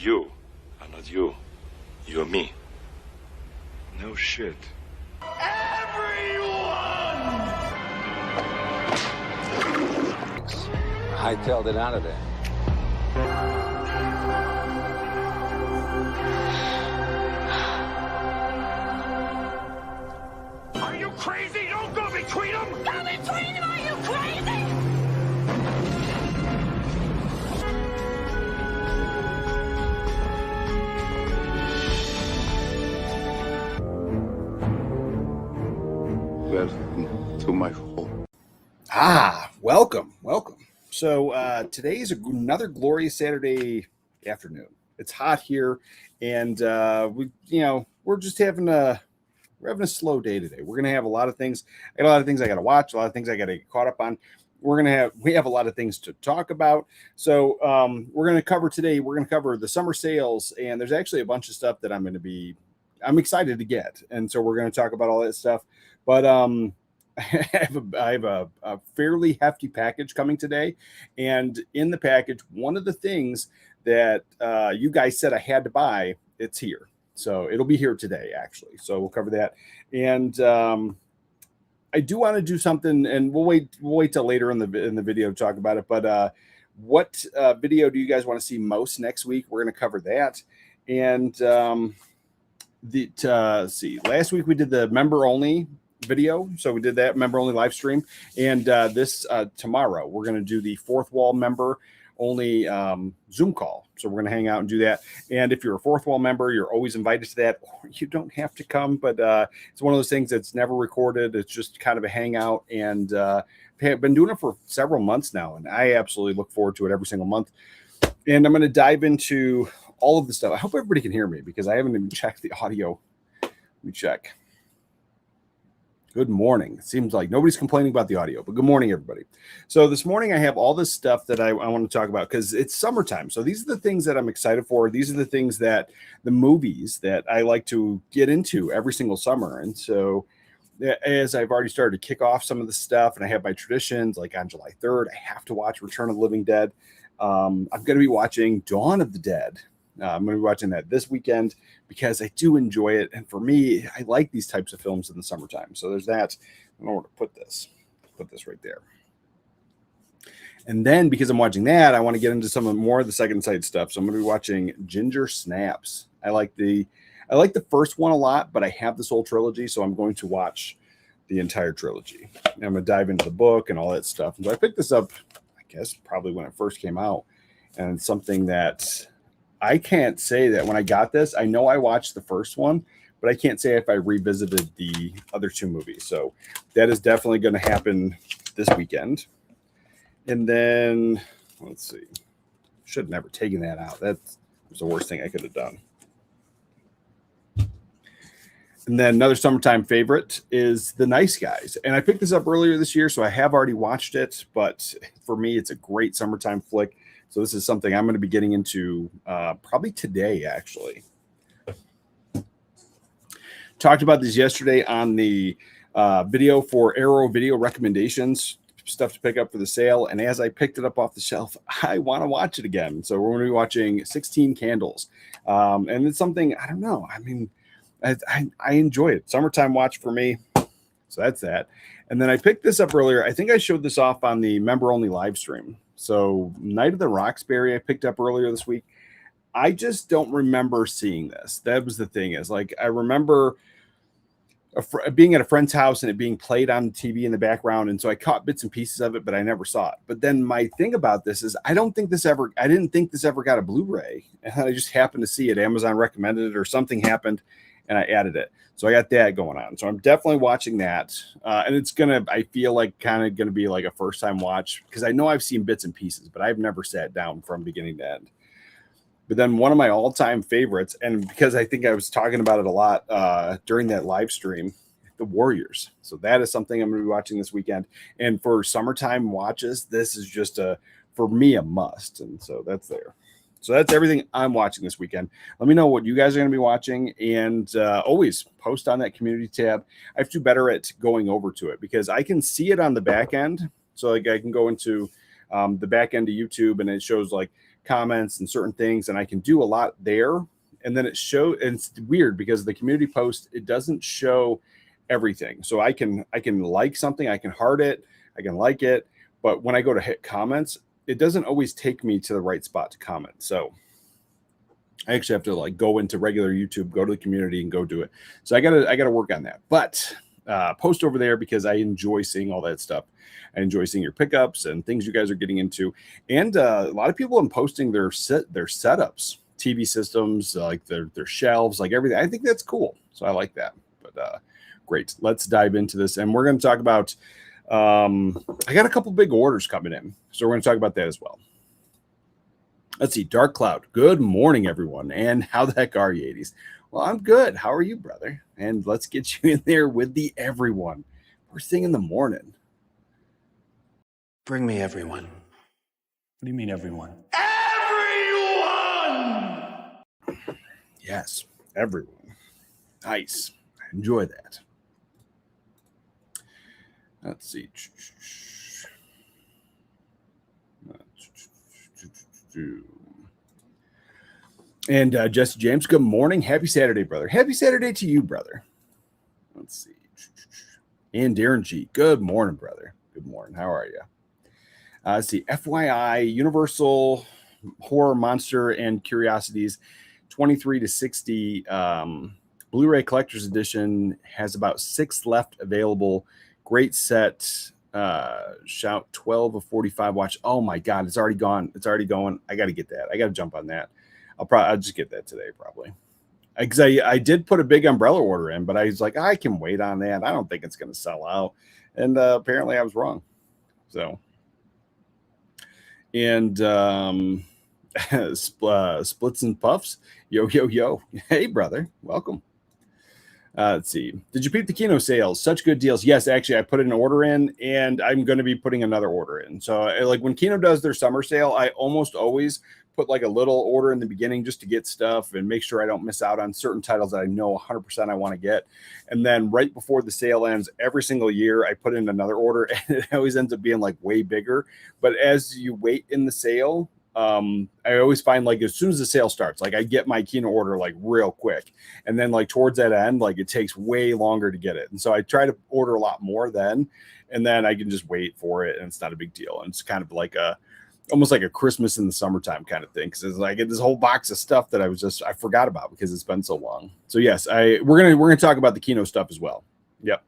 you are not you. You're me. No shit. I tailed it out of there. Are you crazy? Don't go between them! Go between them! Are you crazy? Welcome to my home. Welcome. So today is another glorious Saturday afternoon. It's hot here, and we're just having a slow day today. We're gonna have a lot of things. I got a lot of things I got to watch, a lot of things I got to get caught up on. We have a lot of things to talk about. So we're gonna cover today. We're gonna cover the summer sales, and there's actually a bunch of stuff that I'm excited to get, and so we're gonna talk about all that stuff. But I have a fairly hefty package coming today, and in the package, one of the things that you guys said I had to buy, it's here. So it'll be here today, actually. So we'll cover that, and I do want to do something, and we'll wait till later in the video to talk about it. But what video do you guys want to see most next week? We're going to cover that, and see. Last week we did the member only video, so we did that member only live stream, and this tomorrow we're going to do the fourth wall member only Zoom call. So we're going to hang out and do that. And if you're a fourth wall member, you're always invited to that, or you don't have to come, but it's one of those things that's never recorded. It's just kind of a hangout, and I've been doing it for several months now, and I absolutely look forward to it every single month. And I'm going to dive into all of the stuff. I hope everybody can hear me because I haven't even checked the audio. Let me check. Good morning. It seems like nobody's complaining about the audio, but good morning, everybody. So this morning I have all this stuff that I want to talk about because it's summertime. So these are the things that I'm excited for. These are the things that the movies that I like to get into every single summer. And so as I've already started to kick off some of the stuff, and I have my traditions, like on July 3rd, I have to watch Return of the Living Dead. I'm going to be watching Dawn of the Dead. I'm going to be watching that this weekend because I do enjoy it. And for me, I like these types of films in the summertime. So there's that. I don't know where to put this. Put this right there. And then because I'm watching that, I want to get into some more of the Second Sight stuff. So I'm going to be watching Ginger Snaps. I like the first one a lot, but I have this whole trilogy, so I'm going to watch the entire trilogy. And I'm going to dive into the book and all that stuff. And so I picked this up, I guess, probably when it first came out. And it's something that I can't say that when I got this, I know I watched the first one, but I can't say if I revisited the other two movies. So that is definitely going to happen this weekend. And then, let's see. Should have never taken that out. That was the worst thing I could have done. And then another summertime favorite is The Nice Guys. And I picked this up earlier this year, so I have already watched it. But for me, it's a great summertime flick. So this is something I'm going to be getting into probably today, actually. Talked about this yesterday on the video for Arrow video recommendations, stuff to pick up for the sale. And as I picked it up off the shelf, I want to watch it again. So we're going to be watching 16 Candles. And it's something, I don't know. I mean, I enjoy it. Summertime watch for me. So that's that. And then I picked this up earlier. I think I showed this off on the member only live stream. So Night of the Roxbury I picked up earlier this week. I just don't remember seeing this. That was the thing, is like I remember being at a friend's house and it being played on TV in the background. And so I caught bits and pieces of it, but I never saw it. But then my thing about this is I didn't think this ever got a Blu-ray. And I just happened to see it. Amazon recommended it or something happened and I added it. So I got that going on. So I'm definitely watching that. And it's I feel like kind of going to be like a first time watch because I know I've seen bits and pieces, but I've never sat down from beginning to end. But then one of my all time favorites, and because I think I was talking about it a lot during that live stream, The Warriors. So that is something I'm going to be watching this weekend. And for summertime watches, this is just for me, a must. And so that's there. So that's everything I'm watching this weekend. Let me know what you guys are going to be watching, and always post on that community tab. I have to do better at going over to it because I can see it on the back end. So like I can go into the back end of YouTube and it shows like comments and certain things, and I can do a lot there. And then and it's weird because the community post, it doesn't show everything. So I can like something, I can heart it, I can like it, but when I go to hit comments, it doesn't always take me to the right spot to comment. So I actually have to like go into regular YouTube, go to the community and go do it. So I gotta work on that. But post over there because I enjoy seeing all that stuff. I enjoy seeing your pickups and things you guys are getting into. And a lot of people are posting their setups, TV systems, like their shelves, like everything. I think that's cool. So I like that. But great. Let's dive into this. And we're going to talk about, I got a couple big orders coming in. So we're going to talk about that as well. Let's see. Dark Cloud. Good morning, everyone. And how the heck are you, 80s? Well, I'm good. How are you, brother? And let's get you in there with the everyone. First thing in the morning. Bring me everyone. What do you mean, everyone? Everyone! Yes, everyone. Nice. Enjoy that. Let's see. And Jesse James, good morning. Happy Saturday, brother. Happy Saturday to you, brother. Let's see. And Darren G, good morning, brother. Good morning. How are you? Let's see. FYI, Universal Horror Monster and Curiosities 23 to 60 Blu-ray Collector's Edition has about 6 left available. Great set. Shout 12 of 45 watch. Oh my God, it's already gone. It's already going. I got to get that. I got to jump on that. I'll just get that today probably. Because I did put a big umbrella order in, but I was like, I can wait on that. I don't think it's going to sell out. And apparently I was wrong. So, and Splits and Puffs. Yo, yo, yo. Hey, brother. Welcome. Let's see. Did you peep the Kino sales? Such good deals. Yes, actually, I put an order in, and I'm going to be putting another order in. So, like when Kino does their summer sale, I almost always put like a little order in the beginning just to get stuff and make sure I don't miss out on certain titles that I know 100% I want to get. And then right before the sale ends, every single year, I put in another order, and it always ends up being like way bigger. But as you wait in the sale, I always find like as soon as the sale starts, like I get my Kino order like real quick, and then like towards that end, like it takes way longer to get it. And so I try to order a lot more then, and then I can just wait for it, and it's not a big deal. And it's kind of like almost like a Christmas in the summertime kind of thing, because it's like this whole box of stuff that I forgot about because it's been so long. So yes, we're gonna talk about the Kino stuff as well. Yep.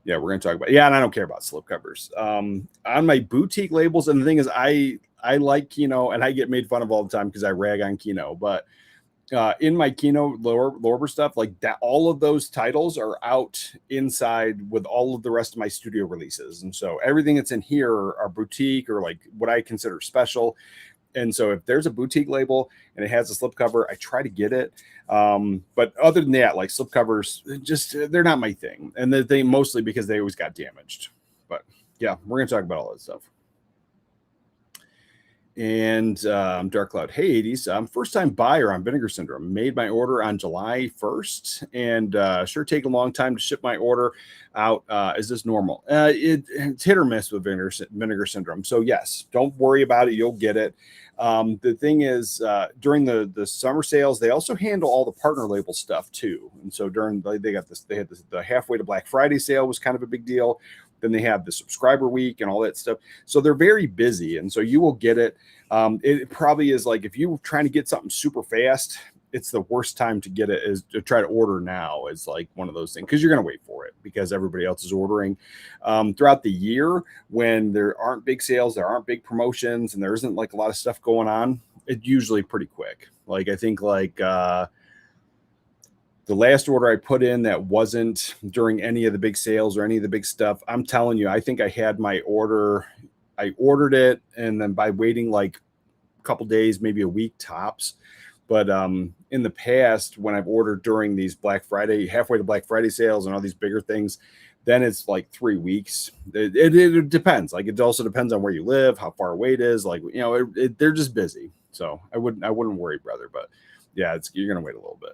Yeah, we're gonna talk about and I don't care about slipcovers. On my boutique labels, and the thing is I like Kino, and I get made fun of all the time because I rag on Kino, but in my Kino Lorber stuff, like that, all of those titles are out inside with all of the rest of my studio releases. And so everything that's in here are boutique or like what I consider special. And so if there's a boutique label and it has a slipcover, I try to get it. But other than that, like slipcovers, they're not my thing. And they mostly because they always got damaged. But yeah, we're going to talk about all that stuff. And Dark Cloud, hey 80s, I'm first time buyer on Vinegar Syndrome. Made my order on July 1st, and sure take a long time to ship my order out. Is this normal? It's hit or miss with Vinegar Syndrome. So yes, don't worry about it. You'll get it. The thing is, during the summer sales, they also handle all the partner label stuff too. And so they had the halfway to Black Friday sale was kind of a big deal. Then they have the subscriber week and all that stuff. So they're very busy. And so you will get it. It probably is like if you're trying to get something super fast, it's the worst time to get it is to try to order now. It's like one of those things because you're going to wait for it because everybody else is ordering. Throughout the year, when there aren't big sales, there aren't big promotions, and there isn't like a lot of stuff going on, it's usually pretty quick. Like I think like the last order I put in that wasn't during any of the big sales or any of the big stuff, I'm telling you, I think I had my order. I ordered it, and then by waiting like a couple days, maybe a week tops. But in the past, when I've ordered during these Black Friday, halfway to Black Friday sales and all these bigger things, then it's like 3 weeks. It depends. Like it also depends on where you live, how far away it is. Like they're just busy. So I wouldn't worry, brother. But yeah, you're gonna wait a little bit.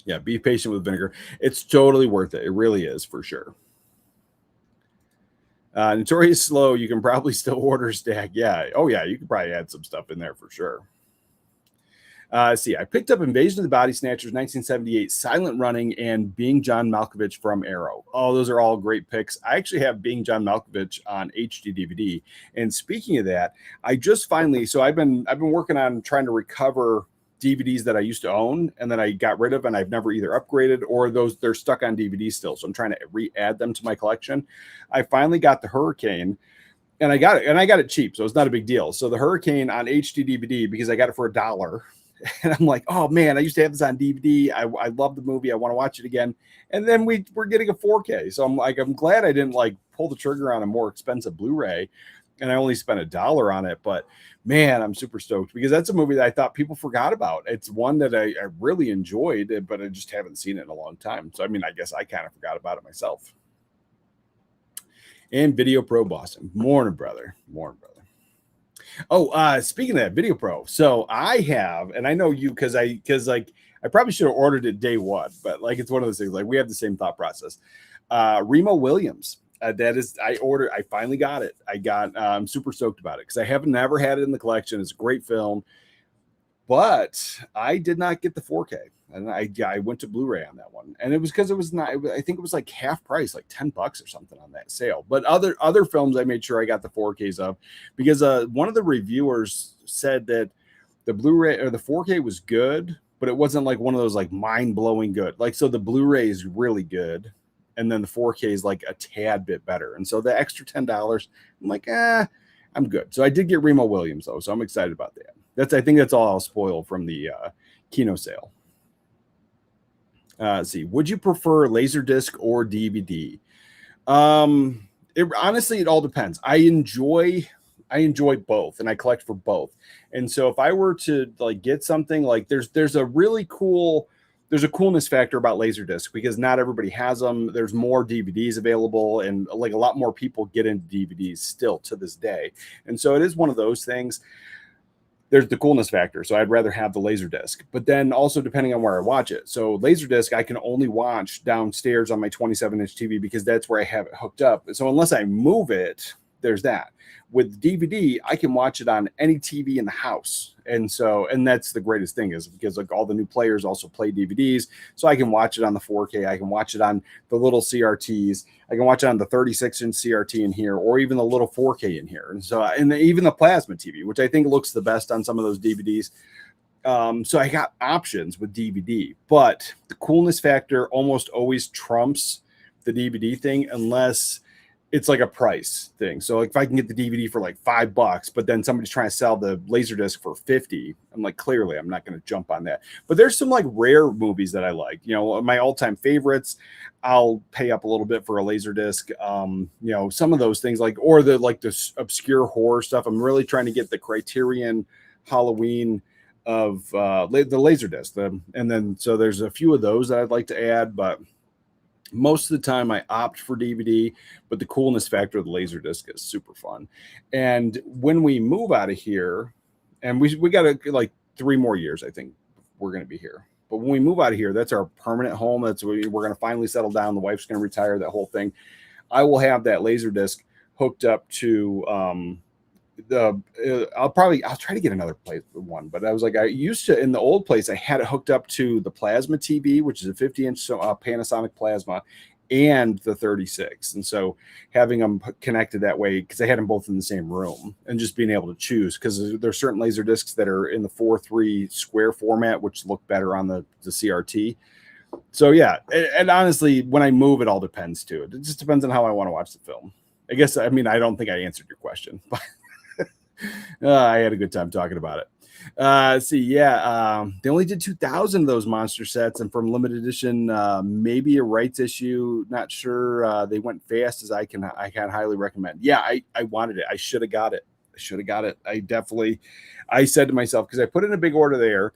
Yeah, be patient with Vinegar. It's totally worth it. It really is for sure. Notorious Slow, you can probably still order stack. Yeah. Oh, yeah. You could probably add some stuff in there for sure. See, I picked up Invasion of the Body Snatchers, 1978, Silent Running, and Being John Malkovich from Arrow. Oh, those are all great picks. I actually have Being John Malkovich on HD DVD. And speaking of that, I just finally, so I've been working on trying to recover DVDs that I used to own and then I got rid of, and I've never either upgraded or they're stuck on DVD still. So I'm trying to re-add them to my collection. I finally got the Hurricane. And I got it cheap, so it's not a big deal. So the Hurricane on HD DVD, because I got it for $1. And I'm like, oh man, I used to have this on DVD. I love the movie. I want to watch it again. And then we're getting a 4K. So I'm like, I'm glad I didn't like pull the trigger on a more expensive Blu-ray. And I only spent $1 on it. But man, I'm super stoked because that's a movie that I thought people forgot about. It's one that I really enjoyed, but I just haven't seen it in a long time. So I mean, I guess I kind of forgot about it myself. And Video Pro Boston. Morning, brother. Morning, brother. Oh, speaking of that, Video Pro. So I have, and I know you because I probably should have ordered it day one, but like it's one of those things. Like we have the same thought process. Remo Williams. I finally got it. I'm super stoked about it because I haven't never had it in the collection. It's a great film, but I did not get the 4K. And I went to Blu-ray on that one, and it was because it was not. I think it was like half price, like $10 or something on that sale. But other films, I made sure I got the 4Ks of because one of the reviewers said that the Blu-ray or the 4K was good, but it wasn't like one of those like mind-blowing good. Like so, the Blu-ray is really good, and then the 4K is like a tad bit better. And so the extra $10, I'm like, I'm good. So I did get Remo Williams though, so I'm excited about that. I think that's all I'll spoil from the Kino sale. See, would you prefer Laserdisc or DVD? Honestly, it all depends. I enjoy both, and I collect for both. And so, if I were to like get something like there's a coolness factor about Laserdisc because not everybody has them. There's more DVDs available, and like a lot more people get into DVDs still to this day. And so, it is one of those things. There's the coolness factor. So I'd rather have the Laserdisc, but then also depending on where I watch it. So Laserdisc, I can only watch downstairs on my 27-inch TV because that's where I have it hooked up. So unless I move it, there's that. With DVD, I can watch it on any TV in the house. And that's the greatest thing is because like all the new players also play DVDs. So I can watch it on the 4K. I can watch it on the little CRTs. I can watch it on the 36-inch CRT in here, or even the little 4K in here. And so, even the plasma TV, which I think looks the best on some of those DVDs. So I got options with DVD, but the coolness factor almost always trumps the DVD thing unless it's like a price thing. So like if I can get the DVD for like $5, but then somebody's trying to sell the Laserdisc for $50, I'm like, clearly I'm not going to jump on that. But there's some like rare movies that I like, my all-time favorites. I'll pay up a little bit for a Laserdisc. Some of those things or the obscure horror stuff. I'm really trying to get the Criterion Halloween of the Laserdisc. So there's a few of those that I'd like to add, but most of the time I opt for DVD, but the coolness factor of the Laserdisc is super fun. And when we move out of here, and we got like 3 more years, I think we're going to be here. But when we move out of here, that's our permanent home. That's where we're going to finally settle down. The wife's going to retire, that whole thing. I will have that Laserdisc hooked up to I'll try to get another place one, but I was like, I used to in the old place, I had it hooked up to the plasma TV, which is a 50-inch Panasonic plasma, and the 36. And so having them connected that way, because I had them both in the same room, and just being able to choose, because there's certain laser discs that are in the 4:3 square format, which look better on the CRT. So yeah, and honestly, when I move, it all depends too. It just depends on how I want to watch the film. I guess, I don't think I answered your question, but I had a good time talking about it. They only did 2,000 of those monster sets, and from limited edition, maybe a rights issue. Not sure. They went fast, as I can highly recommend. Yeah, I wanted it. I should have got it. I said to myself, because I put in a big order there,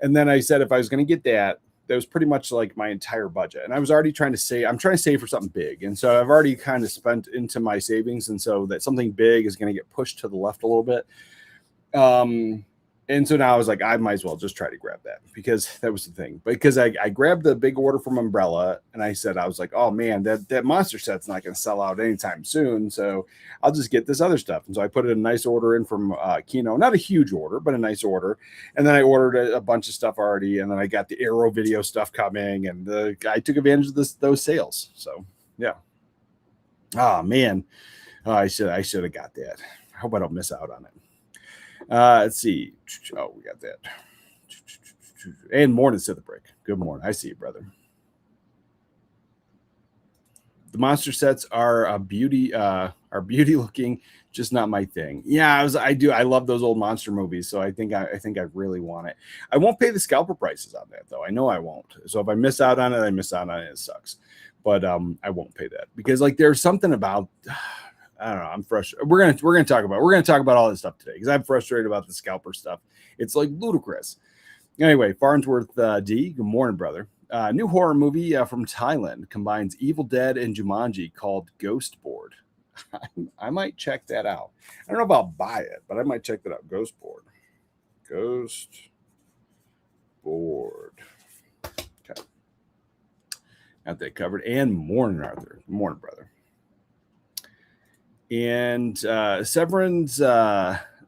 and then I said if I was going to get that was pretty much like my entire budget, and I was already trying to save. I'm trying to save for something big, and so I've already kind of spent into my savings, and so that something big is going to get pushed to the left a little bit. And so now I was like, I might as well just try to grab that, because that was the thing. Because I grabbed the big order from Umbrella, and I was like, oh man, that monster set's not going to sell out anytime soon. So I'll just get this other stuff. And so I put a nice order in from Kino, not a huge order, but a nice order. And then I ordered a bunch of stuff already. And then I got the Arrow Video stuff coming, and I took advantage of those sales. So yeah. Oh man, I should have got that. I hope I don't miss out on it. Let's see. Oh, we got that. And morning, Sith Brick. Good morning. I see you, brother. The monster sets are beauty looking, just not my thing. Yeah, I love those old monster movies, so I think I really want it. I won't pay the scalper prices on that though. I know I won't. So if I miss out on it, I miss out on it. It sucks. But I won't pay that, because like there's something about I don't know. I'm frustrated. We're gonna talk about all this stuff today, because I'm frustrated about the scalper stuff. It's like ludicrous. Anyway, Farnsworth D. Good morning, brother. New horror movie from Thailand combines Evil Dead and Jumanji called Ghost Board. I might check that out. I don't know if I'll buy it, but I might check that out. Ghost Board. Okay. Got that covered. And morning, Arthur. Good morning, brother. And Severin's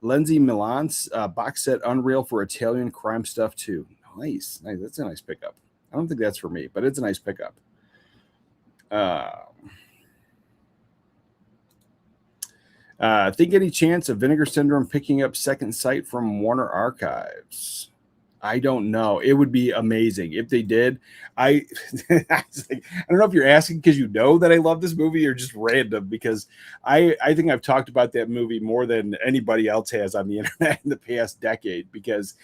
Lindsay Milan's box set Unreal for Italian crime stuff too. Nice. That's a nice pickup. I don't think that's for me, but it's a nice pickup. Think any chance of Vinegar Syndrome picking up Second Sight from Warner Archives? I don't know. It would be amazing if they did. I don't know if you're asking because you know that I love this movie, or just random, because I think I've talked about that movie more than anybody else has on the internet in the past decade, because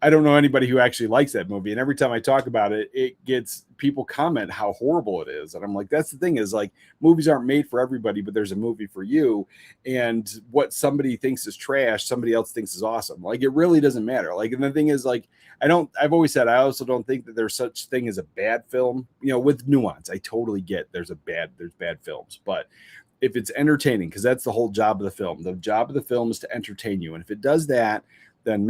I don't know anybody who actually likes that movie. And every time I talk about it, it gets people comment how horrible it is. And I'm like, that's the thing, is like, movies aren't made for everybody, but there's a movie for you. And what somebody thinks is trash, somebody else thinks is awesome. Like, it really doesn't matter. Like, and the thing is, like, I've always said, I also don't think that there's such thing as a bad film, with nuance. I totally get there's bad films, but if it's entertaining, because that's the whole job of the film. The job of the film is to entertain you. And if it does that, then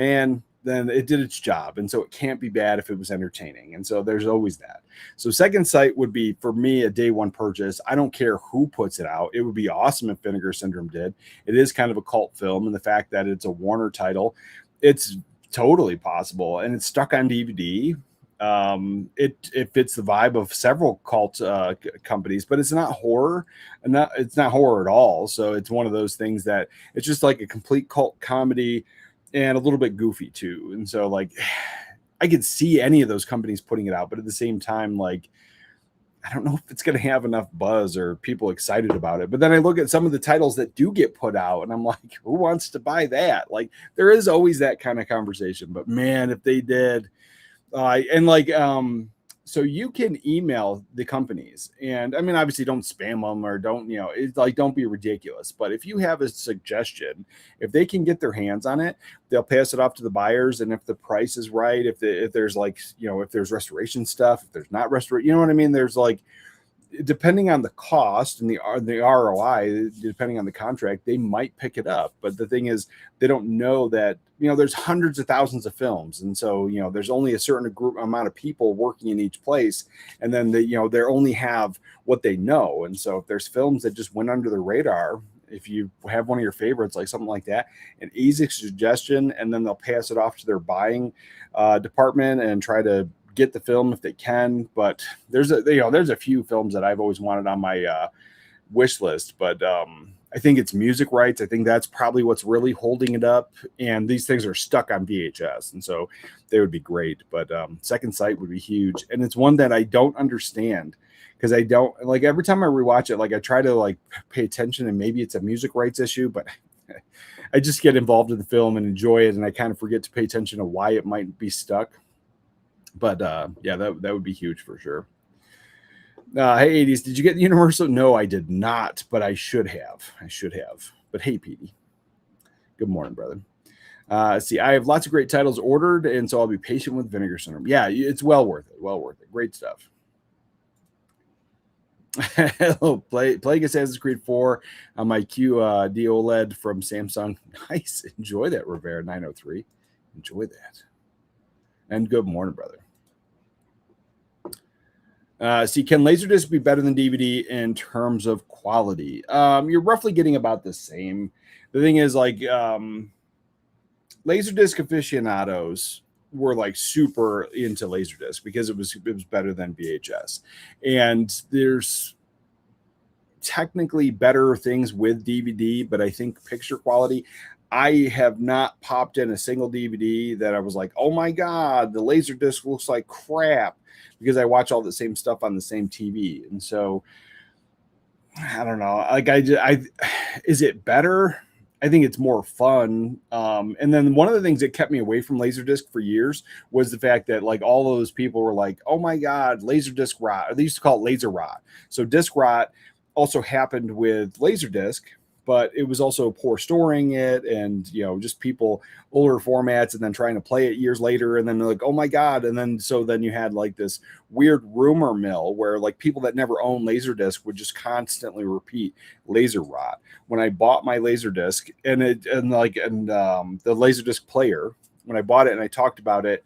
then it did its job. And so it can't be bad if it was entertaining. And so there's always that. So Second Sight would be, for me, a day one purchase. I don't care who puts it out. It would be awesome if Vinegar Syndrome did. It is kind of a cult film, and the fact that it's a Warner title, it's totally possible. And it's stuck on DVD. It fits the vibe of several cult companies, but it's not horror, and it's not horror at all. So it's one of those things that it's just like a complete cult comedy, and a little bit goofy too. And so, like, I could see any of those companies putting it out, but at the same time, like, I don't know if it's going to have enough buzz or people excited about it. But then I look at some of the titles that do get put out, and I'm like, who wants to buy that? Like, there is always that kind of conversation. But man, if they did, so you can email the companies, and I mean, obviously don't spam them, or don't, it's like, don't be ridiculous. But if you have a suggestion, if they can get their hands on it, they'll pass it off to the buyers. And if the price is right, if there's like, if there's restoration stuff, if there's not restoration, you know what I mean? There's like, depending on the cost and the ROI, depending on the contract, they might pick it up. But the thing is, they don't know that, there's hundreds of thousands of films. And so, there's only a certain amount of people working in each place. And then they only have what they know. And so if there's films that just went under the radar, if you have one of your favorites, like something like that, an easy suggestion, and then they'll pass it off to their buying department and try to get the film if they can. But there's a few films that I've always wanted on my wish list, but I think it's music rights. I think that's probably what's really holding it up, and these things are stuck on VHS, and so they would be great. But Second Sight would be huge, and it's one that I don't understand, because I don't, like, every time I rewatch it, like, I try to like pay attention, and maybe it's a music rights issue, but I just get involved in the film and enjoy it, and I kind of forget to pay attention to why it might be stuck. But yeah, that would be huge for sure. Hey, 80s, did you get the Universal? No, I did not, but I should have. But hey, Petey, good morning, brother. See, I have lots of great titles ordered, and so I'll be patient with Vinegar Syndrome. Yeah, it's well worth it. Great stuff. Playing Assassin's Creed 4 on my QD OLED from Samsung. Nice. Enjoy that, Rivera 903. Enjoy that. And good morning, brother. See, can Laserdisc be better than DVD in terms of quality? You're roughly getting about the same. The thing is, like, Laserdisc aficionados were like super into Laserdisc because it was better than VHS. And there's technically better things with DVD, but I think picture quality, I have not popped in a single DVD that I was like, oh my God, the Laserdisc looks like crap, because I watch all the same stuff on the same TV. And so I don't know, like is it better? I think it's more fun. And then one of the things that kept me away from Laserdisc for years was the fact that like all those people were like, oh my God, Laserdisc rot. Or they used to call it laser rot. So disc rot also happened with Laserdisc, but it was also poor storing it, and just people older formats and then trying to play it years later, and then they're like, oh my God. And then then you had like this weird rumor mill where like people that never owned Laserdisc would just constantly repeat laser rot. When I bought my Laserdisc and the Laserdisc player, when I bought it and I talked about it,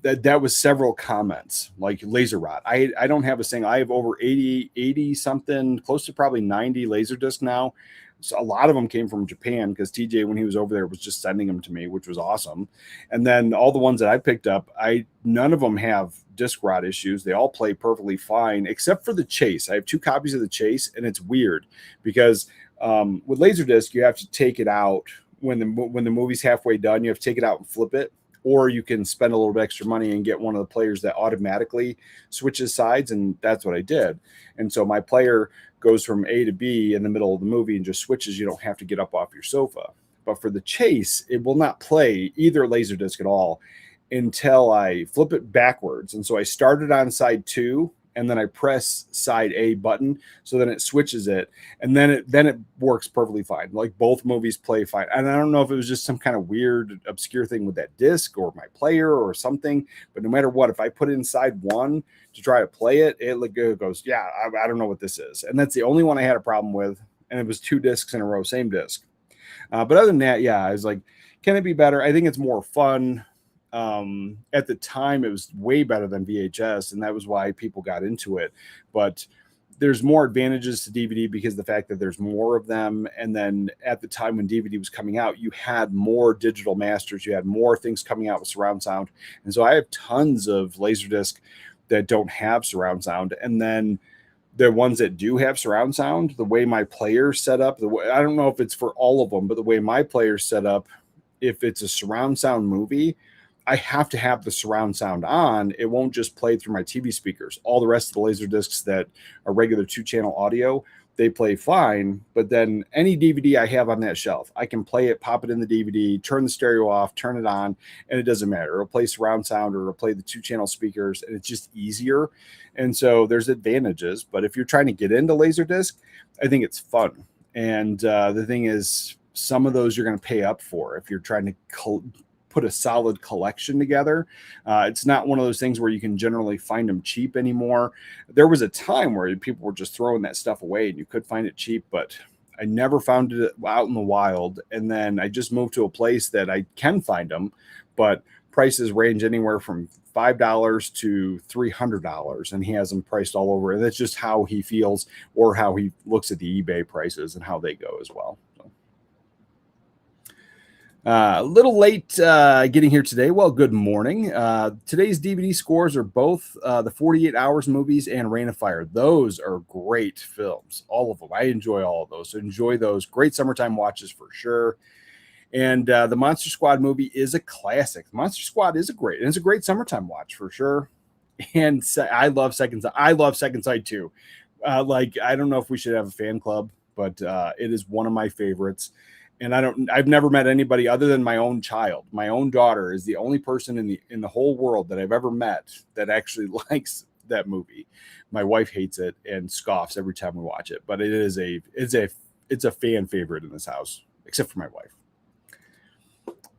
that was several comments like laser rot. I don't have a single. I have over 80 something, close to probably 90 Laserdisc now. So a lot of them came from Japan because TJ, when he was over there, was just sending them to me, which was awesome. And then all the ones that I picked up, none of them have disc rot issues. They all play perfectly fine, except for the Chase. I have 2 copies of the Chase, and it's weird because with Laserdisc, you have to take it out when the movie's halfway done. You have to take it out and flip it, or you can spend a little bit extra money and get one of the players that automatically switches sides, and that's what I did. And so my player goes from A to B in the middle of the movie and just switches. You don't have to get up off your sofa. But for the Chase, it will not play either Laserdisc at all until I flip it backwards. And so I started on side 2, and then I press side A button, so then it switches it, and then it works perfectly fine. Like both movies play fine. And I don't know if it was just some kind of weird obscure thing with that disc or my player or something, but no matter what, if I put it inside 1 to try to play it, it goes, yeah, I don't know what this is. And that's the only one I had a problem with, and it was 2 discs in a row, same disc. But other than that, yeah, I was like, can it be better? I think it's more fun. At the time, it was way better than VHS, and that was why people got into it. But there's more advantages to DVD because of the fact that there's more of them. And then at the time when DVD was coming out, you had more digital masters, you had more things coming out with surround sound. And so I have tons of Laserdisc that don't have surround sound. And then the ones that do have surround sound, the way my player's set up, I don't know if it's for all of them, but the way my player's set up, if it's a surround sound movie, I have to have the surround sound on. It won't just play through my TV speakers. All the rest of the Laserdiscs that are regular 2-channel audio, they play fine. But then any DVD I have on that shelf, I can play it, pop it in the DVD, turn the stereo off, turn it on, and it doesn't matter. It'll play surround sound or it'll play the 2-channel speakers, and it's just easier. And so there's advantages. But if you're trying to get into Laserdisc, I think it's fun. And the thing is, some of those you're going to pay up for if you're trying to put a solid collection together. It's not one of those things where you can generally find them cheap anymore. There was a time where people were just throwing that stuff away and you could find it cheap, but I never found it out in the wild. And then I just moved to a place that I can find them, but prices range anywhere from $5 to $300, and he has them priced all over. And that's just how he feels or how he looks at the eBay prices and how they go as well. A little late getting here today. Well, good morning. Today's DVD scores are both the 48 Hours movies and Reign of Fire. Those are great films, all of them. I enjoy all of those. So enjoy those. Great summertime watches for sure. And the Monster Squad movie is a classic. Monster Squad is it's a great summertime watch for sure. And I love Second Sight. I love Second Sight too. I don't know if we should have a fan club, but it is one of my favorites. And I've never met anybody other than my own child. My own daughter is the only person in the whole world that I've ever met that actually likes that movie. My wife hates it and scoffs every time we watch it, but it's a fan favorite in this house, except for my wife.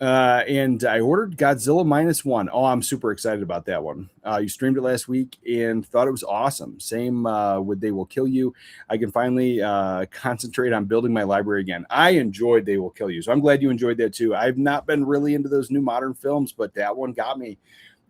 And I ordered Godzilla -1. Oh, I'm super excited about that one. You streamed it last week and thought it was awesome. Same with They Will Kill You. I can finally concentrate on building my library again. I enjoyed They Will Kill You, so I'm glad you enjoyed that too. I've not been really into those new modern films, but that one got me.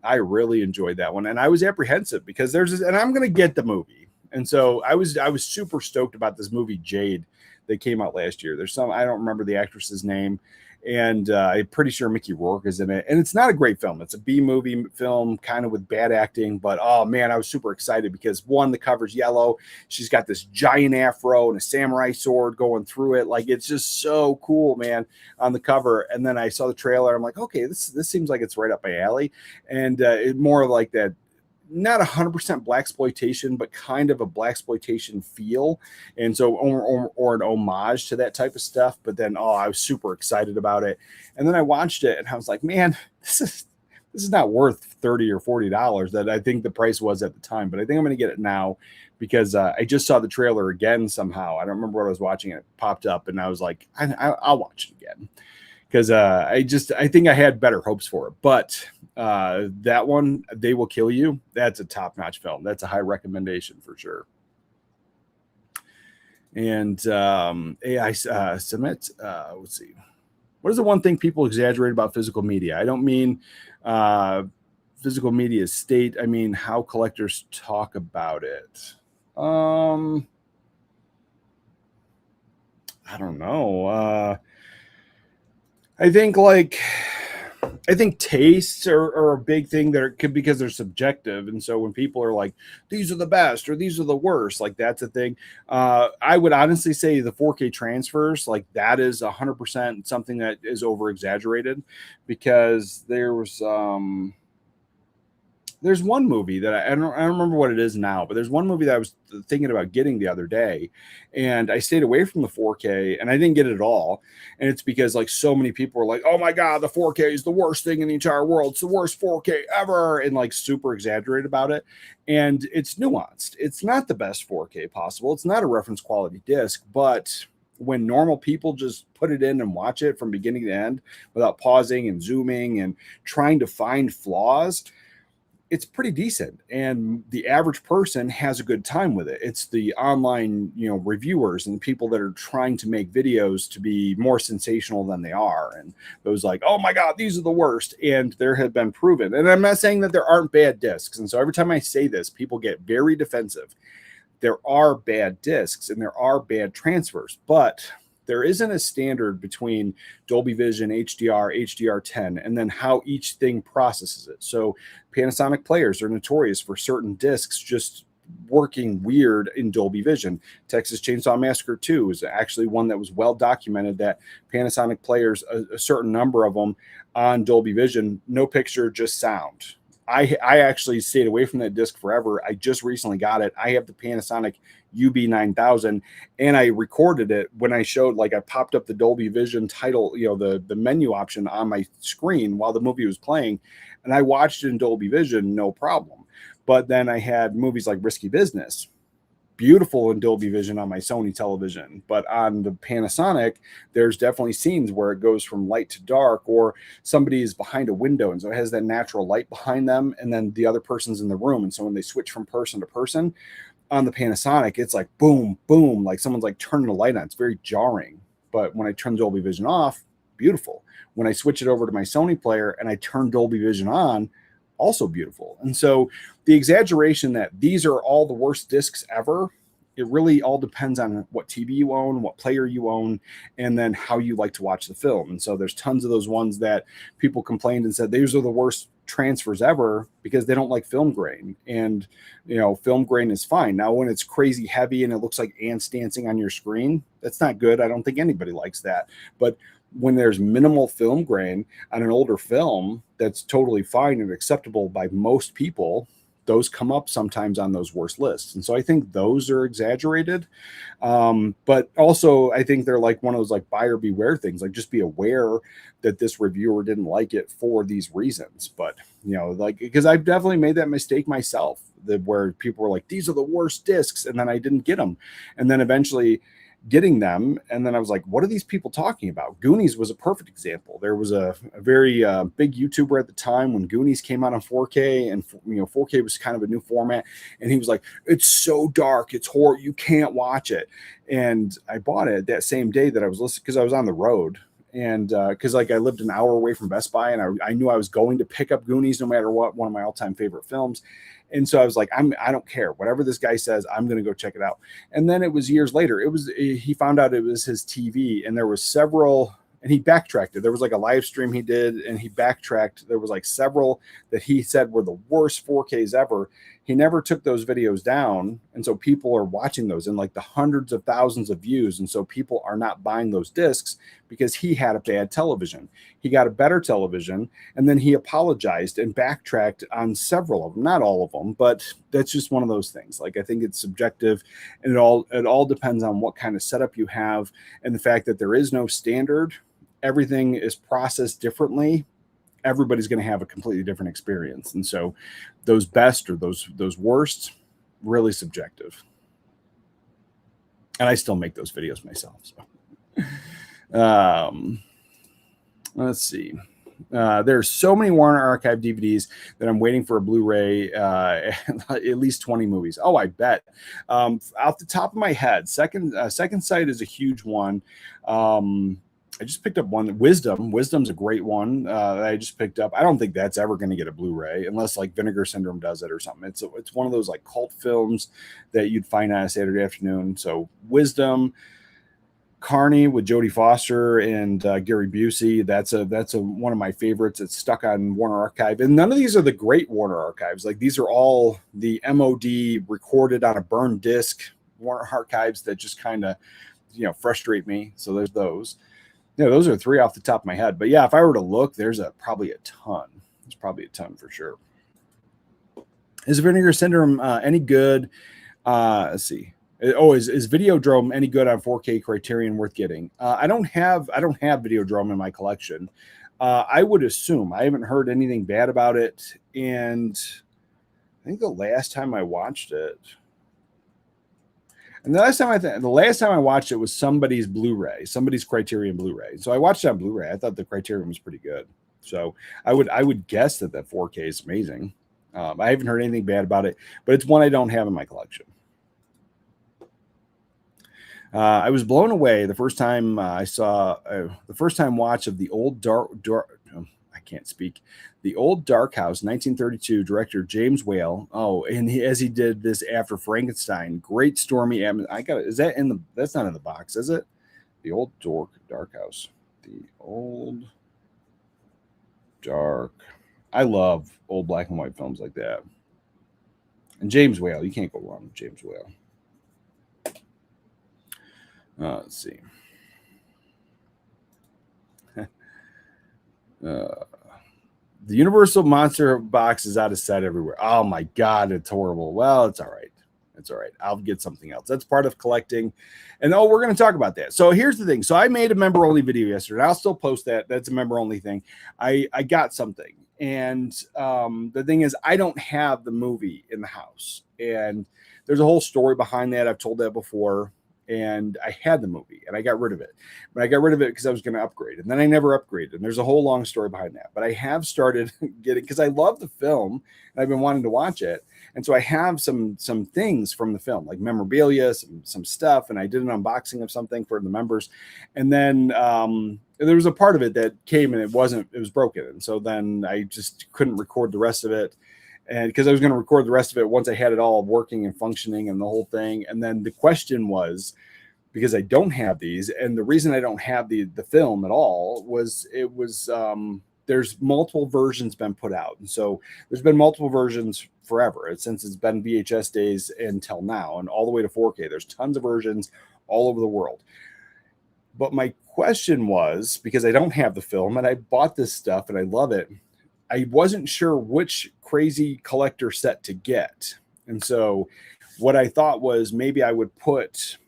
I really enjoyed that one, and I was apprehensive because there's this, and I'm gonna get the movie, and so I was super stoked about this movie Jade that came out last year. There's some, I don't remember the actress's name, and I'm pretty sure Mickey Rourke is in it. And it's not a great film. It's a B movie film, kind of with bad acting. But oh man, I was super excited because one, the cover's yellow. She's got this giant afro and a samurai sword going through it. Like it's just so cool, man, on the cover. And then I saw the trailer. I'm like, okay, this seems like it's right up my alley. And it more like that. Not 100% blaxploitation, but kind of a blaxploitation feel, and so or an homage to that type of stuff. But then, oh, I was super excited about it, and then I watched it, and I was like, man, this is not worth $30 or $40 that I think the price was at the time. But I think I'm going to get it now because I just saw the trailer again somehow. I don't remember what I was watching. It popped up, and I was like, I'll watch it again because I think I had better hopes for it, but. That one, They Will Kill You, that's a top-notch film. That's a high recommendation for sure. And AI Submit, let's see. What is the one thing people exaggerate about physical media? I don't mean physical media state. I mean how collectors talk about it. I don't know. I think tastes are a big thing that could because they're subjective. And so when people are like, these are the best or these are the worst, like that's a thing. I would honestly say the 4K transfers, like that is 100% something that is over exaggerated because there's one movie that I don't remember what it is now, but there's one movie that I was thinking about getting the other day, and I stayed away from the 4K, and I didn't get it at all. And it's because like so many people were like, "Oh my god, the 4K is the worst thing in the entire world. It's the worst 4K ever," and like super exaggerate about it. And it's nuanced. It's not the best 4K possible. It's not a reference quality disc, but when normal people just put it in and watch it from beginning to end without pausing and zooming and trying to find flaws, it's pretty decent, and the average person has a good time with it. It's the online, reviewers and people that are trying to make videos to be more sensational than they are, and those like, oh my god, these are the worst, and there have been proven. And I'm not saying that there aren't bad discs, and so every time I say this, people get very defensive. There are bad discs and there are bad transfers, but there isn't a standard between Dolby Vision, HDR, HDR10, and then how each thing processes it. So Panasonic players are notorious for certain discs just working weird in Dolby Vision. Texas Chainsaw Massacre 2 is actually one that was well documented that Panasonic players, a certain number of them on Dolby Vision, no picture, just sound. I actually stayed away from that disc forever. I just recently got it. I have the Panasonic UB9000, and I recorded it when I showed, like I popped up the Dolby Vision title, the menu option on my screen while the movie was playing, and I watched it in Dolby Vision, no problem. But then I had movies like Risky Business, beautiful in Dolby Vision on my Sony television, but on the Panasonic, there's definitely scenes where it goes from light to dark, or somebody is behind a window, and so it has that natural light behind them, and then the other person's in the room, and so when they switch from person to person, on the Panasonic, it's like boom, boom, like someone's like turning the light on. It's very jarring. But when I turn Dolby Vision off, beautiful. When I switch it over to my Sony player and I turn Dolby Vision on, also beautiful. And so the exaggeration that these are all the worst discs ever, it really all depends on what TV you own, what player you own, and then how you like to watch the film. And so there's tons of those ones that people complained and said these are the worst transfers ever because they don't like film grain, and film grain is fine. Now when it's crazy heavy and it looks like ants dancing on your screen, that's not good. I don't think anybody likes that. But when there's minimal film grain on an older film, that's totally fine and acceptable by most people. Those come up sometimes on those worst lists. And so I think those are exaggerated. But also I think they're like one of those like buyer beware things, like just be aware that this reviewer didn't like it for these reasons. But, because I've definitely made that mistake myself, where people were like, these are the worst discs. And then I didn't get them. And then eventually getting them. And then I was like, what are these people talking about? Goonies was a perfect example. There was a very big YouTuber at the time when Goonies came out on 4K, and 4K was kind of a new format. And he was like, it's so dark, it's horror, you can't watch it. And I bought it that same day that I was listening, because I was on the road. And because like I lived an hour away from Best Buy, and I knew I was going to pick up Goonies no matter what, one of my all-time favorite films. And so I was like, I don't care. Whatever this guy says, I'm going to go check it out. And then it was years later. He found out it was his TV, and there was several, and he backtracked it. There was like a live stream he did, and he backtracked. There was like several that he said were the worst 4Ks ever. He never took those videos down. And so people are watching those in like the hundreds of thousands of views. And so people are not buying those discs because he had a bad television. He got a better television, and then he apologized and backtracked on several of them, not all of them, but that's just one of those things. Like, I think it's subjective, and it all depends on what kind of setup you have, and the fact that there is no standard. Everything is processed differently. Everybody's going to have a completely different experience. And so those best or those worst, really subjective. And I still make those videos myself. So let's see. There's so many Warner Archive DVDs that I'm waiting for a Blu-ray, at least 20 movies. Oh, I bet. Off the top of my head, Second Sight is a huge one. I just picked up one. Wisdom's a great one that I just picked up. I don't think that's ever going to get a Blu-ray unless like Vinegar Syndrome does it or something. It's one of those like cult films that you'd find on a Saturday afternoon. So Wisdom, Carney with Jodie Foster and Gary Busey. That's one of my favorites. It's stuck on Warner Archive, and none of these are the great Warner Archives. Like, these are all the MOD recorded on a burned disc Warner Archives that just kind of frustrate me. So there's those. Those are three off the top of my head. But yeah, if I were to look, there's probably a ton. There's probably a ton for sure. Is Vinegar Syndrome any good? Let's see. Oh, is Videodrome any good on 4K Criterion? Worth getting? I don't have Videodrome in my collection. I would assume. I haven't heard anything bad about it, and I think the last time I watched it. And the last time I watched it was somebody's Blu-ray, somebody's Criterion Blu-ray. So I watched it on Blu-ray. I thought the Criterion was pretty good. So I would guess that 4K is amazing. I haven't heard anything bad about it, but it's one I don't have in my collection. I was blown away the first time I saw the first time watch of the old The Old Dark House, 1932, director James Whale. Oh, and as he did this after Frankenstein, great stormy atmosphere. Is that in the? That's not in the box, is it? The Old Dark House. The Old Dark. I love old black and white films like that. And James Whale, you can't go wrong with James Whale. Let's see. The Universal Monster box is out of set everywhere. Oh my God, it's horrible. Well, it's all right. It's all right. I'll get something else. That's part of collecting. And we're going to talk about that. So here's the thing. So I made a member only video yesterday. I'll still post that. That's a member only thing. I got something. And the thing is, I don't have the movie in the house. And there's a whole story behind that. I've told that before. And I had the movie and I got rid of it, but I got rid of it because I was going to upgrade, and then I never upgraded. And there's a whole long story behind that, but I have started getting, because I love the film and I've been wanting to watch it. And so I have some things from the film, like memorabilia, some stuff. And I did an unboxing of something for the members. And then there was a part of it that came and it was broken. And so then I just couldn't record the rest of it. And because I was going to record the rest of it once I had it all working and functioning and the whole thing. And then the question was, because I don't have these, and the reason I don't have the film at all was there's multiple versions been put out. And so there's been multiple versions forever, since it's been VHS days until now, and all the way to 4K. There's tons of versions all over the world. But my question was, because I don't have the film and I bought this stuff and I love it, I wasn't sure which crazy collector set to get. And so what I thought was, maybe I would put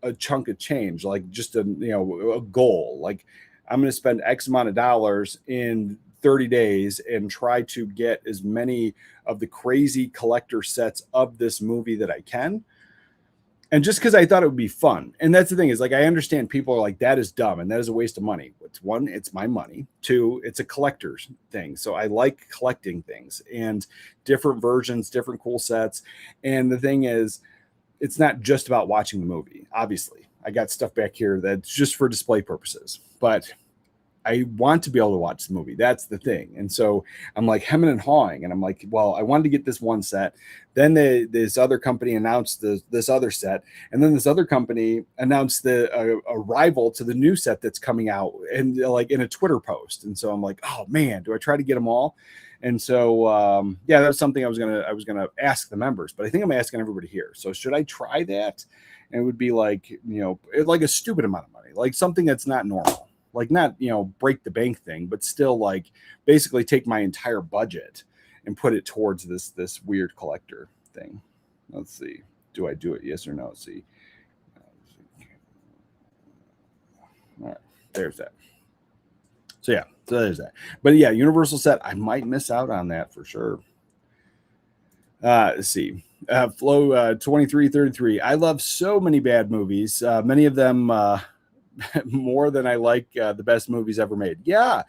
a chunk of change, like just a goal, like I'm going to spend X amount of dollars in 30 days and try to get as many of the crazy collector sets of this movie that I can. And just because I thought it would be fun. And that's the thing is, like, I understand people are like, that is dumb and that is a waste of money. It's one, it's my money. Two, it's a collector's thing. So I like collecting things and different versions, different cool sets. And the thing is, it's not just about watching the movie. Obviously, I got stuff back here that's just for display purposes, but I want to be able to watch the movie. That's the thing. And so I'm like hemming and hawing, and I'm like, well, I wanted to get this one set. Then this other company announced this other set, and then this other company announced a rival to the new set that's coming out, and like in a Twitter post. And so I'm like, oh man, do I try to get them all? And so yeah, that's something I was gonna ask the members, but I think I'm asking everybody here. So should I try that? And it would be like, like a stupid amount of money, like something that's not normal. Like not, break the bank thing, but still like basically take my entire budget and put it towards this weird collector thing. Let's see. Do I do it? Yes or no? Let's see. All right. There's that. So yeah, so there's that. But yeah, Universal set, I might miss out on that for sure. Let's see. Flow 2333. I love so many bad movies. Many of them more than I like the best movies ever made. Yeah,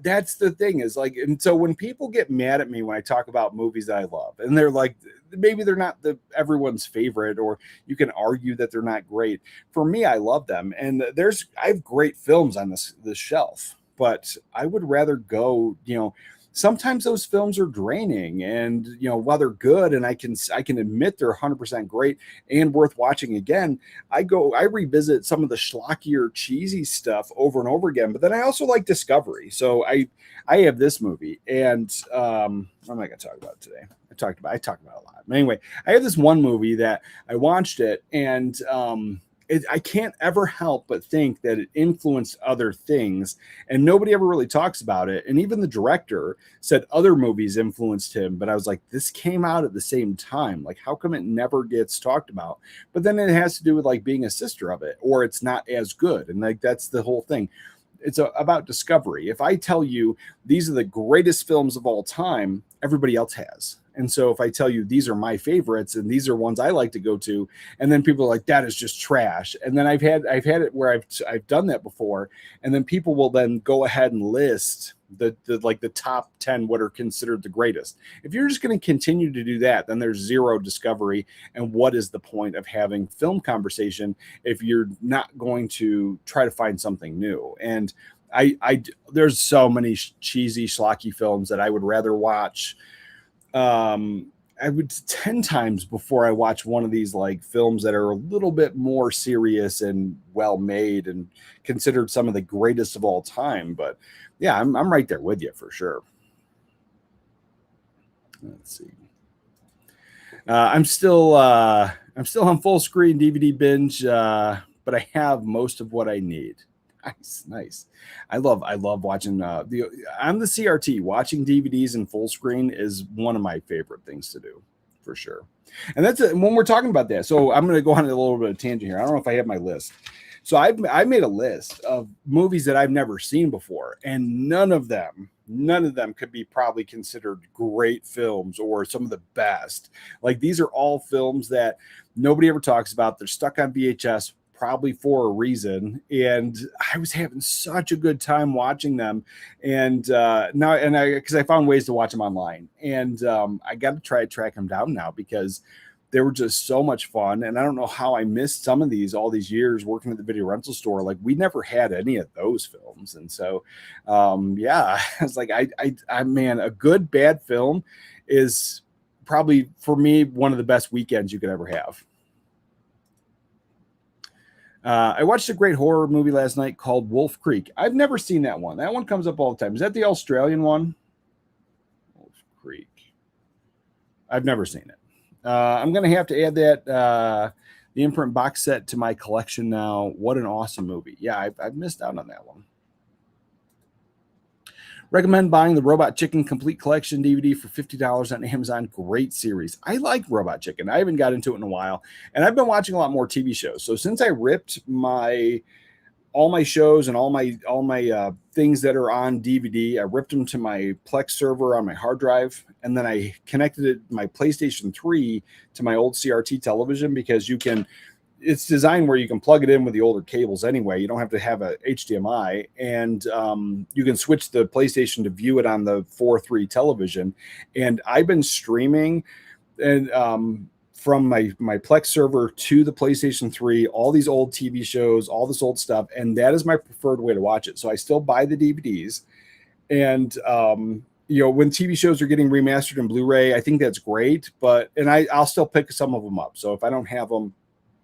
that's the thing is like, and so when people get mad at me when I talk about movies that I love, and they're like, maybe they're not everyone's favorite, or you can argue that they're not great. For me, I love them, and I have great films on this shelf, but I would rather go, sometimes those films are draining, and while they're good and I can admit they're 100% great and worth watching again, I revisit some of the schlockier cheesy stuff over and over again. But then I also like discovery. So I have this movie, and I'm not going to talk about it today. I talked about it a lot. But anyway, I have this one movie that I watched it, and I can't ever help but think that it influenced other things, and nobody ever really talks about it. And even the director said other movies influenced him, but I was like, this came out at the same time. Like, how come it never gets talked about? But then it has to do with like being a sister of it, or it's not as good. And like, that's the whole thing. It's about discovery. If I tell you these are the greatest films of all time, everybody else has. And so if I tell you these are my favorites and these are ones I like to go to, and then people are like, that is just trash. And then I've had it where I've done that before, and then people will then go ahead and list the top 10 what are considered the greatest. If you're just going to continue to do that, then there's zero discovery. And what is the point of having film conversation if you're not going to try to find something new? And there's so many cheesy schlocky films that I would rather watch I would 10 times before I watch one of these like films that are a little bit more serious and well made and considered some of the greatest of all time. But yeah, I'm right there with you for sure. Let's see. I'm still on full screen DVD binge, but I have most of what I need. Nice. I love watching on the CRT. Watching DVDs in full screen is one of my favorite things to do, for sure. And that's it. When we're talking about that, so I'm going to go on a little bit of tangent here. I don't know if I have my list. So I made a list of movies that I've never seen before, and none of them could be probably considered great films or some of the best. Like, these are all films that nobody ever talks about. They're stuck on VHS. Probably for a reason, and I was having such a good time watching them. And because I found ways to watch them online, and I got to try to track them down now because they were just so much fun. And I don't know how I missed some of these all these years working at the video rental store. Like, we never had any of those films, and so yeah, I was like, I man, a good bad film is probably for me one of the best weekends you could ever have. I watched a great horror movie last night called Wolf Creek. I've never seen that one. That one comes up all the time. Is that the Australian one? Wolf Creek. I've never seen it. I'm going to have to add that the Imprint box set to my collection now. What an awesome movie. Yeah, I've missed out on that one. Recommend buying the Robot Chicken Complete Collection DVD for $50 on Amazon. Great series. I like Robot Chicken. I haven't got into it in a while, and I've been watching a lot more TV shows. So since I ripped all all my shows and all my things that are on DVD. I ripped them to my Plex server on my hard drive, and then I connected my PlayStation 3 to my old CRT television, because it's designed where you can plug it in with the older cables anyway. You don't have to have a HDMI, and you can switch the PlayStation to view it on the 4:3 television. And I've been streaming and from my Plex server to the PlayStation 3, all these old TV shows, all this old stuff, and that is my preferred way to watch it. So I still buy the DVDs, and when TV shows are getting remastered in Blu-ray, I think that's great. But I'll still pick some of them up. So if I don't have them,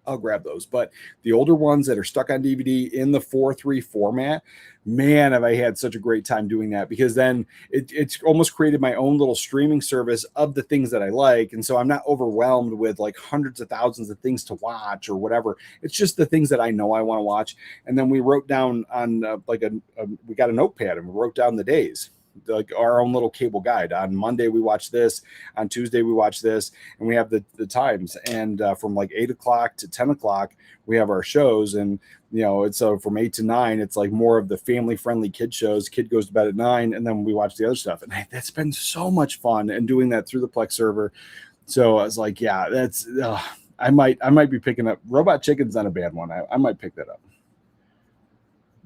I'll grab those. But the older ones that are stuck on DVD in the 4:3 format, man, have I had such a great time doing that, because then it's almost created my own little streaming service of the things that I like. And so I'm not overwhelmed with like hundreds of thousands of things to watch or whatever. It's just the things that I know I want to watch. And then we wrote down on we got a notepad and we wrote down the days, like our own little cable guide. On Monday we watch this, on Tuesday we watch this, and we have the times. And from like 8 o'clock to 10 o'clock we have our shows. And it's from 8 to 9, it's like more of the family friendly kid shows. Kid goes to bed at 9, and then we watch the other stuff. And that's been so much fun, and doing that through the Plex server. So I was like, yeah, that's I might be picking up Robot Chicken's not a bad one. I might pick that up.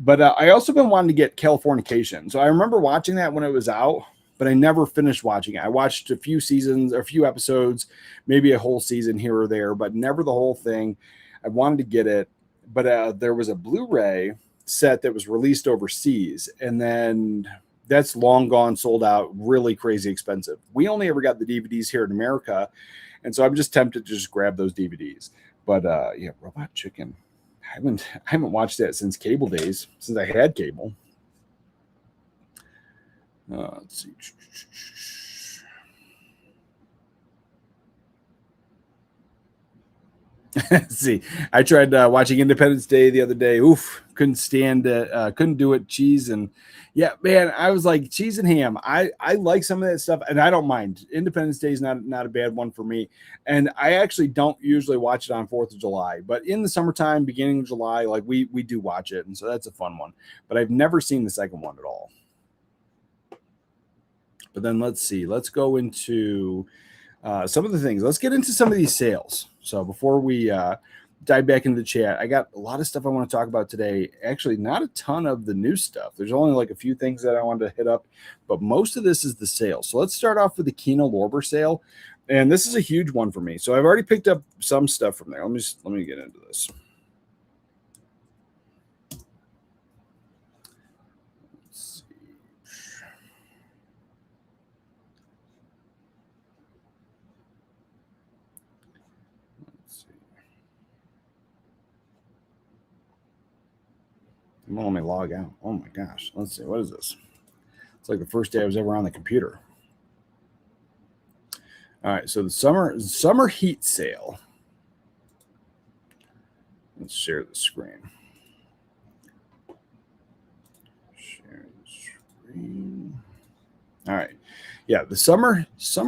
But I also been wanting to get Californication. So I remember watching that when it was out, but I never finished watching it. I watched a few seasons or a few episodes, maybe a whole season here or there, but never the whole thing. I wanted to get it, but there was a Blu-ray set that was released overseas, and then that's long gone, sold out, really crazy expensive. We only ever got the DVDs here in America, and so I'm just tempted to just grab those DVDs. But yeah, Robot Chicken. I haven't watched that since cable days, since I had cable. Let's see. See, I tried watching Independence Day the other day. Oof, couldn't stand it. Couldn't do it. Cheese and yeah, man, I was like cheese and ham. I like some of that stuff, and I don't mind. Independence Day is not a bad one for me. And I actually don't usually watch it on 4th of July, but in the summertime, beginning of July, like we do watch it, and so that's a fun one. But I've never seen the second one at all. But then let's see. Let's go into some of the things. Let's get into some of these sales. So before we dive back into the chat, I got a lot of stuff I want to talk about today. Actually, not a ton of the new stuff. There's only like a few things that I wanted to hit up, but most of this is the sale. So let's start off with the Kino Lorber sale. And this is a huge one for me. So I've already picked up some stuff from there. Let me get into this. Let me log out. Oh my gosh. Let's see. What is this? It's like the first day I was ever on the computer. All right. So the summer heat sale. Let's share the screen. Share the screen. All right. Yeah, the summer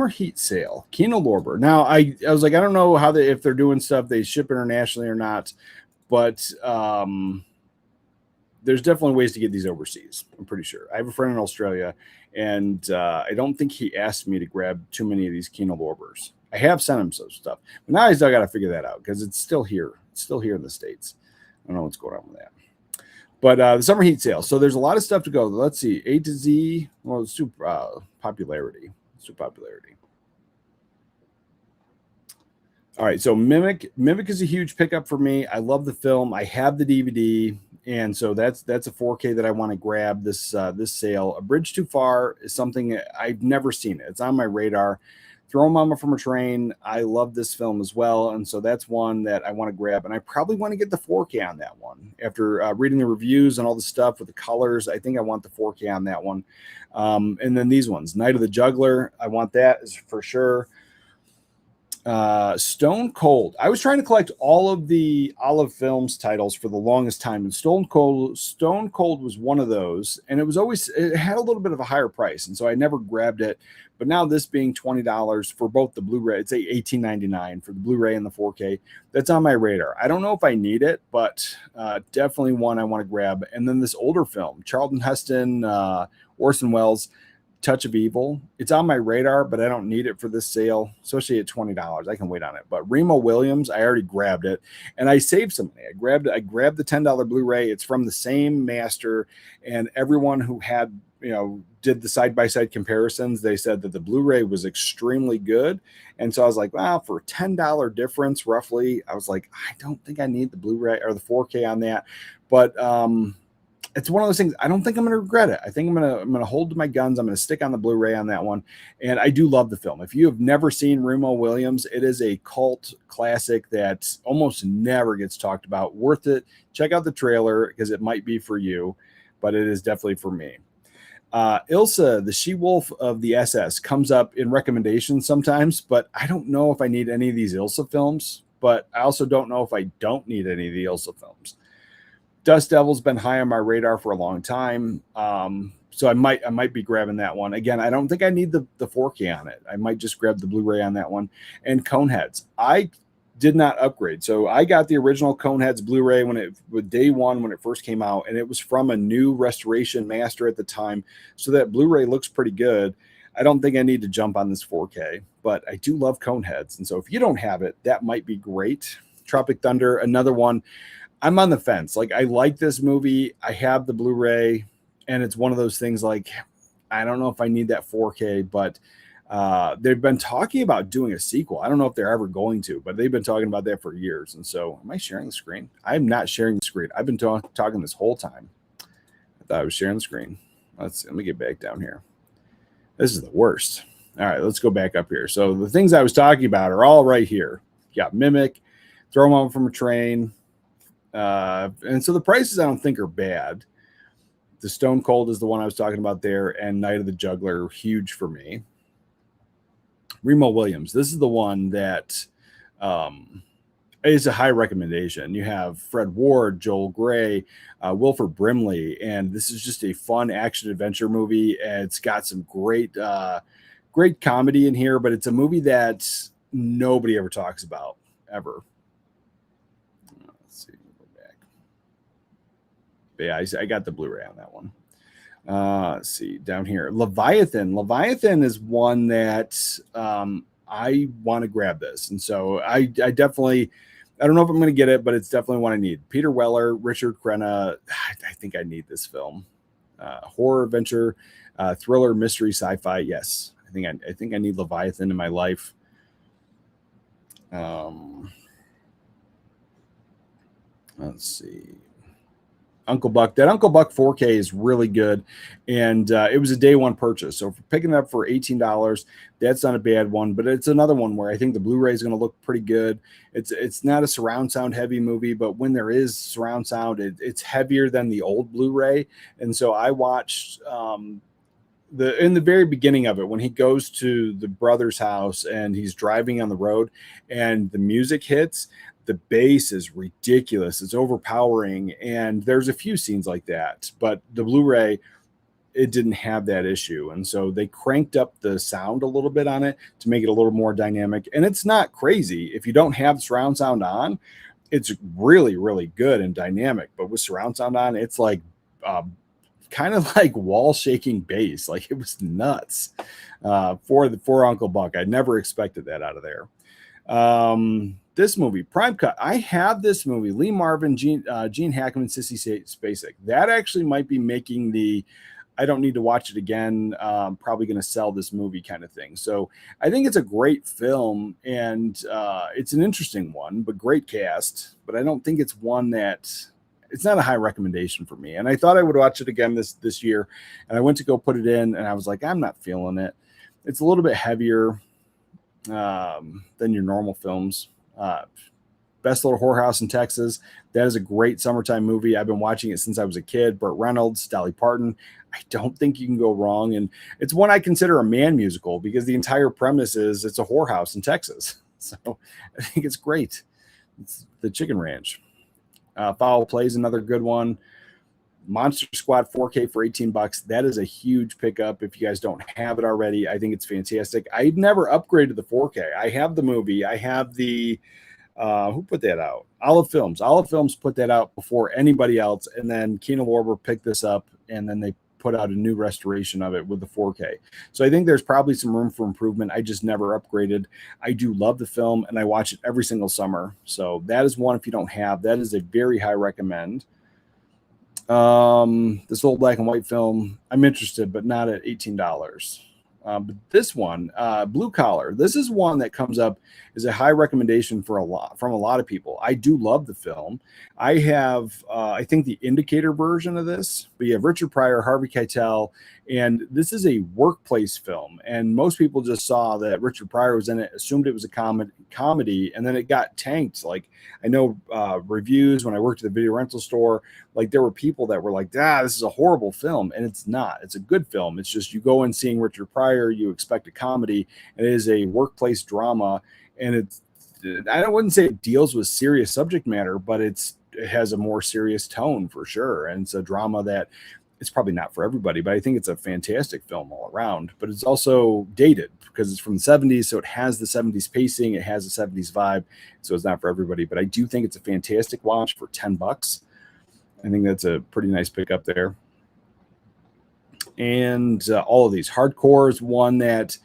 heat sale. Kino Lorber. Now I was like, I don't know how if they're doing stuff, they ship internationally or not, but there's definitely ways to get these overseas. I'm pretty sure. I have a friend in Australia, and I don't think he asked me to grab too many of these Kino Lorbers. I have sent him some stuff, but now I still got to figure that out because it's still here. It's still here in the States. I don't know what's going on with that. But the summer heat sale. So there's a lot of stuff to go. Let's see. A to Z. Well, super popularity. Super popularity. All right. So Mimic is a huge pickup for me. I love the film. I have the DVD. And so that's a 4K that I want to grab this sale. A Bridge Too Far is something I've never seen. It's on my radar. Throw Mama from a Train. I love this film as well. And so that's one that I want to grab. And I probably want to get the 4K on that one. After reading the reviews and all the stuff with the colors, I think I want the 4K on that one. And then these ones. Night of the Juggler. I want that for sure. Stone Cold. I was trying to collect all of the Olive Films titles for the longest time, and Stone Cold was one of those, and it had a little bit of a higher price, and so I never grabbed it. But now this being $20 for both the Blu-ray, it's $18.99 for the Blu-ray and the 4K. That's on my radar. I don't know if I need it, but definitely one I want to grab. And then this older film, Charlton Heston, Orson Welles, Touch of Evil. It's on my radar, but I don't need it for this sale, especially at $20. I can wait on it. But Remo Williams, I already grabbed it, and I saved some money. I grabbed the $10 Blu-ray. It's from the same master, and everyone who had, did the side-by-side comparisons, they said that the Blu-ray was extremely good. And so I was like, wow, for a $10 difference, roughly, I was like, I don't think I need the Blu-ray or the 4K on that. But it's one of those things. I don't think I'm going to regret it. I think I'm going to hold to my guns. I'm going to stick on the Blu-ray on that one. And I do love the film. If you have never seen Remo Williams, it is a cult classic that almost never gets talked about. Worth it. Check out the trailer because it might be for you, but it is definitely for me. Ilsa, the she-wolf of the SS, comes up in recommendations sometimes, but I don't know if I need any of these Ilsa films, but I also don't know if I don't need any of the Ilsa films. Dust Devil's been high on my radar for a long time, so I might be grabbing that one. Again, I don't think I need the 4K on it. I might just grab the Blu-ray on that one. And Coneheads, I did not upgrade. So I got the original Coneheads Blu-ray with day one when it first came out, and it was from a new restoration master at the time. So that Blu-ray looks pretty good. I don't think I need to jump on this 4K, but I do love Coneheads. And so if you don't have it, that might be great. Tropic Thunder, another one. I'm on the fence. Like, I like this movie. I have the Blu-ray, and it's one of those things like, I don't know if I need that 4K, but they've been talking about doing a sequel. I don't know if they're ever going to, but they've been talking about that for years. And so, am I sharing the screen? I'm not sharing the screen. I've been talking this whole time. I thought I was sharing the screen. Let me get back down here. This is the worst. All right, let's go back up here. So the things I was talking about are all right here. You got Mimic, Throw 'em Out from a Train. And so the prices I don't think are bad. The Stone Cold is the one I was talking about there, and Night of the Juggler, huge for me. Remo Williams, this is the one that is a high recommendation. You have Fred Ward, Joel Grey, Wilford Brimley, and this is just a fun action adventure movie. And it's got some great comedy in here, but it's a movie that nobody ever talks about ever. Yeah, I got the Blu-ray on that one. Let's see down here. Leviathan. Leviathan is one that I want to grab this. And so I definitely, I don't know if I'm going to get it, but it's definitely one I need. Peter Weller, Richard Crenna. I think I need this film. Horror, adventure, thriller, mystery, sci-fi. Yes. I think I need Leviathan in my life. Let's see. Uncle Buck. That Uncle Buck 4K is really good, and it was a day one purchase. So for picking it up for $18, that's not a bad one. But it's another one where I think the Blu-ray is going to look pretty good. It's not a surround sound heavy movie, but when there is surround sound, it's heavier than the old Blu-ray. And so I watched in the very beginning of it when he goes to the brother's house and he's driving on the road and the music hits. The bass is ridiculous. It's overpowering. And there's a few scenes like that, but the Blu-ray, it didn't have that issue. And so they cranked up the sound a little bit on it to make it a little more dynamic. And it's not crazy. If you don't have surround sound on, it's really, really good and dynamic. But with surround sound on, it's like kind of like wall shaking bass. Like, it was nuts for Uncle Buck. I never expected that out of there. This movie, Prime Cut. I have this movie, Lee Marvin, Gene Hackman, Sissy Spacek. That actually might be making the I don't need to watch it again. Probably going to sell this movie kind of thing. So I think it's a great film, and it's an interesting one, but great cast. But I don't think it's one that it's not a high recommendation for me. And I thought I would watch it again this year, and I went to go put it in, and I was like, I'm not feeling it. It's a little bit heavier than your normal films. Best Little Whorehouse in Texas. That is a great summertime movie. I've been watching it since I was a kid. Burt Reynolds, Dolly Parton. I don't think you can go wrong. And it's one I consider a man musical because the entire premise is it's a whorehouse in Texas. So I think it's great. It's the Chicken Ranch. Foul Play is another good one. Monster Squad 4K for $18. That is a huge pickup. If you guys don't have it already, I think it's fantastic. I've never upgraded the 4K. I have the movie. I have the who put that out? Olive Films. Olive Films put that out before anybody else, and then Kino Lorber picked this up, and then they put out a new restoration of it with the 4K. So I think there's probably some room for improvement. I just never upgraded. I do love the film, and I watch it every single summer. So that is one if you don't have. That is a very high recommend. This old black and white film, I'm interested, but not at $18. But this one, Blue Collar, this is one that comes up as a high recommendation from a lot of people. I do love the film. I have, I think the Indicator version of this, but you have Richard Pryor, Harvey Keitel, and this is a workplace film. And most people just saw that Richard Pryor was in it, assumed it was a comedy, and then it got tanked. Like, I know reviews when I worked at the video rental store, like there were people that were like, this is a horrible film. And it's not. It's a good film. It's just you go in seeing Richard Pryor, you expect a comedy, and it is a workplace drama. And I wouldn't say it deals with serious subject matter, but it has a more serious tone for sure. And it's a drama that it's probably not for everybody, but I think it's a fantastic film all around. But it's also dated because it's from the 70s, so it has the 70s pacing, it has the 70s vibe, so it's not for everybody. But I do think it's a fantastic watch for $10. I think that's a pretty nice pickup there. And all of these. Hardcore is one that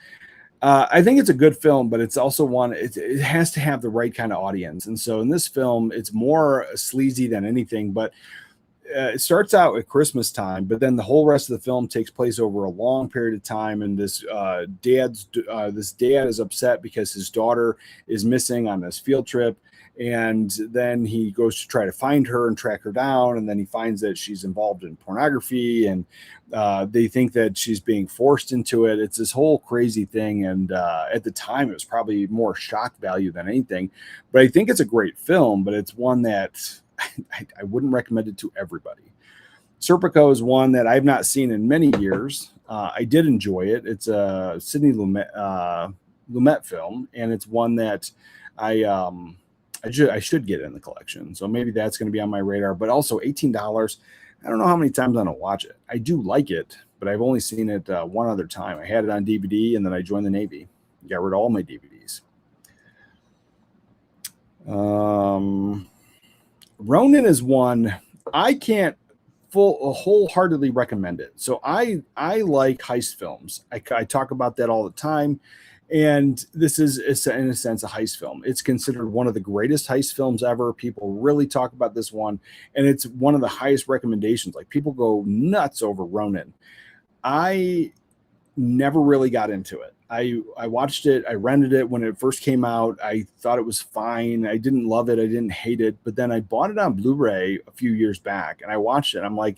I think it's a good film, but it's also one, it has to have the right kind of audience. And so in this film, it's more sleazy than anything, but it starts out at Christmas time, but then the whole rest of the film takes place over a long period of time. And this dad is upset because his daughter is missing on this field trip. And then he goes to try to find her and track her down. And then he finds that she's involved in pornography, and they think that she's being forced into it. It's this whole crazy thing. And at the time, it was probably more shock value than anything. But I think it's a great film, but it's one that I wouldn't recommend it to everybody. Serpico is one that I've not seen in many years. I did enjoy it. It's a Sidney Lumet film, and it's one that I should get in the collection. So maybe that's going to be on my radar. But also $18. I don't know how many times I'm going to watch it. I do like it, but I've only seen it one other time. I had it on DVD, and then I joined the Navy. Got rid of all my DVDs. Ronin is one I can't wholeheartedly recommend it. So I like heist films. I talk about that all the time. And this is, in a sense, a heist film. It's considered one of the greatest heist films ever. People really talk about this one, and it's one of the highest recommendations. Like, people go nuts over Ronin. I never really got into it. I watched it. I rented it when it first came out. I thought it was fine. I didn't love it. I didn't hate it. But then I bought it on Blu-ray a few years back, and I watched it. I'm like,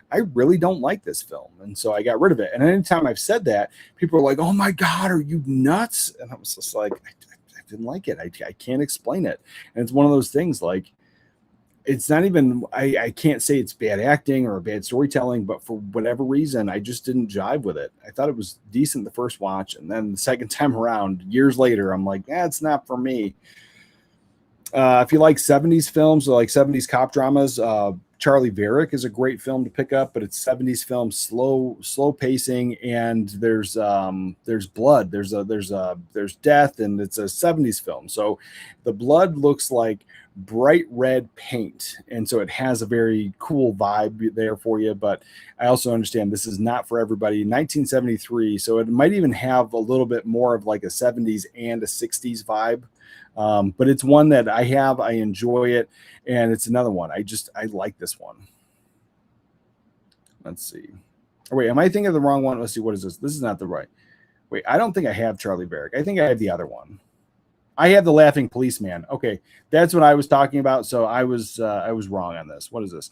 I really don't like this film. And so I got rid of it. And anytime I've said that, people are like, oh my God, are you nuts? And I was just like, I didn't like it. I can't explain it. And it's one of those things, like, it's not even, I can't say it's bad acting or bad storytelling, but for whatever reason, I just didn't jive with it. I thought it was decent the first watch. And then the second time around, years later, I'm like, it's not for me. If you like 70s films or like 70s cop dramas, Charlie Varick is a great film to pick up, but it's 70s film, slow pacing, and there's blood, there's death, and it's a 70s film. So the blood looks like bright red paint, and so it has a very cool vibe there for you. But I also understand this is not for everybody. 1973, so it might even have a little bit more of like a 70s and a 60s vibe. But it's one that I enjoy it, and it's another one. I like this one. Let's see. Oh, wait, am I thinking of the wrong one? Let's see. What is this? This is not the right. Wait, I don't think I have Charlie Varick. I think I have the other one. I have the Laughing Policeman. Okay, that's what I was talking about. So I was wrong on this. What is this?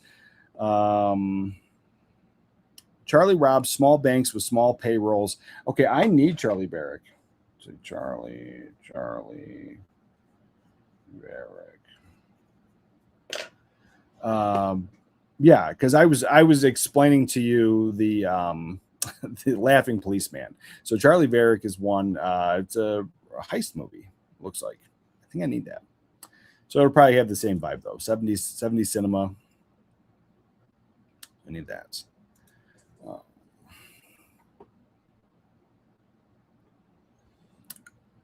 Charlie robs small banks with small payrolls. Okay, I need Charlie Varick. So Charlie Varick. Yeah, because I was explaining to you the the Laughing Policeman. So Charlie Varick is one. It's a heist movie, looks like. think I need that. So it'll probably have the same vibe though. 70s cinema. I need that.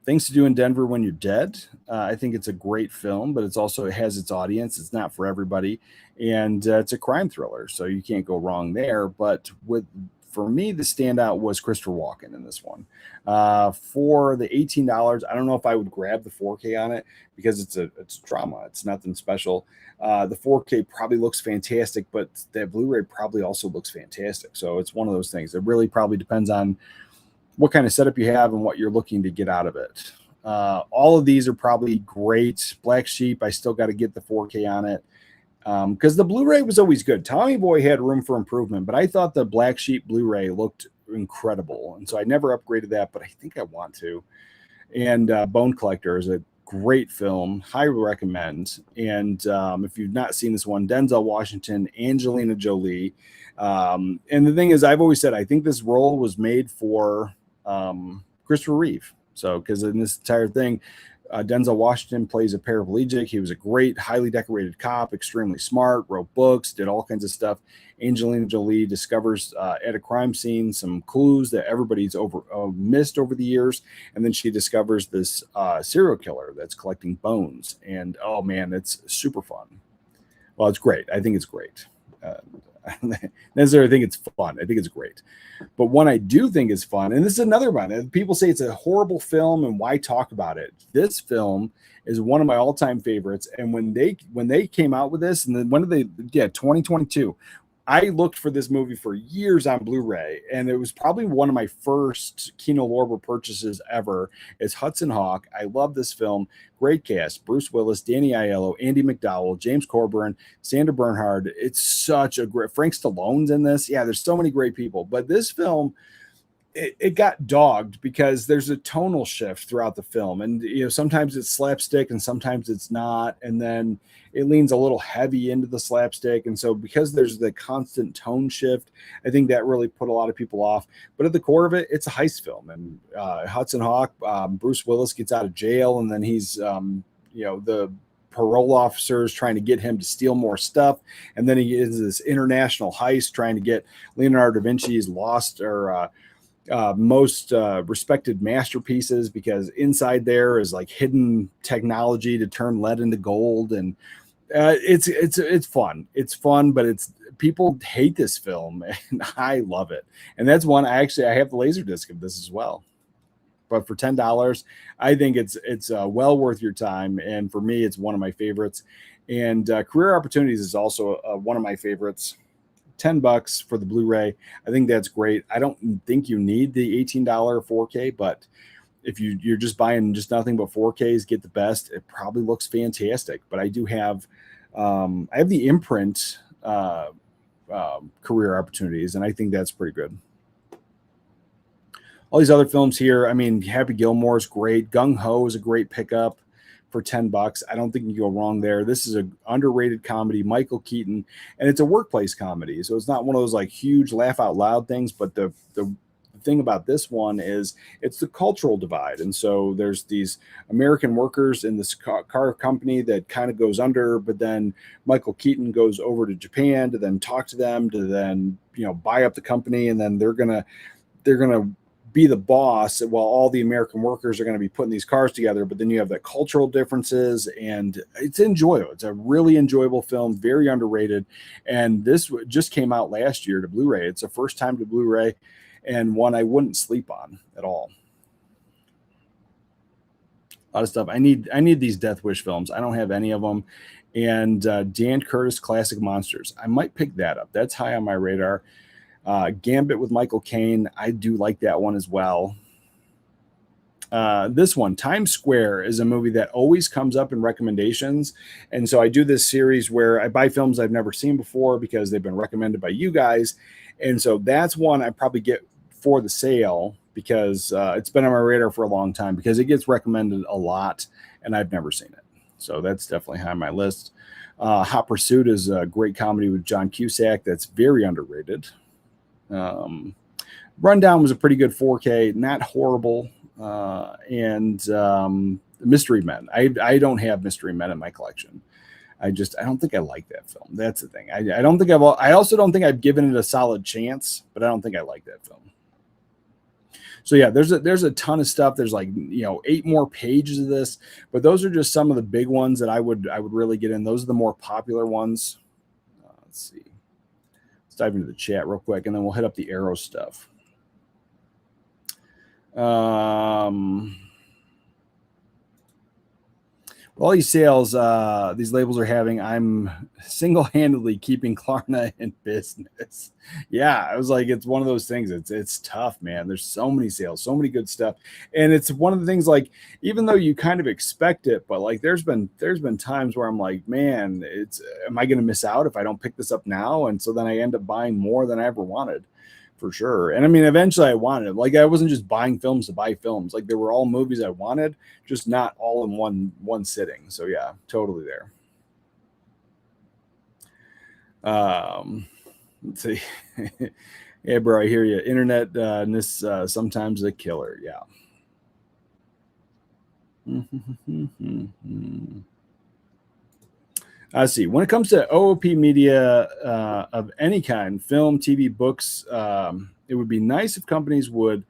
Things to Do in Denver When You're Dead. I think it's a great film, but it has its audience. It's not for everybody, and it's a crime thriller, so you can't go wrong there. But for me, the standout was Christopher Walken in this one. For the $18, I don't know if I would grab the 4K on it because it's a drama. It's nothing special. The 4K probably looks fantastic, but that Blu-ray probably also looks fantastic. So it's one of those things. It really probably depends on what kind of setup you have and what you're looking to get out of it. All of these are probably great. Black Sheep, I still got to get the 4K on it because the Blu-ray was always good. Tommy Boy had room for improvement, but I thought the Black Sheep Blu-ray looked incredible, and so I never upgraded that, but I think I want to. And Bone Collector is a great film, highly recommend. And if you've not seen this one, Denzel Washington, Angelina Jolie. And the thing is, I've always said I think this role was made for Christopher Reeve. So, because in this entire thing, Denzel Washington plays a paraplegic. He was a great, highly decorated cop, extremely smart, wrote books, did all kinds of stuff. Angelina Jolie discovers at a crime scene some clues that everybody's missed over the years, and then she discovers this serial killer that's collecting bones. And oh man, it's super fun. Well, it's great. I think it's great. Necessarily think it's fun. I think it's great. But one I do think is fun, and this is another one. People say it's a horrible film, and why talk about it? This film is one of my all-time favorites. And when they came out with this, and then 2022. I looked for this movie for years on Blu-ray, and it was probably one of my first Kino Lorber purchases ever. It's Hudson Hawk. I love this film. Great cast: Bruce Willis, Danny Aiello, Andy McDowell, James Coburn, Sandra Bernhard. It's such a great. Frank Stallone's in this. Yeah, there's so many great people. But this film, it got dogged because there's a tonal shift throughout the film, and sometimes it's slapstick and sometimes it's not, and then it leans a little heavy into the slapstick. And so because there's the constant tone shift, I think that really put a lot of people off. But at the core of it, it's a heist film. And Hudson Hawk, Bruce Willis gets out of jail, and then he's the parole officers trying to get him to steal more stuff, and then he is this international heist trying to get Leonardo da Vinci's lost or most respected masterpieces, because inside there is like hidden technology to turn lead into gold. And it's fun. It's fun, but people hate this film, and I love it. And that's one I have the Laserdisc of this as well. But for $10, I think it's well worth your time. And for me, it's one of my favorites. And Career Opportunities is also one of my favorites. $10 for the Blu-ray. I think that's great. I don't think you need the $18 4K, but if you're just buying just nothing but 4Ks, get the best. It probably looks fantastic. But I do have the imprint Career Opportunities, and I think that's pretty good. All these other films here, I mean, Happy Gilmore is great. Gung Ho is a great pickup for $10. I don't think you can go wrong there. This is an underrated comedy, Michael Keaton, and it's a workplace comedy. So it's not one of those like huge laugh out loud things, but the thing about this one is it's the cultural divide. And so there's these American workers in this car company that kind of goes under, but then Michael Keaton goes over to Japan to then talk to them, to then, buy up the company. And then they're going to be the boss while all the American workers are going to be putting these cars together. But then you have the cultural differences, and it's enjoyable. It's a really enjoyable film, very underrated. And this just came out last year to Blu-ray. It's a first time to Blu-ray, and one I wouldn't sleep on at all. A lot of stuff. I need these Death Wish films. I don't have any of them. And Dan Curtis Classic Monsters. I might pick that up. That's high on my radar. Gambit with Michael Caine. I do like that one as well. This one, Times Square, is a movie that always comes up in recommendations. And so I do this series where I buy films I've never seen before because they've been recommended by you guys. And so that's one I probably get for the sale because it's been on my radar for a long time because it gets recommended a lot and I've never seen it. So that's definitely high on my list. Hot Pursuit is a great comedy with John Cusack that's very underrated. Rundown was a pretty good 4K, not horrible. And Mystery Men. I don't have Mystery Men in my collection. I don't think I like that film. That's the thing. I don't think I also don't think I've given it a solid chance, but I don't think I like that film. So yeah, there's a ton of stuff. There's like, 8 more pages of this, but those are just some of the big ones that I would really get in. Those are the more popular ones. Let's see. Let's dive into the chat real quick, and then we'll hit up the Arrow stuff. All these sales, these labels are having, I'm single-handedly keeping Klarna in business. Yeah, I was like, it's one of those things. It's tough, man. There's so many sales, so many good stuff, and it's one of the things. Like, even though you kind of expect it, but like, there's been times where I'm like, man, am I going to miss out if I don't pick this up now? And so then I end up buying more than I ever wanted. For sure. And I mean, eventually I wanted it. Like, I wasn't just buying films to buy films. Like, they were all movies I wanted, just not all in one sitting. So yeah, totally there. Let's see. Yeah, bro, I hear you. Internet this sometimes a killer. Yeah. I see. When it comes to OOP media of any kind, film, TV, books, it would be nice if companies would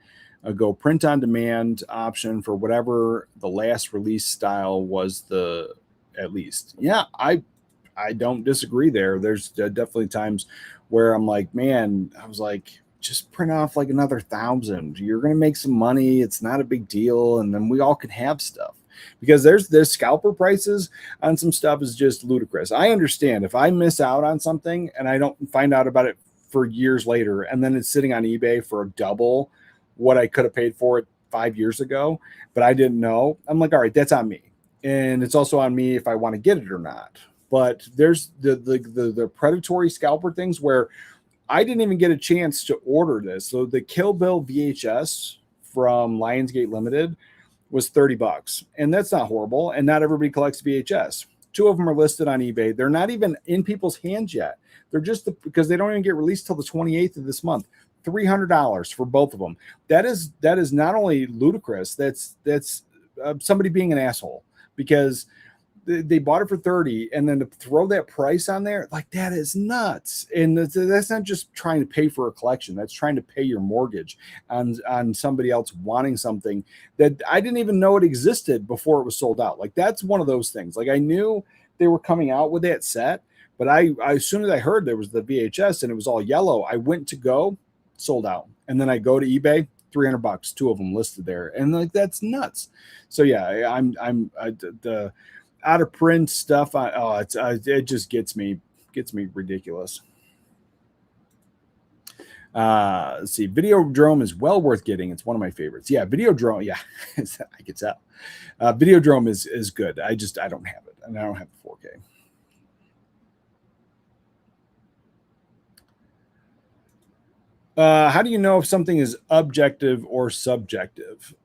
go print on demand option for whatever the last release style was, at least. Yeah, I don't disagree there. There's definitely times where I'm like, man, I was like, just print off like another 1,000. You're going to make some money. It's not a big deal. And then we all can have stuff. Because there's scalper prices on some stuff is just ludicrous. I understand if I miss out on something and I don't find out about it for years later, and then it's sitting on eBay for double what I could have paid for it 5 years ago, but I didn't know. I'm like, all right, that's on me. And it's also on me if I want to get it or not. But there's the predatory scalper things where I didn't even get a chance to order this. So the Kill Bill VHS from Lionsgate Limited was $30, and that's not horrible. And not everybody collects VHS. 2 of them are listed on eBay. They're not even in people's hands yet. They're just because they don't even get released till the 28th of this month. $300 for both of them. That is not only ludicrous. That's somebody being an asshole, because they bought it for 30, and then to throw that price on there, like, that is nuts. And that's not just trying to pay for a collection. That's trying to pay your mortgage on somebody else wanting something that I didn't even know it existed before it was sold out. Like, that's one of those things. Like, I knew they were coming out with that set, but I as soon as I heard there was the VHS and it was all yellow, I went to go, sold out. And then I go to eBay, $300, 2 of them listed there. And like, that's nuts. So yeah, the out of print stuff. It just gets me ridiculous. Let's see. Videodrome is well worth getting. It's one of my favorites. Yeah, Videodrome. Yeah, I can tell. Videodrome is good. I don't have it, and I don't have the 4K. How do you know if something is objective or subjective?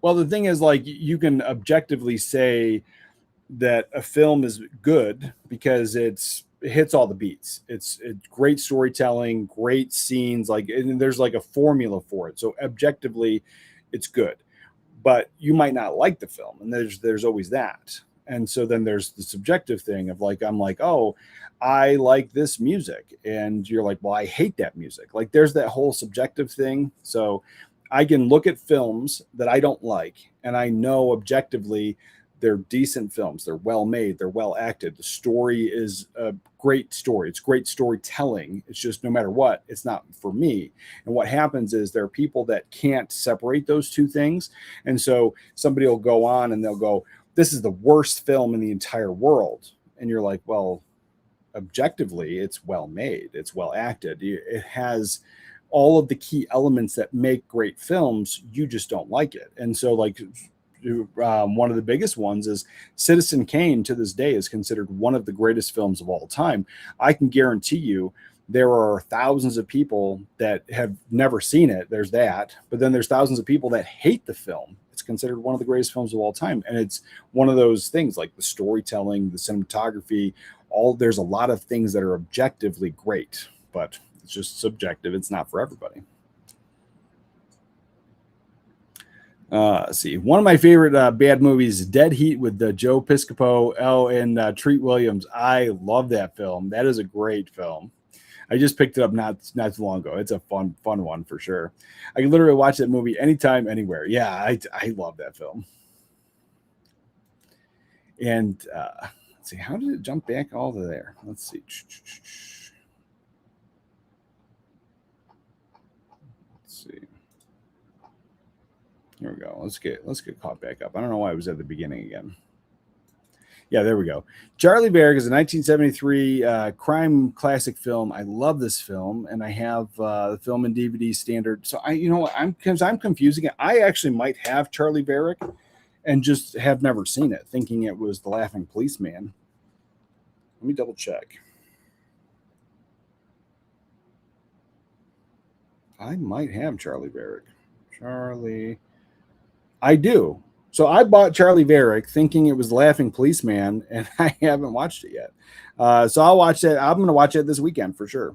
Well, the thing is, like, you can objectively say that a film is good because it hits all the beats. It's great storytelling, great scenes, like, and there's like a formula for it. So objectively, it's good, but you might not like the film, and there's always that. And so then there's the subjective thing of like, I'm like, oh, I like this music, and you're like, well, I hate that music. Like, there's that whole subjective thing. So I can look at films that I don't like, and I know objectively they're decent films. They're well made. They're well acted. The story is a great story. It's great storytelling. It's just, no matter what, it's not for me. And what happens is there are people that can't separate those two things. And so somebody will go on and they'll go, this is the worst film in the entire world. And you're like, well, objectively, it's well made. It's well acted. It has all of the key elements that make great films. You just don't like it. And so, like, one of the biggest ones is Citizen Kane. To this day is considered one of the greatest films of all time. I can guarantee you there are thousands of people that have never seen it. There's that. But then there's thousands of people that hate the film. It's considered one of the greatest films of all time. And it's one of those things, like the storytelling, the cinematography, there's a lot of things that are objectively great, but it's just subjective. It's not for everybody. Let's see. One of my favorite bad movies, Dead Heat with Joe Piscopo, and Treat Williams. I love that film. That is a great film. I just picked it up not too long ago. It's a fun one for sure. I can literally watch that movie anytime, anywhere. Yeah, I love that film. And let's see, how did it jump back all to there? Let's see. Let's see. Here we go. Let's get caught back up. I don't know why I was at the beginning again. Yeah, there we go. Charlie Berg is a 1973 crime classic film. I love this film, and I have the film and DVD standard. So I'm confusing it. I actually might have Charlie Berg and just have never seen it, thinking it was The Laughing Policeman. Let me double check. I might have Charlie Berg. I do. So I bought Charlie Varick thinking it was Laughing Policeman, and I haven't watched it yet. So I'll watch that. I'm going to watch it this weekend for sure.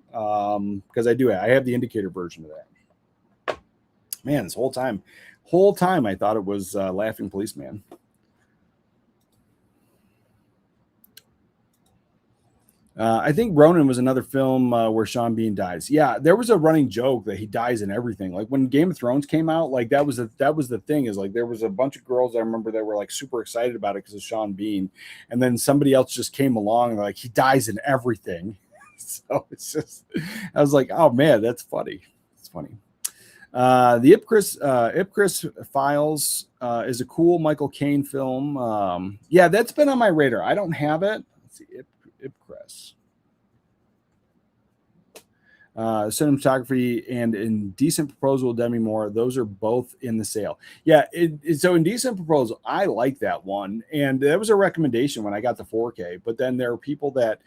Because I have the indicator version of that. Man, this whole time I thought it was Laughing Policeman. I think Ronin was another film where Sean Bean dies. Yeah, there was a running joke that he dies in everything. Like when Game of Thrones came out, like that was the thing, is like there was a bunch of girls I remember that were like super excited about it because of Sean Bean, and then somebody else just came along and like he dies in everything. So it's just, I was like, oh man, that's funny. It's funny. The Ipcris Files is a cool Michael Caine film. Yeah, that's been on my radar. I don't have it. Let's see, Ipcris. Cinematography and Indecent Proposal with Demi Moore, those are both in the sale. Yeah, so Indecent Proposal, I like that one, and that was a recommendation when I got the 4K, but then there are people that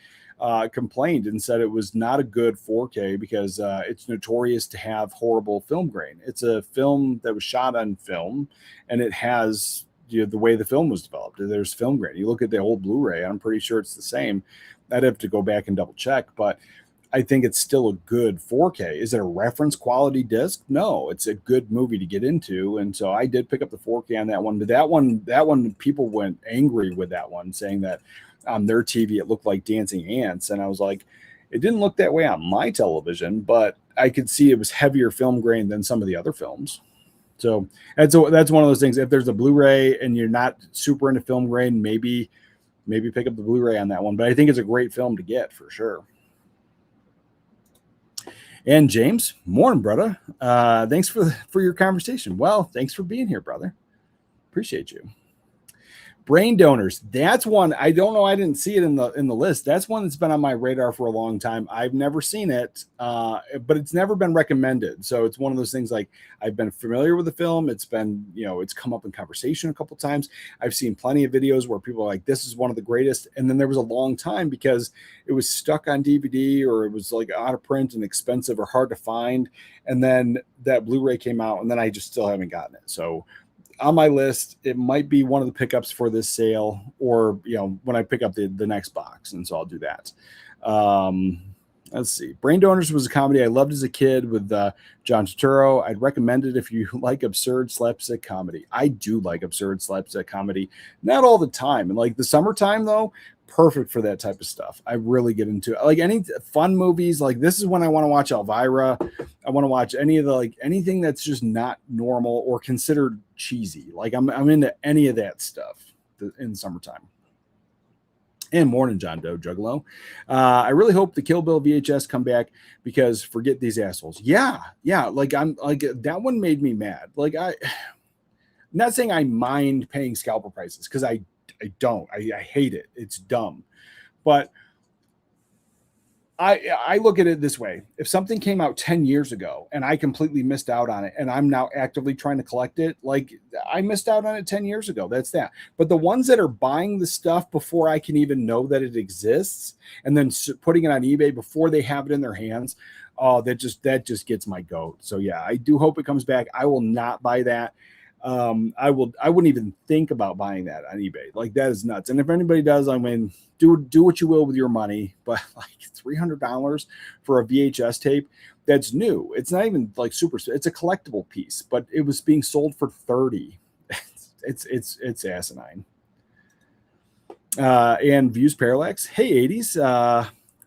complained and said it was not a good 4K because it's notorious to have horrible film grain. It's a film that was shot on film, and it has the way the film was developed. There's film grain. You look at the old Blu-ray, I'm pretty sure it's the same. I'd have to go back and double check, but I think it's still a good 4K. Is it a reference quality disc? No, it's a good movie to get into. And so I did pick up the 4K on that one, but that one people went angry with that one, saying that on their TV it looked like dancing ants. And I was like, it didn't look that way on my television, but I could see it was heavier film grain than some of the other films. So that's one of those things. If there's a Blu-ray and you're not super into film grain, maybe pick up the Blu-ray on that one. But I think it's a great film to get for sure. And James, morning, brother. Thanks for your conversation. Well, thanks for being here, brother. Appreciate you. Brain donors. That's one. I don't know. I didn't see it in the list. That's one that's been on my radar for a long time. I've never seen it, but it's never been recommended. So it's one of those things, like I've been familiar with the film. It's been, it's come up in conversation a couple of times. I've seen plenty of videos where people are like, this is one of the greatest. And then there was a long time because it was stuck on DVD or it was like out of print and expensive or hard to find. And then that Blu-ray came out and then I just still haven't gotten it. So on my list, it might be one of the pickups for this sale, or when I pick up the next box, and so I'll do that. Let's see. Brain Donors was a comedy I loved as a kid with John Turturro. I'd recommend it if you like absurd slapstick comedy. I do like absurd slapstick comedy, not all the time. And like the summertime though, perfect for that type of stuff. I really get into it. Like any fun movies, like this is when I want to watch Elvira. I want to watch any of the anything that's just not normal or considered cheesy. Like I'm into any of that stuff in summertime. And morning, John Doe Juggalo. I really hope the Kill Bill VHS come back because forget these assholes. Yeah. Like I'm like that one made me mad. Like I'm not saying I mind paying scalper prices because I don't. I hate it. It's dumb. But I look at it this way. If something came out 10 years ago and I completely missed out on it and I'm now actively trying to collect it, like I missed out on it 10 years ago. That's that. But the ones that are buying the stuff before I can even know that it exists and then putting it on eBay before they have it in their hands, oh, that just gets my goat. So yeah, I do hope it comes back. I will not buy that. I wouldn't even think about buying that on eBay. Like that is nuts. And if anybody does, I mean, do what you will with your money, but like $300 for a VHS tape. that's new. It's not even like super. It's a collectible piece, but it was being sold for 30. It's asinine. And Views Parallax. Hey, 80s.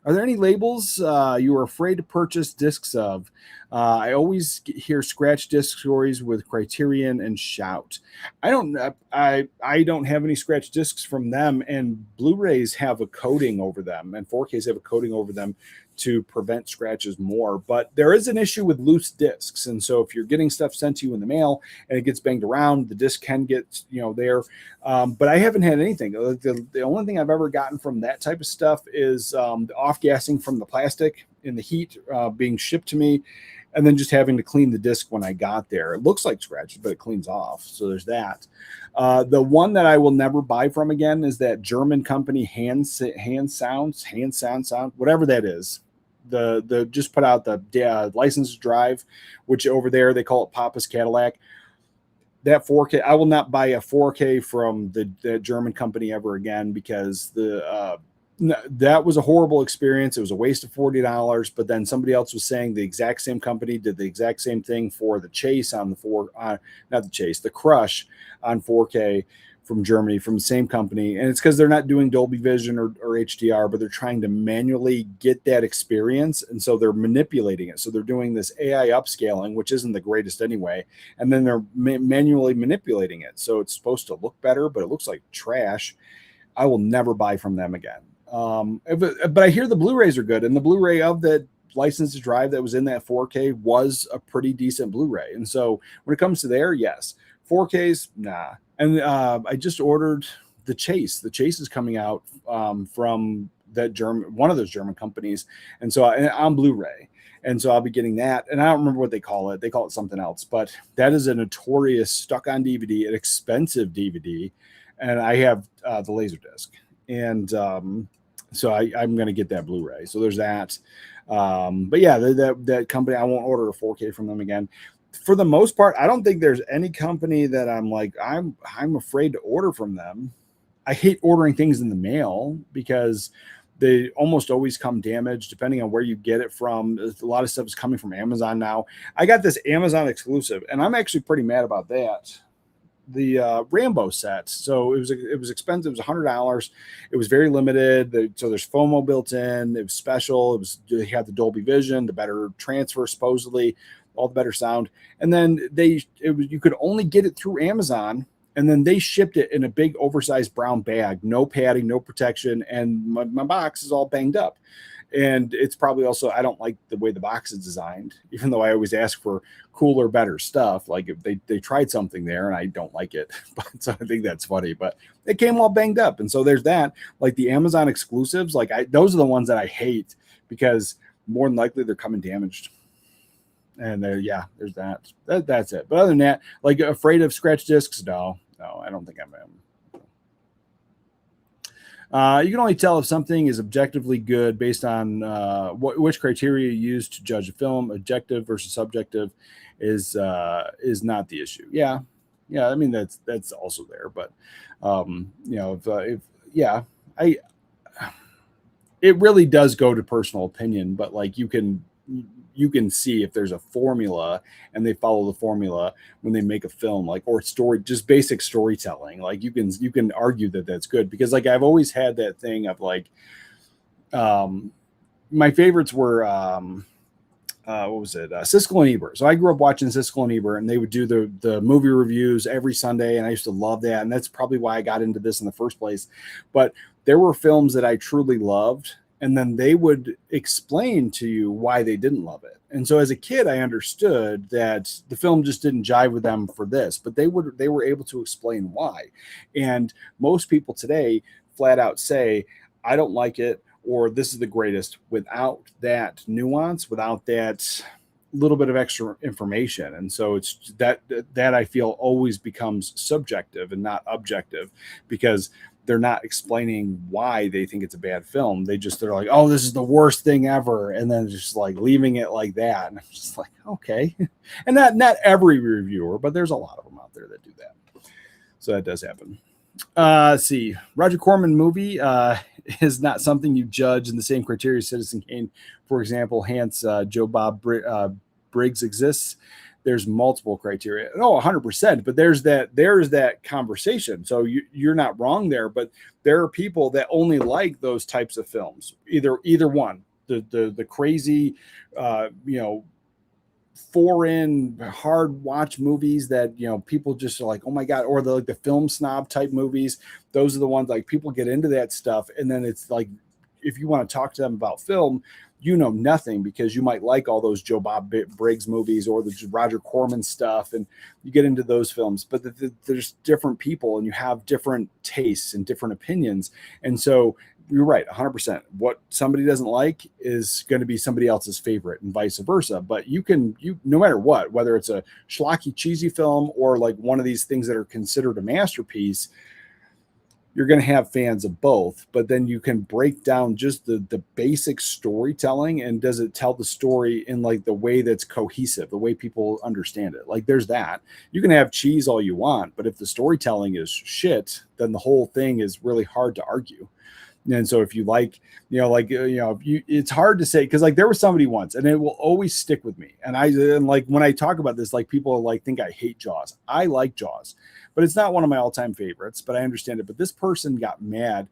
Are there any labels you are afraid to purchase discs of? I always hear scratch disc stories with Criterion and Shout. I don't have any scratch discs from them, and Blu-rays have a coating over them, and 4Ks have a coating over them to prevent scratches more. But there is an issue with loose discs, and so if you're getting stuff sent to you in the mail and it gets banged around, the disc can get there. But I haven't had anything. The only thing I've ever gotten from that type of stuff is the off-gassing from the plastic in the heat being shipped to me, and then just having to clean the disc when I got there. It looks like scratches, but it cleans off. So there's that. The one that I will never buy from again is that German company Hand Sound, whatever that is. The just put out the license drive, which over there they call it Papa's Cadillac. That 4K, I will not buy a 4K from the German company ever again, because that was a horrible experience. It was a waste of $40. But then somebody else was saying the exact same company did the exact same thing for the Chase on the Crush on 4K from Germany, from the same company. And it's because they're not doing Dolby Vision or HDR, but they're trying to manually get that experience. And so they're manipulating it. So they're doing this AI upscaling, which isn't the greatest anyway. And then they're manually manipulating it. So it's supposed to look better, but it looks like trash. I will never buy from them again. But I hear the Blu-rays are good. And the Blu-ray of that license to drive that was in that 4K was a pretty decent Blu-ray. And so when it comes to there, yes. 4Ks, nah. And I just ordered the Chase. The Chase is coming out from one of those German companies, and so on Blu-ray. And so I'll be getting that. And I don't remember what they call it. They call it something else. But that is a notorious stuck-on DVD, an expensive DVD. And I have the Laserdisc. And so I'm going to get that Blu-ray. So there's that. But yeah, that company, I won't order a 4K from them again. For the most part, I don't think there's any company that I'm like, I'm afraid to order from them. I hate ordering things in the mail because they almost always come damaged, depending on where you get it from. A lot of stuff is coming from Amazon now. I got this Amazon exclusive, and I'm actually pretty mad about that. The Rambo set. So it was expensive. It was $100. It was very limited. So there's FOMO built in. It was special. They had the Dolby Vision, the better transfer, supposedly, all the better sound. And then you could only get it through Amazon, and then they shipped it in a big oversized brown bag, no padding, no protection, and my box is all banged up. And it's probably also, I don't like the way the box is designed, even though I always ask for cooler, better stuff. Like if they tried something there and I don't like it, but so I think that's funny, but it came all banged up. And so there's that, like the Amazon exclusives, those are the ones that I hate, because more than likely they're coming damaged. And there's that. That's it. But other than that, like afraid of scratch discs? No, I don't think I am. You can only tell if something is objectively good based on which criteria you use to judge a film. Objective versus subjective is not the issue. Yeah. I mean that's also there, but it really does go to personal opinion. But like you can see if there's a formula and they follow the formula when they make a film, like, or story, just basic storytelling. Like you can argue that that's good, because like I've always had that thing of like, my favorites were, what was it? Siskel and Ebert. So I grew up watching Siskel and Ebert, and they would do the movie reviews every Sunday. And I used to love that. And that's probably why I got into this in the first place. But there were films that I truly loved, and then they would explain to you why they didn't love it. And so as a kid, I understood that the film just didn't jive with them for this, but they were able to explain why. And most people today flat out say, I don't like it, or this is the greatest, without that nuance, without that little bit of extra information. And so it's that I feel always becomes subjective and not objective, because they're not explaining why they think it's a bad film. They're like, oh, this is the worst thing ever. And then just like leaving it like that. And I'm just like, okay. And not every reviewer, but there's a lot of them out there that do that. So that does happen. Let's see. Roger Corman movie is not something you judge in the same criteria Citizen Kane, for example, hence Joe Bob Briggs exists. There's multiple criteria. No, 100%. But there's that conversation. So you're not wrong there. But there are people that only like those types of films. Either one. The crazy, foreign hard watch movies that people just are like, oh my god, or the film snob type movies. Those are the ones like people get into that stuff, and then it's like if you want to talk to them about film, you know nothing because you might like all those Joe Bob Briggs movies or the Roger Corman stuff, and you get into those films. But there's different people, and you have different tastes and different opinions, and so you're right, 100%. What somebody doesn't like is going to be somebody else's favorite and vice versa. But you no matter what, whether it's a schlocky, cheesy film or like one of these things that are considered a masterpiece, you're going to have fans of both. But then you can break down just the basic storytelling, and does it tell the story in like the way that's cohesive, the way people understand it. Like there's that. You can have cheese all you want, but if the storytelling is shit, then the whole thing is really hard to argue. And so if you it's hard to say, because like there was somebody once, and it will always stick with me. And like when I talk about this, like people like think I hate Jaws. I like Jaws, but it's not one of my all-time favorites. But I understand it. But this person got mad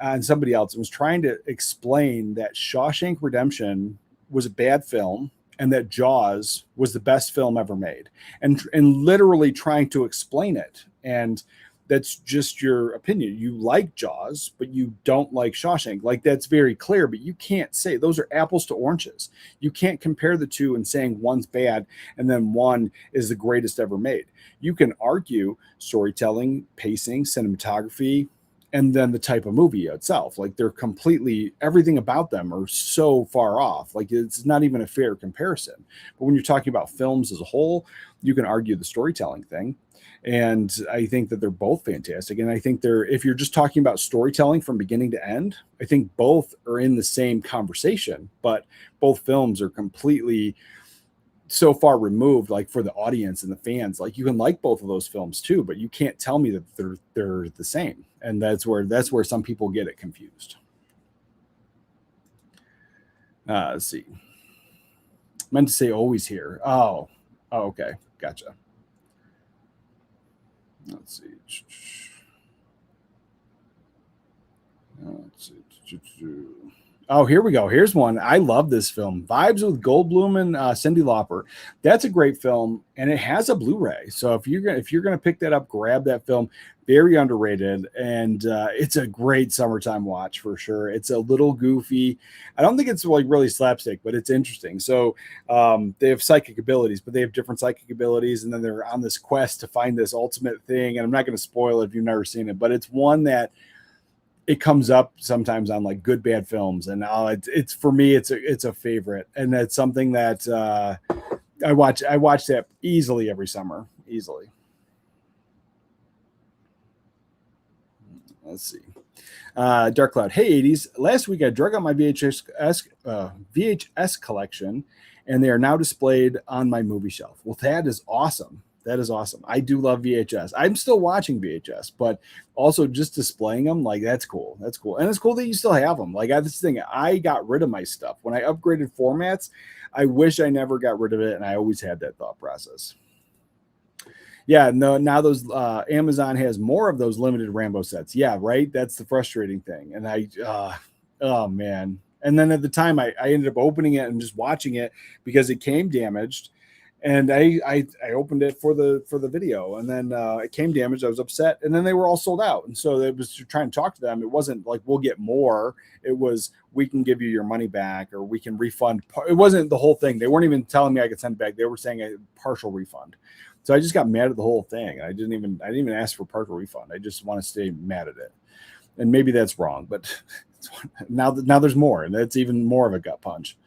on somebody else and was trying to explain that Shawshank Redemption was a bad film and that Jaws was the best film ever made, and literally trying to explain it. And that's just your opinion. You like Jaws, but you don't like Shawshank. Like that's very clear, but you can't say those are apples to oranges. You can't compare the two and saying one's bad and then one is the greatest ever made. You can argue storytelling, pacing, cinematography, and then the type of movie itself. Like they're completely, everything about them are so far off. Like it's not even a fair comparison. But when you're talking about films as a whole, you can argue the storytelling thing. And I think that they're both fantastic. And I think if you're just talking about storytelling from beginning to end, I think both are in the same conversation, but both films are completely so far removed, like for the audience and the fans. Like you can like both of those films too, but you can't tell me that they're the same. And that's where some people get it confused. Let's see. Meant to say always here. Oh, okay. Gotcha. Let's see. Oh, here we go. Here's one. I love this film. Vibes with Goldblum and Cyndi Lauper. That's a great film, and it has a Blu-ray. So if you're gonna pick that up, grab that film. Very underrated, and it's a great summertime watch for sure. It's a little goofy. I don't think it's like really slapstick, but it's interesting. So they have psychic abilities, but they have different psychic abilities, and then they're on this quest to find this ultimate thing. And I'm not going to spoil it if you've never seen it, but it's one that it comes up sometimes on like good bad films, and it's for me it's a favorite, and it's something that I watch that easily every summer, easily. Let's see. Dark Cloud. Hey, 80s. Last week I drug out my VHS collection, and they are now displayed on my movie shelf. Well, that is awesome. That is awesome. I do love VHS. I'm still watching VHS, but also just displaying them, like that's cool. That's cool. And it's cool that you still have them. Like this thing, I got rid of my stuff. When I upgraded formats, I wish I never got rid of it, and I always had that thought process. Yeah, no, now those Amazon has more of those limited Rambo sets. Yeah, right. That's the frustrating thing. And oh man. And then at the time I ended up opening it and just watching it because it came damaged. And I opened it for the video, and then it came damaged. I was upset, and then they were all sold out. And so it was trying to talk to them. It wasn't like we'll get more. It was we can give you your money back, or we can refund. It wasn't the whole thing. They weren't even telling me I could send it back. They were saying a partial refund. So I just got mad at the whole thing. I didn't even ask for partial refund. I just want to stay mad at it. And maybe that's wrong, but now there's more, and that's even more of a gut punch.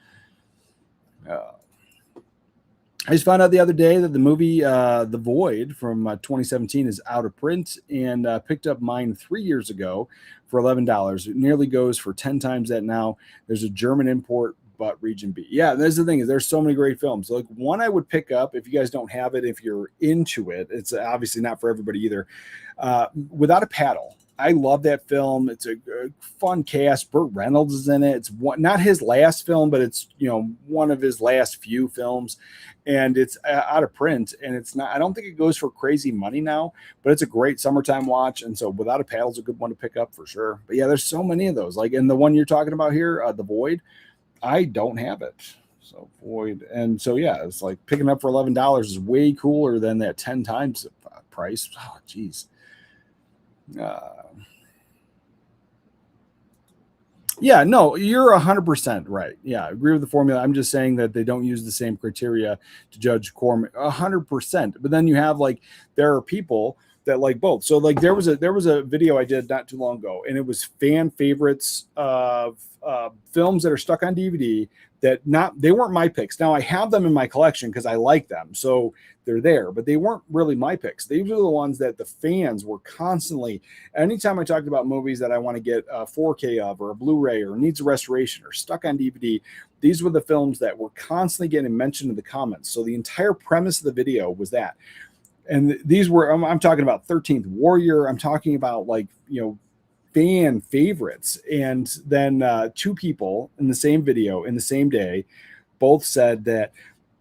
I just found out the other day that the movie The Void from 2017 is out of print, and picked up mine 3 years ago for $11. It nearly goes for 10 times that now. There's a German import, but region B. Yeah, that's the thing, is there's so many great films. Like one I would pick up if you guys don't have it, if you're into it. It's obviously not for everybody either. Without a Paddle. I love that film. It's a fun cast. Burt Reynolds is in it. It's not his last film, but it's, you know, one of his last few films, and it's out of print. And it's not, I don't think it goes for crazy money now, but it's a great summertime watch. And so Without a Paddle is a good one to pick up for sure. But yeah, there's so many of those. Like in the one you're talking about here, The Void, I don't have it. So Void. And so, yeah, it's like picking up for $11 is way cooler than that 10 times the price. Oh, geez. Yeah, no, you're 100% right. Yeah, I agree with the formula. I'm just saying that they don't use the same criteria to judge Corman 100%. But then you have like, there are people that like both. So like there was a video I did not too long ago, and it was fan favorites of films that are stuck on DVD that they weren't my picks. Now I have them in my collection because I like them, so they're there, but they weren't really my picks. These are the ones that the fans were constantly. Anytime I talked about movies that I want to get a 4K of, or a Blu-ray, or needs a restoration, or stuck on DVD, these were the films that were constantly getting mentioned in the comments. So the entire premise of the video was that. And these were, I'm talking about 13th Warrior. I'm talking about, like, you know, fan favorites. And then two people in the same video in the same day both said that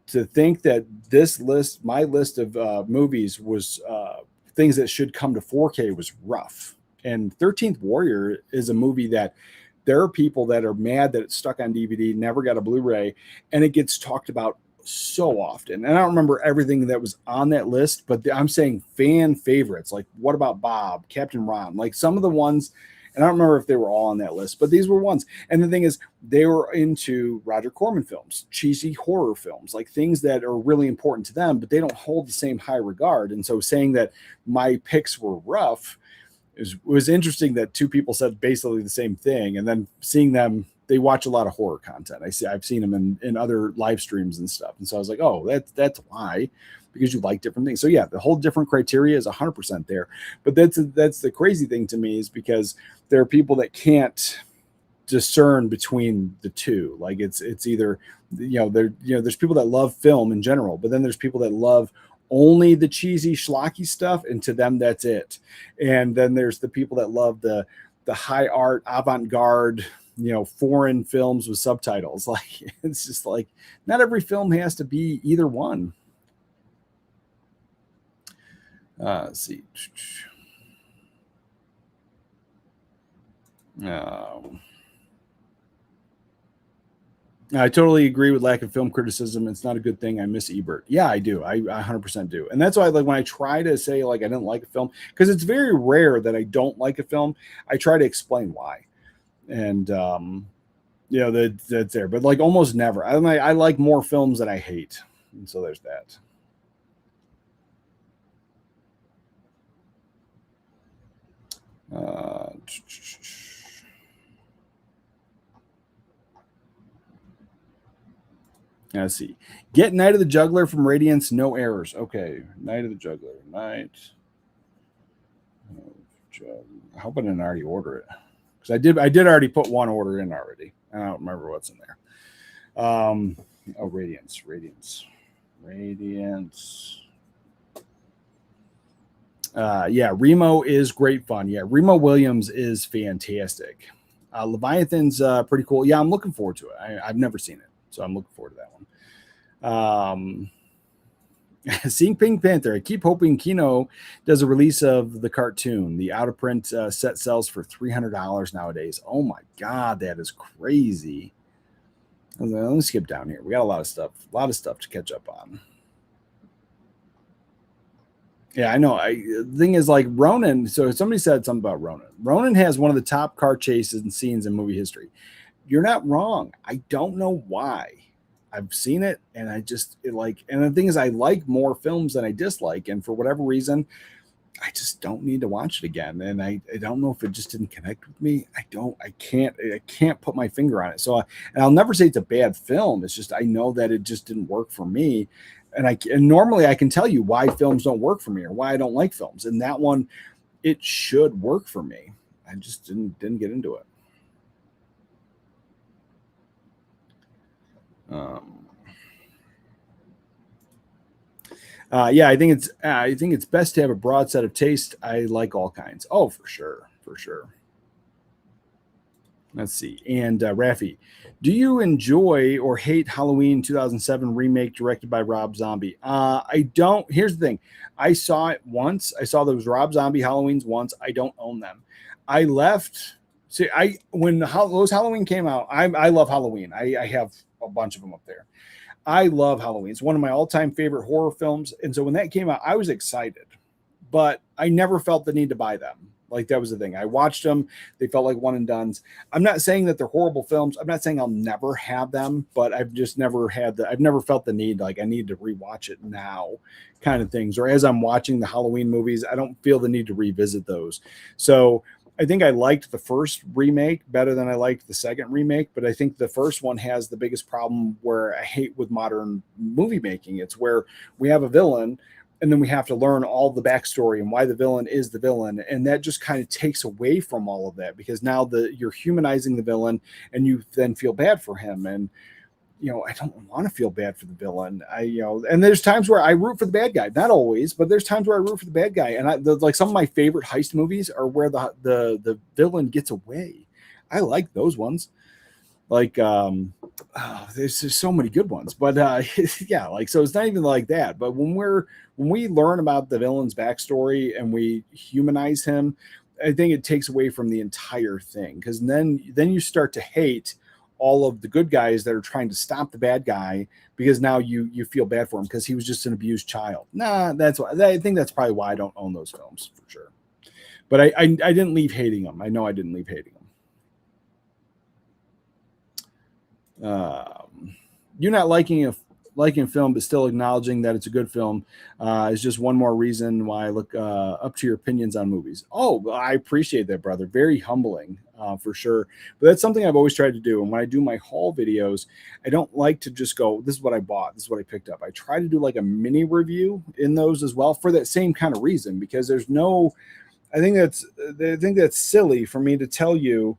to think that this list, my list of movies, was things that should come to 4K was rough. And 13th Warrior is a movie that there are people that are mad that it's stuck on DVD, never got a Blu-ray, and it gets talked about so often. And I don't remember everything that was on that list, but I'm saying fan favorites, like What About Bob, Captain Ron, like some of the ones, and I don't remember if they were all on that list, but these were ones. And the thing is, they were into Roger Corman films, cheesy horror films, like things that are really important to them, but they don't hold the same high regard. And so saying that my picks were rough was interesting, that two people said basically the same thing. And then seeing them, they watch a lot of horror content. I've seen them in other live streams and stuff. And so I was like, oh, that's why, because you like different things. So yeah, the whole different criteria is 100% there. But that's the crazy thing to me, is because there are people that can't discern between the two. Like it's either, there's people that love film in general, but then there's people that love only the cheesy schlocky stuff, and to them that's it. And then there's the people that love the high art, avant-garde, foreign films with subtitles. Like, it's just like, not every film has to be either one. Let's see. I totally agree with lack of film criticism. It's not a good thing. I miss Ebert. Yeah, I do. I 100% do. And that's why, like, when I try to say, like, I didn't like a film, because it's very rare that I don't like a film, I try to explain why. And that's there, but like almost never. I like more films that I hate, and so there's that. Let's see. Get Night of the Juggler from Radiance, no errors. Okay, Night of the Juggler. Night. I hope I didn't already order it, because I did already put one order in already. I don't remember what's in there. Radiance. Yeah, Remo is great fun. Yeah, Remo Williams is fantastic. Leviathan's pretty cool. Yeah, I'm looking forward to it. I've never seen it, so I'm looking forward to that one. Seeing Pink Panther, I keep hoping Kino does a release of the cartoon. The out of print set sells for $300 nowadays. Oh my God, that is crazy. Let me skip down here. We got a lot of stuff to catch up on. Yeah, I know. The thing is, like, Ronin. So somebody said something about Ronin. Ronin has one of the top car chases and scenes in movie history. You're not wrong. I don't know why. I've seen it, and and the thing is, I like more films than I dislike, and for whatever reason, I just don't need to watch it again. And I don't know if it just didn't connect with me. I can't put my finger on it. So, and I'll never say it's a bad film. It's just, I know that it just didn't work for me. And normally I can tell you why films don't work for me, or why I don't like films. And that one, it should work for me. I just didn't get into it. Yeah, I think it's best to have a broad set of taste. I like all kinds. Oh, for sure. for sure. Let's see. And Rafi, do you enjoy or hate Halloween 2007 remake directed by Rob Zombie? I don't. Here's the thing. I saw it once. I saw those Rob Zombie Halloweens once. I don't own them. I left. See, when those Halloween came out, I love Halloween. I have a bunch of them up there. I love Halloween. It's one of my all-time favorite horror films. And so when that came out, I was excited, but I never felt the need to buy them. Like, that was the thing. I watched them. They felt like one and dones. I'm not saying that they're horrible films. I'm not saying I'll never have them, but I've just never I've never felt the need, like I need to rewatch it now kind of things. Or as I'm watching the Halloween movies, I don't feel the need to revisit those. So I think I liked the first remake better than I liked the second remake, but I think the first one has the biggest problem where I hate with modern movie making. It's where we have a villain and then we have to learn all the backstory and why the villain is the villain. And that just kind of takes away from all of that, because now you're humanizing the villain and you then feel bad for him. And, I don't want to feel bad for the villain. And there's times where I root for the bad guy, not always, but there's times where I root for the bad guy. And like some of my favorite heist movies are where the villain gets away. I like those ones. Like, there's just so many good ones, but yeah, like, so it's not even like that. But when we learn about the villain's backstory and we humanize him, I think it takes away from the entire thing, because then you start to hate all of the good guys that are trying to stop the bad guy, because now you feel bad for him because he was just an abused child. That's why I think that's probably why I don't own those films for sure. But I didn't leave hating them. I know I didn't leave hating them. You're not liking a film, but still acknowledging that it's a good film is just one more reason why I look up to your opinions on movies. Oh, I appreciate that, brother. Very humbling, for sure. But that's something I've always tried to do. And when I do my haul videos, I don't like to just go, this is what I bought, this is what I picked up. I try to do like a mini review in those as well, for that same kind of reason, because I think that's silly for me to tell you,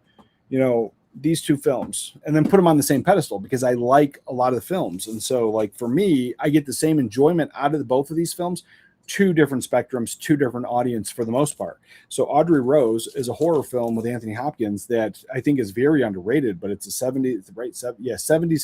these two films and then put them on the same pedestal, because I like a lot of the films. And so, like, for me, I get the same enjoyment out of both of these films, two different spectrums, two different audience for the most part. So Audrey Rose is a horror film with Anthony Hopkins that I think is very underrated, but it's a 70s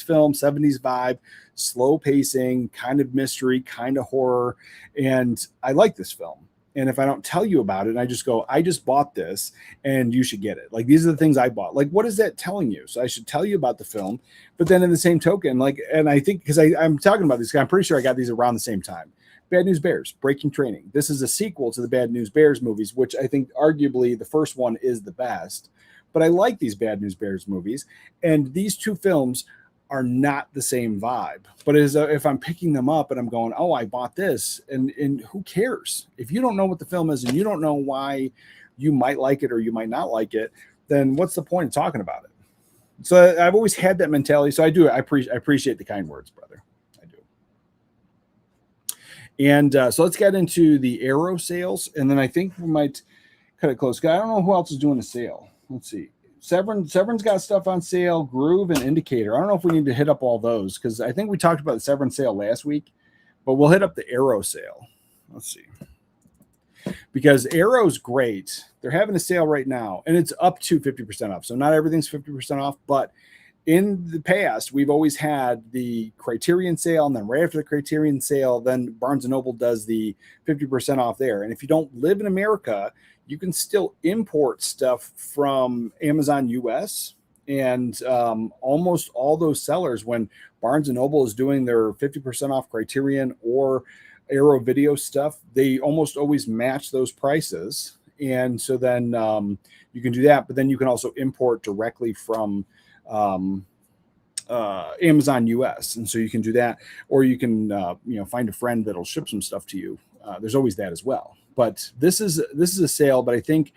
film, 70s vibe, slow pacing, kind of mystery, kind of horror. And I like this film. And if I don't tell you about it, and I just go, I just bought this and you should get it. Like, these are the things I bought. Like, what is that telling you? So I should tell you about the film. But then in the same token, like, and I think, because I'm talking about these, I'm pretty sure I got these around the same time. Bad News Bears, Breaking Training. This is a sequel to the Bad News Bears movies, which I think arguably the first one is the best. But I like these Bad News Bears movies. And these two films are not the same vibe, but if I'm picking them up and I'm going, oh, I bought this, and who cares? If you don't know what the film is and you don't know why you might like it or you might not like it, then what's the point of talking about it? So I've always had that mentality. So I appreciate the kind words, brother. I do. And so let's get into the Arrow sales, and then I think we might cut it close. I don't know who else is doing a sale. Let's see. Severn's got stuff on sale, Groove and Indicator. I don't know if we need to hit up all those, because I think we talked about the Severn sale last week, but we'll hit up the Arrow sale. Let's see. Because Arrow's great. They're having a sale right now, and it's up to 50% off. So not everything's 50% off, but in the past, we've always had the Criterion sale, and then right after the Criterion sale, then Barnes & Noble does the 50% off there. And if you don't live in America, you can still import stuff from Amazon US, and almost all those sellers, when Barnes & Noble is doing their 50% off Criterion or Arrow Video stuff, they almost always match those prices. And so then you can do that, but then you can also import directly from Amazon US. And so you can do that, or you can find a friend that'll ship some stuff to you. There's always that as well. But this is a sale, but I think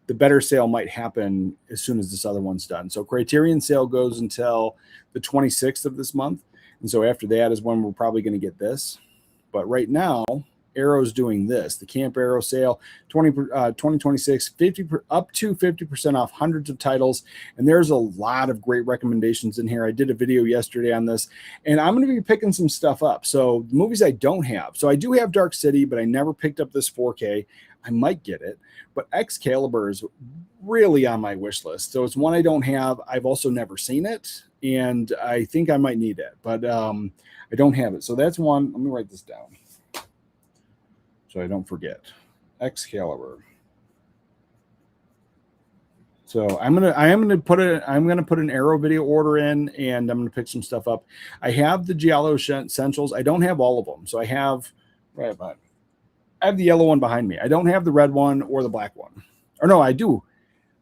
the better sale might happen as soon as this other one's done. So Criterion sale goes until the 26th of this month. And so after that is when we're probably going to get this. But right now, Arrow's doing this, the Camp Arrow sale, 2026, up to 50% off hundreds of titles. And there's a lot of great recommendations in here. I did a video yesterday on this, and I'm going to be picking some stuff up. So movies I don't have. So I do have Dark City, but I never picked up this 4K. I might get it. But Excalibur is really on my wish list. So it's one I don't have. I've also never seen it, and I think I might need it, but I don't have it. So that's one. Let me write this down so I don't forget. Excalibur. So I'm gonna put an Arrow video order in, and I'm gonna pick some stuff up. I have the Giallo Essentials. I don't have all of them, so I have I have the yellow one behind me. I don't have the red one or the black one. Or no, I do.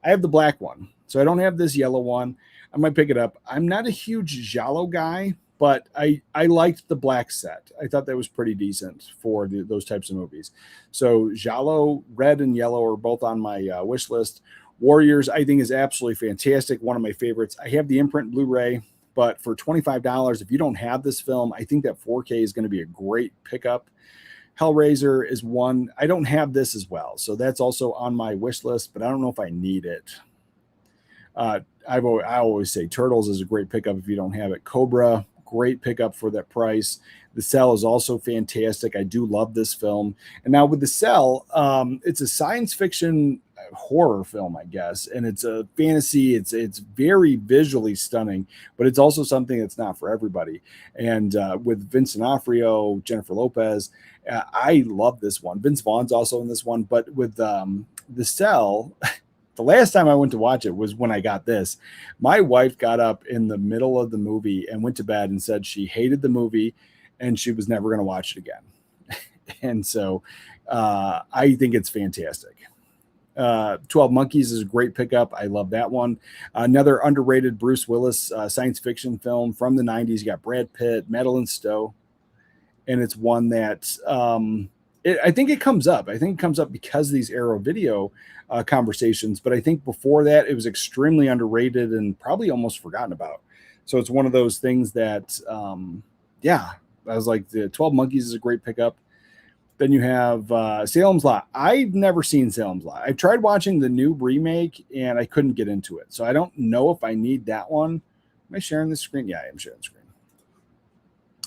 I have the black one, so I don't have this yellow one. I might pick it up. I'm not a huge Giallo guy, but I liked the black set. I thought that was pretty decent for those types of movies. So Giallo, red and yellow are both on my wish list. Warriors, I think, is absolutely fantastic. One of my favorites. I have the imprint Blu-ray, but for $25, if you don't have this film, I think that 4K is going to be a great pickup. Hellraiser is one. I don't have this as well, so that's also on my wish list, but I don't know if I need it. I always say Turtles is a great pickup if you don't have it. Cobra, great pickup for that price. The Cell is also fantastic. I do love this film. And now with The Cell, it's a science fiction horror film, I guess, and it's a fantasy. It's very visually stunning, but it's also something that's not for everybody. And with Vincent D'Onofrio, Jennifer Lopez, I love this one. Vince Vaughn's also in this one, but with The Cell, the last time I went to watch it was when I got this. My wife got up in the middle of the movie and went to bed and said she hated the movie and she was never going to watch it again. And so I think it's fantastic. 12 Monkeys is a great pickup. I love that one. Another underrated Bruce Willis science fiction film from the 90s. You got Brad Pitt, Madeline Stowe, and it's one that I think it comes up. I think it comes up because of these Arrow video conversations, but I think before that it was extremely underrated and probably almost forgotten about. So it's one of those things that, I was like, the 12 Monkeys is a great pickup. Then you have Salem's Lot. I've never seen Salem's Lot. I tried watching the new remake and I couldn't get into it. So I don't know if I need that one. Am I sharing the screen? Yeah, I am sharing the screen.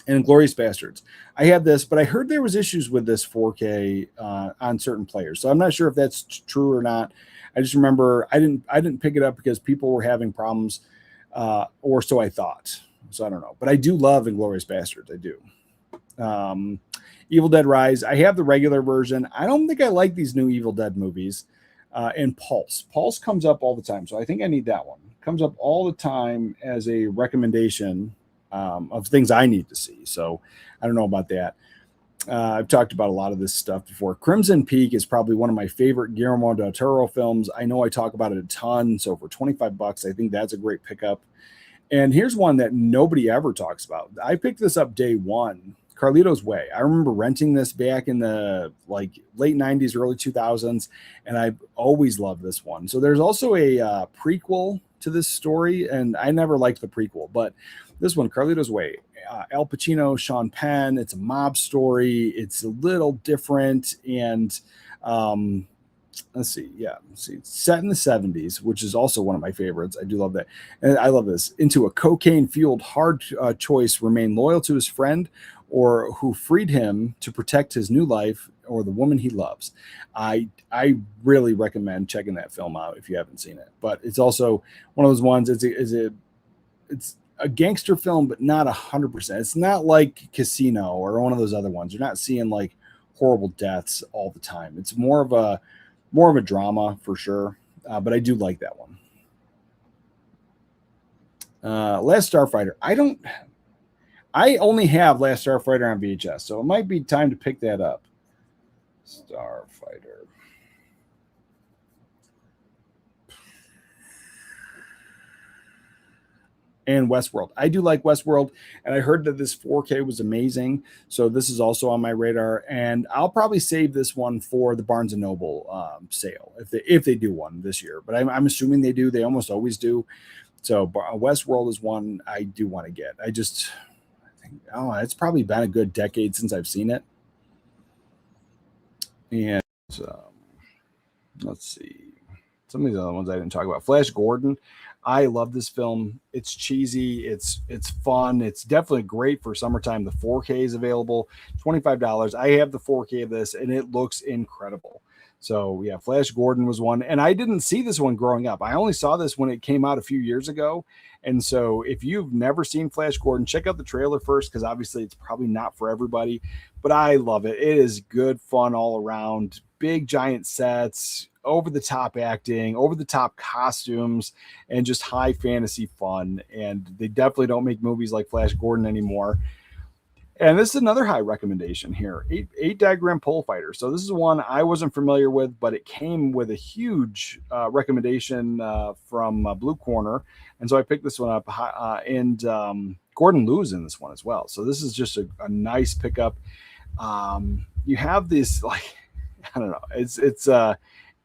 And Glorious Bastards. I have this, but I heard there was issues with this 4K on certain players. So I'm not sure if that's true or not. I just remember I didn't pick it up because people were having problems, or so I thought. So I don't know. But I do love Inglourious Bastards. I do. Evil Dead Rise. I have the regular version. I don't think I like these new Evil Dead movies. And Pulse. Pulse comes up all the time. So I think I need that one. Comes up all the time as a recommendation of things I need to see. So I don't know about that. I've talked about a lot of this stuff before. Crimson Peak is probably one of my favorite Guillermo del Toro films. I know I talk about it a ton. So for $25, I think that's a great pickup. And here's one that nobody ever talks about. I picked this up day one, Carlito's Way. I remember renting this back in the late 90s, early 2000s, and I've always loved this one. So there's also a prequel to this story, and I never liked the prequel, but this one, Carlito's Way, Al Pacino, Sean Penn. It's a mob story. It's a little different, and let's see. It's set in the 70s, which is also one of my favorites. I do love that. And I love this. Into a cocaine-fueled hard choice, remain loyal to his friend or who freed him to protect his new life or the woman he loves. I really recommend checking that film out if you haven't seen it. But it's also one of those ones, it's a gangster film, but not 100%. It's not like Casino or one of those other ones. You're not seeing like horrible deaths all the time. It's more of a drama for sure, but I do like that one. Last Starfighter. I only have Last Starfighter on VHS, so it might be time to pick that up. Starfighter. And Westworld. I do like Westworld, and I heard that this 4K was amazing, so this is also on my radar, and I'll probably save this one for the Barnes & Noble sale, if they do one this year, but I'm assuming they do. They almost always do. So Westworld is one I do want to get. I think, it's probably been a good decade since I've seen it. And let's see. Some of these other ones I didn't talk about. Flash Gordon. I love this film. It's cheesy. It's fun. It's definitely great for summertime. The 4K is available, $25. I have the 4K of this, and it looks incredible. So yeah, Flash Gordon was one, and I didn't see this one growing up. I only saw this when it came out a few years ago. And so if you've never seen Flash Gordon, check out the trailer first, because obviously it's probably not for everybody, but I love it. It is good fun all around. Big giant sets, over the top acting, over the top costumes, and just high fantasy fun. And they definitely don't make movies like Flash Gordon anymore. And this is another high recommendation here, eight diagram pole fighter. So this is one I wasn't familiar with, but it came with a huge recommendation from Blue Corner. And so I picked this one up, and Gordon Liu's in this one as well. So this is just a nice pickup. You have this, like, I don't know,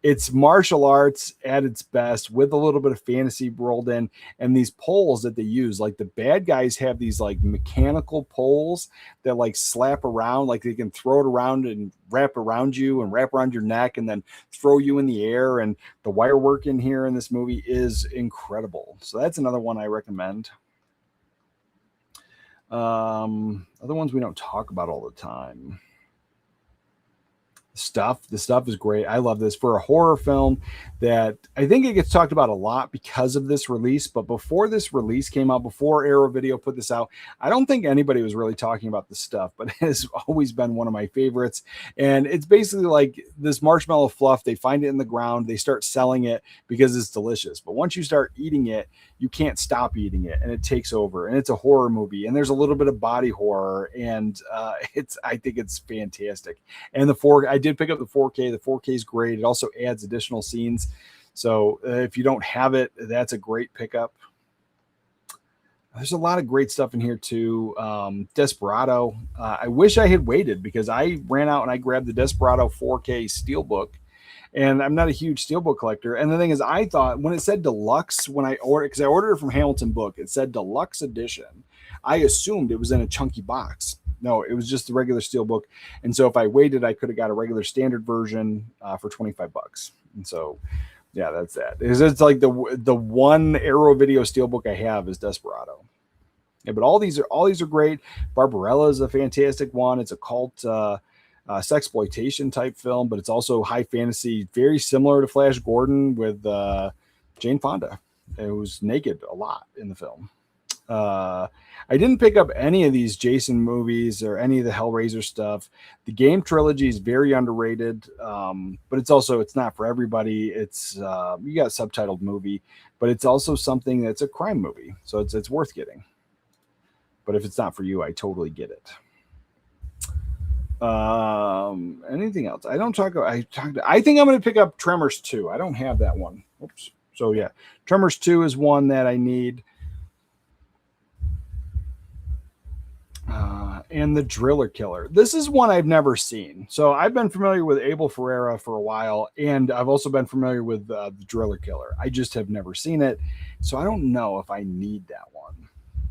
it's martial arts at its best with a little bit of fantasy rolled in, and these poles that they use, like the bad guys have these like mechanical poles that like slap around, like they can throw it around and wrap around you and wrap around your neck and then throw you in the air. And the wire work in here in this movie is incredible. So that's another one I recommend. Other ones we don't talk about all the time. The stuff is great. I love this for a horror film that I think it gets talked about a lot because of this release. But before this release came out, before Arrow Video put this out, I don't think anybody was really talking about this stuff, but it has always been one of my favorites. And it's basically like this marshmallow fluff. They find it in the ground. They start selling it because it's delicious. But once you start eating it, you can't stop eating it, and it takes over. And it's a horror movie, and there's a little bit of body horror, and I think it's fantastic. And I did pick up the 4K. The 4K is great. It also adds additional scenes. So if you don't have it, that's a great pickup. There's a lot of great stuff in here too. Desperado. I wish I had waited, because I ran out and I grabbed the Desperado 4K Steelbook. And I'm not a huge steelbook collector. And the thing is, I thought when it said deluxe, when I ordered, because I ordered it from Hamilton Book, it said deluxe edition. I assumed it was in a chunky box. No, it was just the regular steelbook. And so if I waited, I could have got a regular standard version for $25. And so, yeah, that's that. It's like the one Arrow Video steelbook I have is Desperado. Yeah, but all these are great. Barbarella is a fantastic one. It's a cult sexploitation type film, but it's also high fantasy, very similar to Flash Gordon with Jane Fonda, who's naked a lot in the film. I didn't pick up any of these Jason movies or any of the Hellraiser stuff. The game trilogy is very underrated, but it's not for everybody. It's you got a subtitled movie, but it's also something that's a crime movie, so it's worth getting. But if it's not for you, I totally get it. Anything else? I think I'm going to pick up Tremors 2. I don't have that one. Oops. So yeah, Tremors 2 is one that I need. And the Driller Killer. This is one I've never seen. So I've been familiar with Abel Ferreira for a while, and I've also been familiar with the Driller Killer. I just have never seen it. So I don't know if I need that one,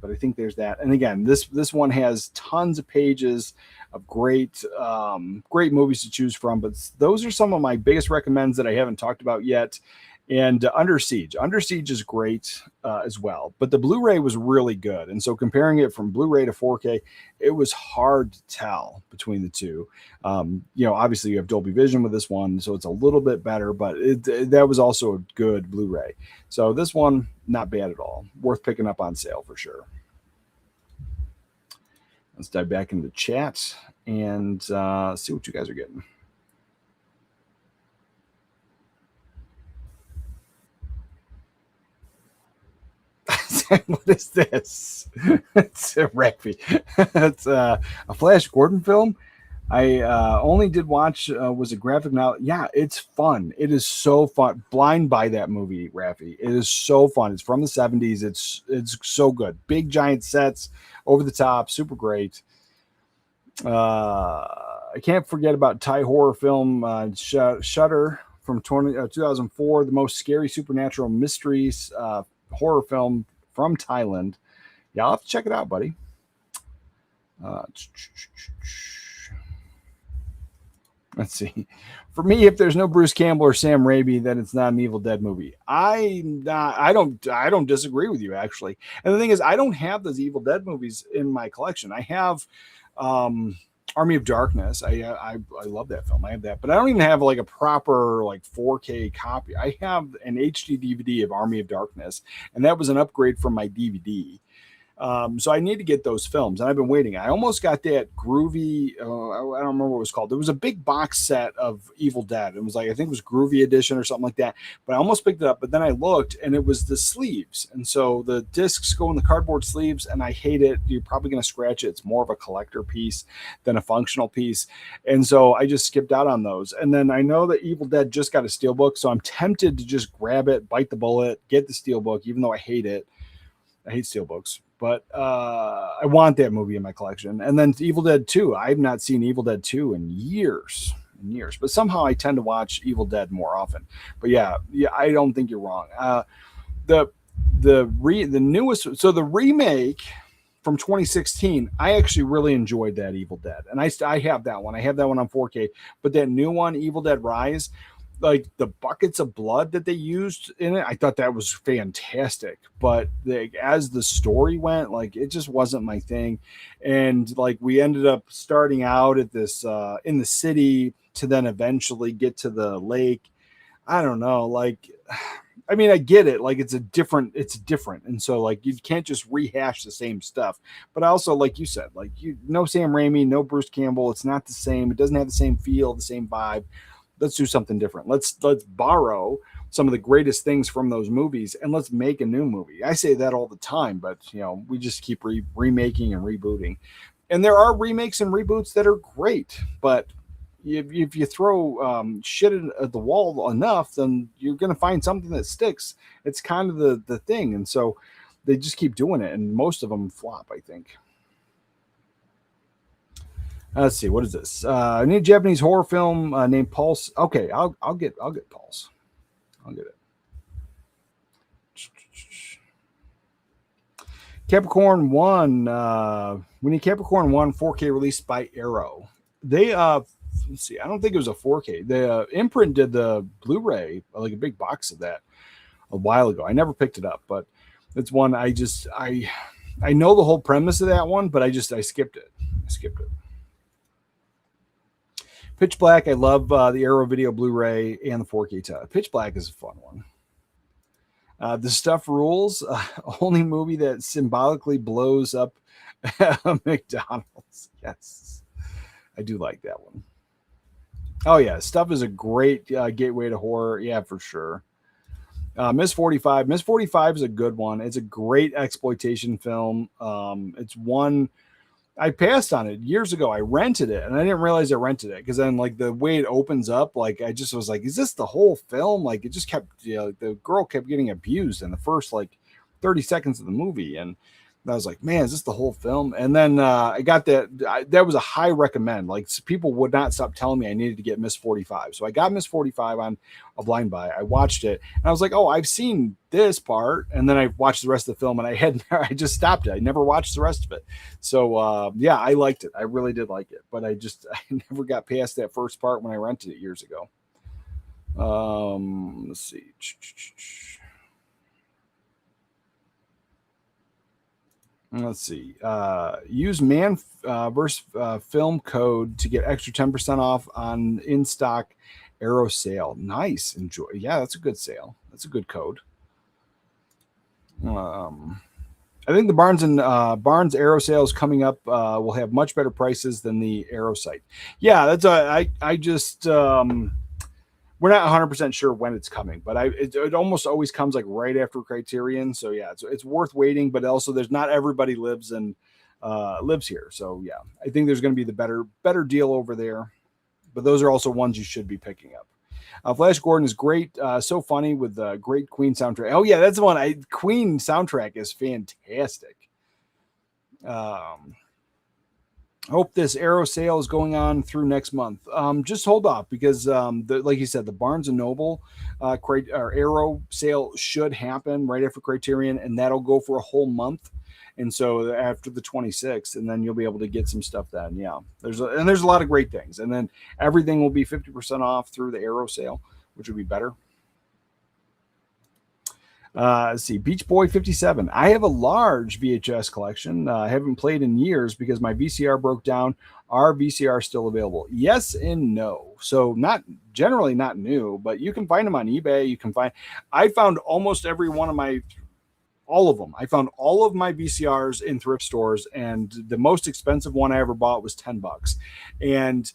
but I think there's that. And again, this one has tons of pages of great movies to choose from, but those are some of my biggest recommends that I haven't talked about yet. And Under Siege is great as well, but the Blu-ray was really good. And so comparing it from Blu-ray to 4K, it was hard to tell between the two. Obviously you have Dolby Vision with this one, so it's a little bit better, but that was also a good Blu-ray. So this one, not bad at all. Worth picking up on sale for sure. Let's dive back into the chat and see what you guys are getting. What is this? It's a Rugby. It's a Flash Gordon film. I only did watch was a graphic novel. Yeah, it's fun. It is so fun. Blind by that movie, Raffi. It is so fun. It's from the 70s. It's so good. Big giant sets, over the top, super great. I can't forget about Thai horror film Shudder from 2004, the most scary supernatural mysteries horror film from Thailand. Yeah, I'll have to check it out, buddy. Let's see. For me, if there's no Bruce Campbell or Sam Raimi, then it's not an Evil Dead movie. I don't disagree with you, actually. And the thing is, I don't have those Evil Dead movies in my collection. I have Army of Darkness. I love that film. I have that, but I don't even have like a proper like 4K copy. I have an HD DVD of Army of Darkness, and that was an upgrade from my DVD. So I need to get those films, and I've been waiting. I almost got that Groovy. I don't remember what it was called. There was a big box set of Evil Dead. It was like, I think it was Groovy Edition or something like that. But I almost picked it up. But then I looked, and it was the sleeves, and so the discs go in the cardboard sleeves, and I hate it. You're probably going to scratch it. It's more of a collector piece than a functional piece, and so I just skipped out on those. And then I know that Evil Dead just got a steelbook, so I'm tempted to just grab it, bite the bullet, get the steelbook, even though I hate it. I hate steelbooks. But I want that movie in my collection. And then Evil Dead 2. I've not seen Evil Dead 2 in years. But somehow I tend to watch Evil Dead more often. But yeah, I don't think you're wrong. The newest, so the remake from 2016, I actually really enjoyed that Evil Dead. And I have that one. I have that one on 4K. But that new one, Evil Dead Rise, like the buckets of blood that they used in it, I thought that was fantastic. But as the story went, like it just wasn't my thing. And like we ended up starting out at this in the city to then eventually get to the lake. I don't know. Like, I mean, I get it. Like it's different. And so like you can't just rehash the same stuff. But also, like you said, like no Sam Raimi, no Bruce Campbell. It's not the same. It doesn't have the same feel, the same vibe. Let's do something different. Let's borrow some of the greatest things from those movies and let's make a new movie. I say that all the time, but we just keep remaking and rebooting. And there are remakes and reboots that are great, but if you throw shit at the wall enough, then you're going to find something that sticks. It's kind of the thing. And so they just keep doing it. And most of them flop, I think. Let's see, what is this? I need a Japanese horror film named Pulse. Okay, I'll get Pulse. I'll get it. Capricorn 1. We need Capricorn 1 4K released by Arrow. They let's see, I don't think it was a 4K. The Imprint did the Blu-ray, like a big box of that a while ago. I never picked it up, but it's one I know the whole premise of that one, but I skipped it. Pitch Black, I love the Arrow Video Blu-ray and the 4K. Pitch Black is a fun one. The Stuff Rules, only movie that symbolically blows up McDonald's. Yes, I do like that one. Oh yeah, Stuff is a great gateway to horror. Yeah, for sure. Miss 45. Miss 45 is a good one. It's a great exploitation film. It's one I passed on it years ago. I rented it and I didn't realize I rented it because then like the way it opens up, like I just was like, is this the whole film? Like it just kept, the girl kept getting abused in the first like 30 seconds of the movie. And I was like, man, is this the whole film? And then I got that was a high recommend. Like people would not stop telling me I needed to get Miss 45. So I got Miss 45 on a blind buy. I watched it and I was like, oh, I've seen this part. And then I watched the rest of the film and I just stopped it. I never watched the rest of it. So yeah, I liked it. I really did like it, but I never got past that first part when I rented it years ago. Let's see. Let's see. Use Manverse film code to get extra 10% off on in stock Arrow sale. Nice. Enjoy. Yeah, that's a good sale. That's a good code. I think the Barnes Arrow sales coming up will have much better prices than the Arrow site. Yeah, that's I just we're not 100% sure when it's coming, but it almost always comes like right after Criterion. So yeah, it's worth waiting, but also there's not everybody lives here. So yeah, I think there's going to be the better deal over there, but those are also ones you should be picking up. Flash Gordon is great. So funny with the great Queen soundtrack. Oh yeah, that's the one. Queen soundtrack is fantastic. Hope this Arrow sale is going on through next month. Just hold off because, like you said, the Barnes & Noble Arrow sale should happen right after Criterion, and that'll go for a whole month. And so after the 26th, and then you'll be able to get some stuff then. Yeah, there's a lot of great things. And then everything will be 50% off through the Arrow sale, which would be better. Let's see, Beach Boy 57. I have a large VHS collection. I haven't played in years because my VCR broke down. Are VCR still available? Yes and no. So not generally not new, but you can find them on eBay. You can find. I found almost every one of my. All of them. I found all of my VCRs in thrift stores, and the most expensive one I ever bought was $10. And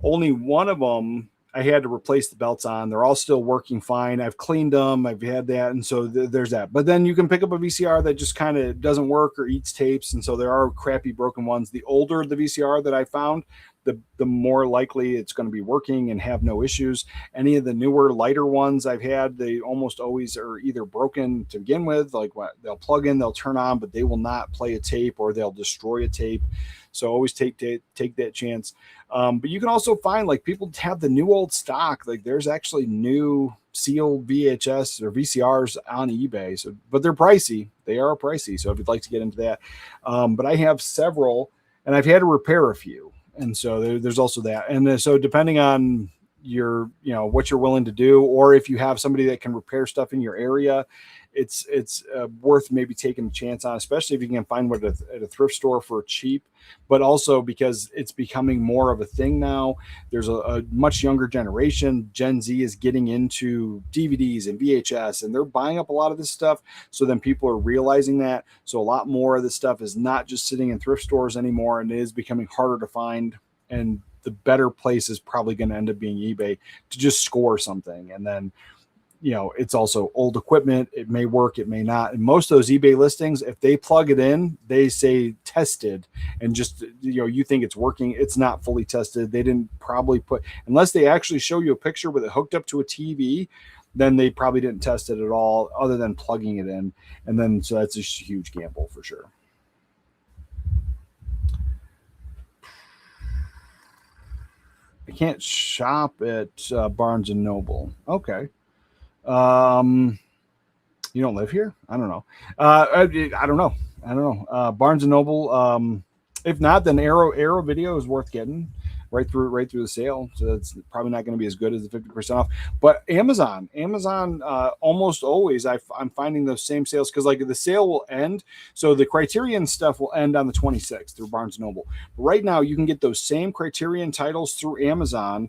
only one of them I had to replace the belts on. They're all still working fine. I've cleaned them. I've had that. And so there's that. But then you can pick up a VCR that just kind of doesn't work or eats tapes. And so there are crappy broken ones. The older the VCR that I found, the more likely it's going to be working and have no issues. Any of the newer, lighter ones I've had, they almost always are either broken to begin with, like what they'll plug in, they'll turn on, but they will not play a tape or they'll destroy a tape. So always take that chance. But you can also find, like, people have the new old stock. Like, there's actually new sealed VHS or VCRs on eBay. So, but they're pricey. They are pricey. So if you'd like to get into that, but I have several, and I've had to repair a few. And so there's also that. And so depending on your, what you're willing to do, or if you have somebody that can repair stuff in your area, it's worth maybe taking a chance on, especially if you can find one at a thrift store for cheap, but also because it's becoming more of a thing now. There's a much younger generation. Gen Z is getting into DVDs and VHS, and they're buying up a lot of this stuff. So then people are realizing that. So a lot more of this stuff is not just sitting in thrift stores anymore, and it is becoming harder to find. And the better place is probably going to end up being eBay to just score something. And then, it's also old equipment. It may work, it may not. And most of those eBay listings, if they plug it in, they say tested, and just, you think it's working. It's not fully tested. They didn't probably unless they actually show you a picture with it hooked up to a TV, then they probably didn't test it at all other than plugging it in. And then, so that's a huge gamble for sure. I can't shop at Barnes and Noble. Okay. You don't live here? I don't know. I don't know. Barnes and Noble. If not, then Arrow Video is worth getting right through the sale. So it's probably not going to be as good as the 50% off. But Amazon, almost always I'm finding those same sales, because like the sale will end. So the Criterion stuff will end on the 26th through Barnes and Noble. But right now you can get those same Criterion titles through Amazon,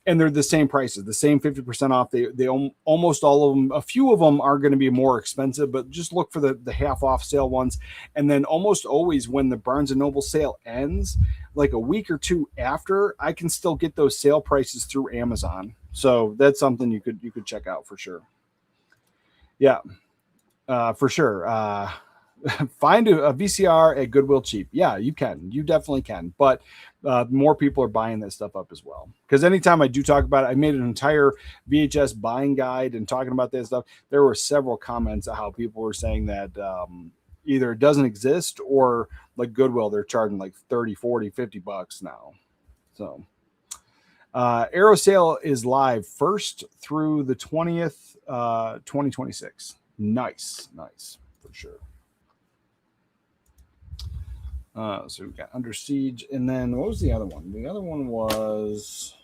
and they're the same prices, the same 50% off. They almost all of them, a few of them are going to be more expensive, but just look for the half off sale ones. And then almost always when the Barnes and Noble sale ends, like a week or two after, I can still get those sale prices through Amazon. So that's something you could check out for sure. Yeah, for sure. Find a VCR at Goodwill cheap. Yeah, you can. You definitely can. But more people are buying that stuff up as well. Because anytime I do talk about it, I made an entire VHS buying guide and talking about that stuff. There were several comments of how people were saying that either it doesn't exist, or like Goodwill, they're charging like 30, 40, 50 bucks now. So Arrow sale is live 1st through the 20th, 2026. Nice for sure. So we got Under Siege, and then what was the other one? The other one was,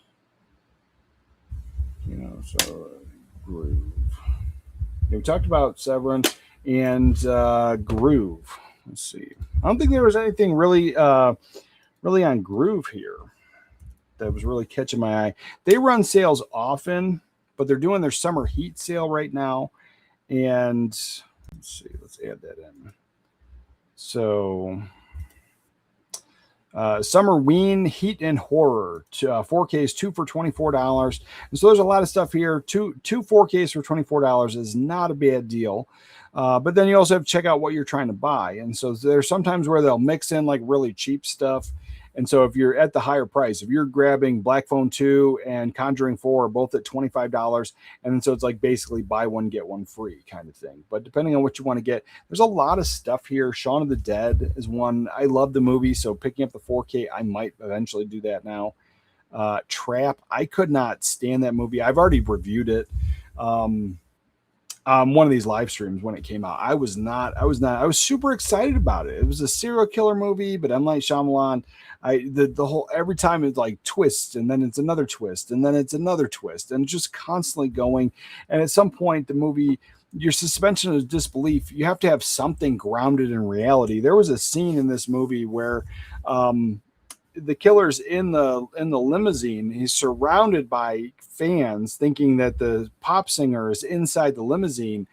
Groove. Yeah, we talked about Severin and Groove. Let's see. I don't think there was anything really on Groove here that was really catching my eye. They run sales often, but they're doing their summer heat sale right now. And let's see, let's add that in. So Summer Ween Heat and Horror 4Ks, 2 for $24. And so there's a lot of stuff here. Two 4Ks for $24 is not a bad deal. But then you also have to check out what you're trying to buy. And so there's sometimes where they'll mix in like really cheap stuff. And so if you're at the higher price, if you're grabbing Black Phone 2 and Conjuring 4 are both at $25, and so it's like basically buy one, get one free kind of thing. But depending on what you want to get, there's a lot of stuff here. Shaun of the Dead is one. I love the movie, so picking up the 4K, I might eventually do that now. Trap, I could not stand that movie. I've already reviewed it. One of these live streams when it came out. I was super excited about it. It was a serial killer movie, but M. Night Shyamalan, the whole, every time it's like twists, and then it's another twist, and then it's another twist, and just constantly going. And at some point the movie, your suspension of disbelief, you have to have something grounded in reality. There was a scene in this movie where the killer's in the limousine. He's surrounded by fans thinking that the pop singer is inside the limousine,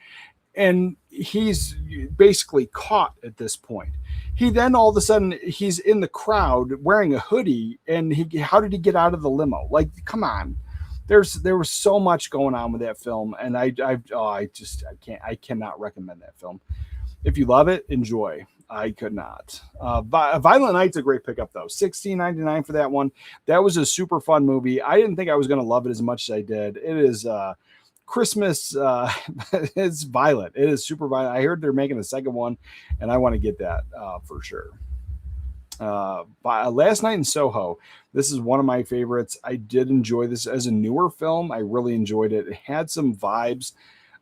and he's basically caught at this point. He then all of a sudden he's in the crowd wearing a hoodie, and how did he get out of the limo? Like, come on. There was so much going on with that film, and I cannot recommend that film. If you love it, enjoy. I could not. Violent Night's a great pickup though. $16.99 for that one. That was a super fun movie. I didn't think I was going to love it as much as I did. It is Christmas. It's violent. It is super violent. I heard they're making a second one, and I want to get that for sure. Last Night in Soho. This is one of my favorites. I did enjoy this as a newer film. I really enjoyed it. It had some vibes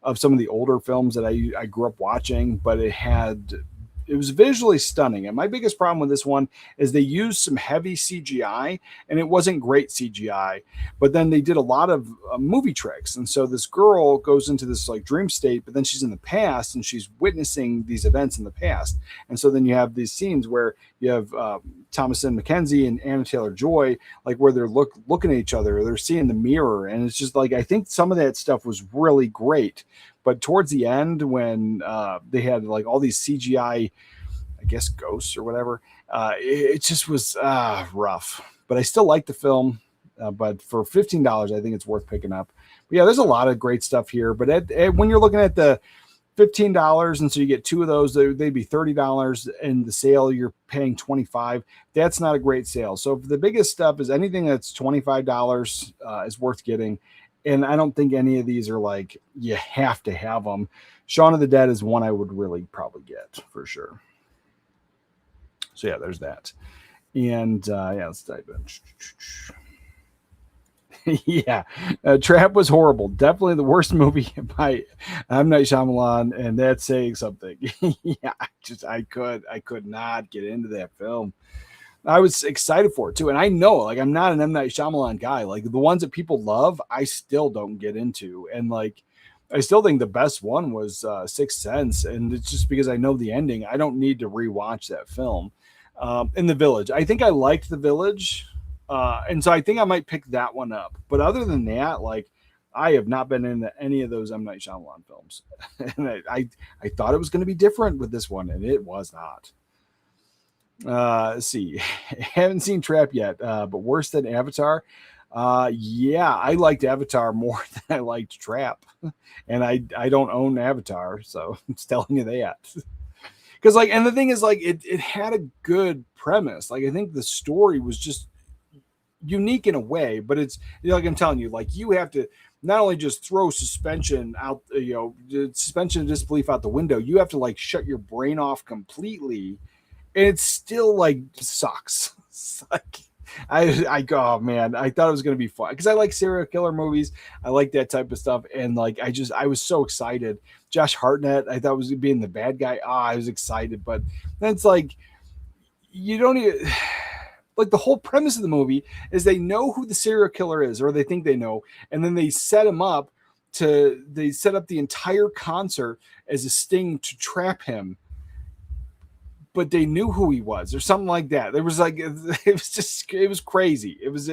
of some of the older films that I grew up watching, but it was visually stunning. And my biggest problem with this one is they used some heavy CGI, and it wasn't great CGI, but then they did a lot of movie tricks. And so this girl goes into this like dream state, but then she's in the past and she's witnessing these events in the past. And so then you have these scenes where you have Thomasin McKenzie and Anna Taylor-Joy, like where they're looking at each other, they're seeing the mirror. And it's just like, I think some of that stuff was really great. But towards the end, when they had like all these CGI, I guess ghosts or whatever, it just was rough. But I still like the film. But for $15, I think it's worth picking up. But yeah, there's a lot of great stuff here. But when you're looking at the $15, and so you get two of those, they'd be $30. In the sale, you're paying $25. That's not a great sale. So the biggest stuff is anything that's $25 is worth getting. And I don't think any of these are like, you have to have them. Shaun of the Dead is one I would really probably get for sure. So yeah, there's that. And yeah, let's dive in. Yeah, Trap was horrible. Definitely the worst movie by M. Night Shyamalan, and that's saying something. Yeah, I could not get into that film. I was excited for it too. And I know, like, I'm not an M. Night Shyamalan guy. Like, the ones that people love, I still don't get into. And like, I still think the best one was Sixth Sense. And it's just because I know the ending. I don't need to rewatch that film. In The Village, I think I liked The Village. And so I think I might pick that one up. But other than that, like, I have not been into any of those M. Night Shyamalan films. And I thought it was going to be different with this one, and it was not. Let's see. Haven't seen Trap yet, but worse than Avatar. Yeah, I liked Avatar more than I liked Trap, and I don't own Avatar, so I'm just telling you that. Because like, and the thing is, like, it had a good premise. Like, I think the story was just unique in a way, but it's, you know, like I'm telling you, like, you have to not only just throw suspension out, suspension of disbelief out the window. You have to like shut your brain off completely. And it still like sucks. It's like I go, oh man, I thought it was gonna be fun because I like serial killer movies. I like that type of stuff, and like I was so excited. Josh Hartnett, I thought was being the bad guy. I was excited, but then it's like you don't even like the whole premise of the movie is they know who the serial killer is, or they think they know, and then they set him up they set up the entire concert as a sting to trap him. But they knew who he was, or something like that. There was like, it was crazy. It was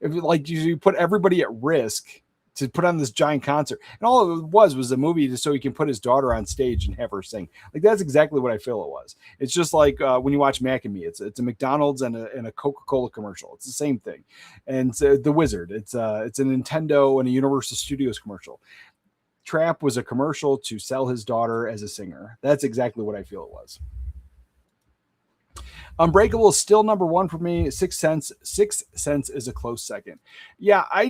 like you put everybody at risk to put on this giant concert, and all it was a movie just so he can put his daughter on stage and have her sing. Like, that's exactly what I feel it was. It's just like when you watch Mac and Me, it's a McDonald's and a Coca-Cola commercial. It's the same thing. And The Wizard, it's a Nintendo and a Universal Studios commercial. Trap was a commercial to sell his daughter as a singer. That's exactly what I feel it was. Unbreakable is still number one for me. Sixth Sense is a close second. Yeah, I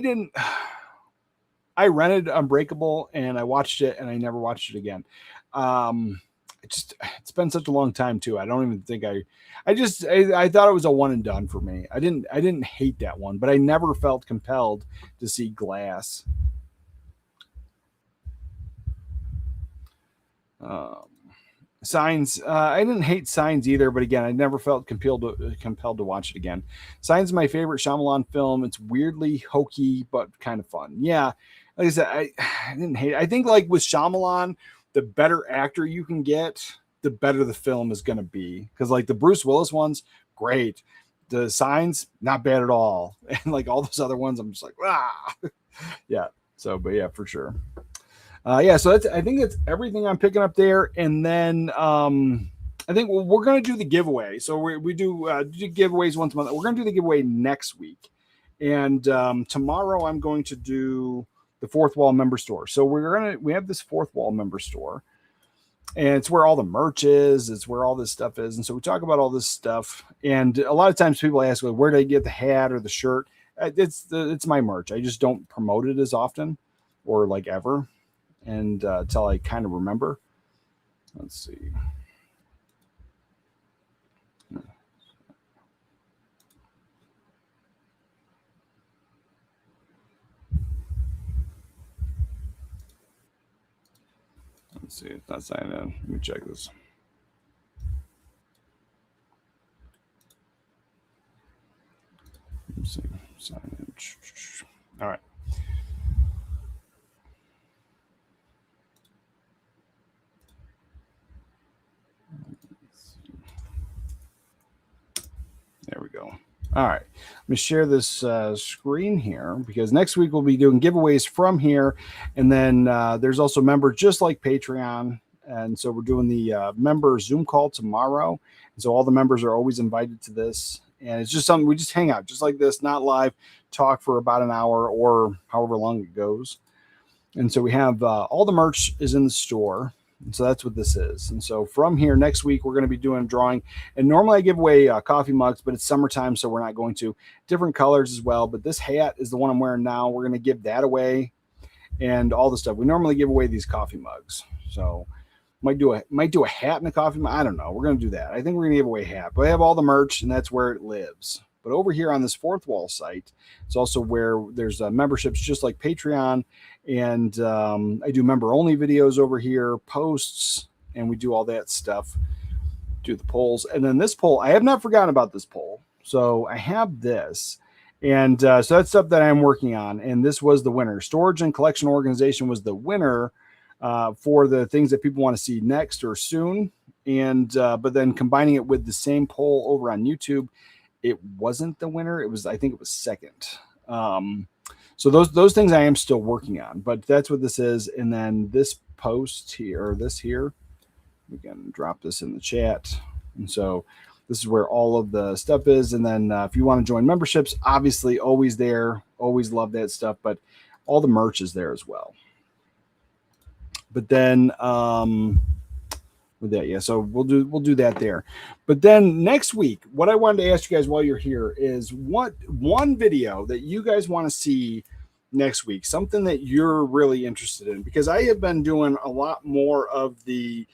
rented Unbreakable and I watched it and I never watched it again. It's been such a long time too. I don't even think I thought it was a one and done for me. I didn't hate that one, but I never felt compelled to see Glass. Signs, I didn't hate Signs either, but again, I never felt compelled to watch it again. Signs is my favorite Shyamalan film. It's weirdly hokey, but kind of fun. Yeah, like I said, I didn't hate it. I think like with Shyamalan, the better actor you can get, the better the film is going to be. Because like the Bruce Willis ones, great. The Signs, not bad at all. And like all those other ones, I'm just like, yeah. So, but yeah, for sure. Yeah, so I think that's everything I'm picking up there. And then I think we're going to do the giveaway. So we do giveaways once a month. We're going to do the giveaway next week. And tomorrow I'm going to do the Fourth Wall member store. So we have this Fourth Wall member store. And it's where all the merch is. It's where all this stuff is. And so we talk about all this stuff. And a lot of times people ask, well, where did I get the hat or the shirt? It's my merch. I just don't promote it as often or like ever. And until I kind of remember. Let's see. Let's see. It's not signing in. Let me check this. Let's see. Sign in. All right. There we go. All right. Let me share this screen here because next week we'll be doing giveaways from here. And then there's also members just like Patreon. And so we're doing the member Zoom call tomorrow. And so all the members are always invited to this. And it's just something we just hang out just like this, not live, talk for about an hour or however long it goes. And so we have all the merch is in the store. And so that's what this is. And so from here next week, we're going to be doing a drawing. And normally I give away coffee mugs, but it's summertime, so we're not going to. Different colors as well. But this hat is the one I'm wearing now. We're going to give that away and all the stuff. We normally give away these coffee mugs. So might do a hat and a coffee mug. I don't know. We're going to do that. I think we're going to give away a hat. But I have all the merch, and that's where it lives. But over here on this Fourth Wall site, it's also where there's memberships just like Patreon. And I do member-only videos over here, posts, and we do all that stuff, do the polls. And then this poll, I have not forgotten about this poll. So I have this. And so that's stuff that I'm working on. And this was the winner. Storage and Collection Organization was the winner for the things that people want to see next or soon. And but then combining it with the same poll over on YouTube, it wasn't the winner. I think it was second. So those things I am still working on, but that's what this is. And then this post here, or this here, we can drop this in the chat. And so this is where all of the stuff is. And then if you want to join memberships, obviously always there, always love that stuff, but all the merch is there as well. But then with that, yeah, so we'll do that there. But then next week, what I wanted to ask you guys while you're here is what one video that you guys want to see next week, something that you're really interested in, because I have been doing a lot more of the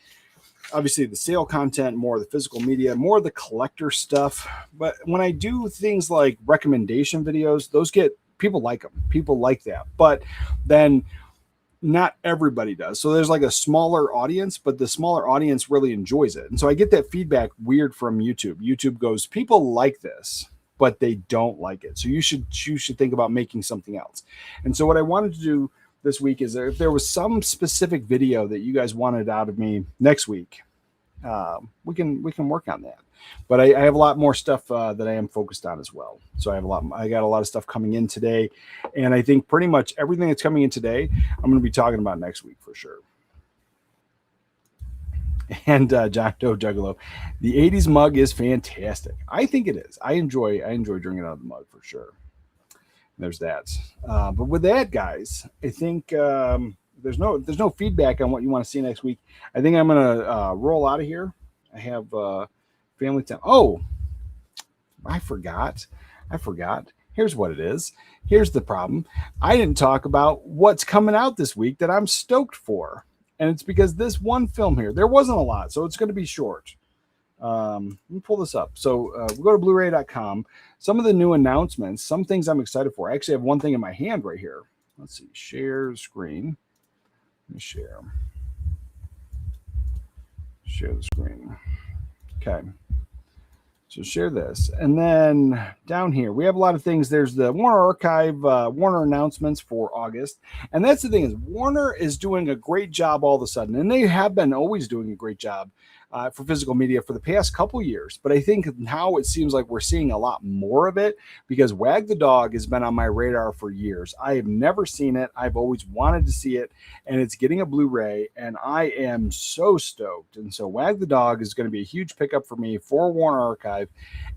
obviously the sale content, more of the physical media, more of the collector stuff. But when I do things like recommendation videos, those get people like them. People like that. But then not everybody does. So there's like a smaller audience, but the smaller audience really enjoys it. And so I get that feedback weird from YouTube. YouTube goes, people like this, but they don't like it. So you should think about making something else. And so what I wanted to do this week is if there was some specific video that you guys wanted out of me next week, we can work on that. But I have a lot more stuff that I am focused on as well. So I got a lot of stuff coming in today, and I think pretty much everything that's coming in today, I'm going to be talking about next week for sure. And John Doe Juggalo, the 80s mug is fantastic. I think it is. I enjoy drinking out of the mug for sure. There's that. But with that, guys, I think there's no feedback on what you want to see next week. I think I'm gonna roll out of here. I have family time. Oh, I forgot. Here's what it is. Here's the problem. I didn't talk about what's coming out this week that I'm stoked for. And it's because this one film here, there wasn't a lot, so it's going to be short. Let me pull this up. So we'll go to Blu-ray.com. Some of the new announcements, some things I'm excited for. I actually have one thing in my hand right here. Let's see. Share screen. Let me share. Share the screen. Okay. So share this. And then down here, we have a lot of things. There's the Warner Archive, Warner announcements for August. And that's the thing is Warner is doing a great job all of a sudden. And they have been always doing a great job for physical media for the past couple years. But I think now it seems like we're seeing a lot more of it because Wag the Dog has been on my radar for years. I have never seen it. I've always wanted to see it. And it's getting a Blu-ray. And I am so stoked. And so Wag the Dog is going to be a huge pickup for me for Warner Archive.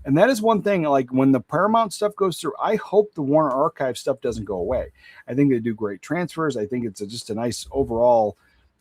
And that is one thing, like when the Paramount stuff goes through, I hope the Warner Archive stuff doesn't go away. I think they do great transfers. I think it's just a nice overall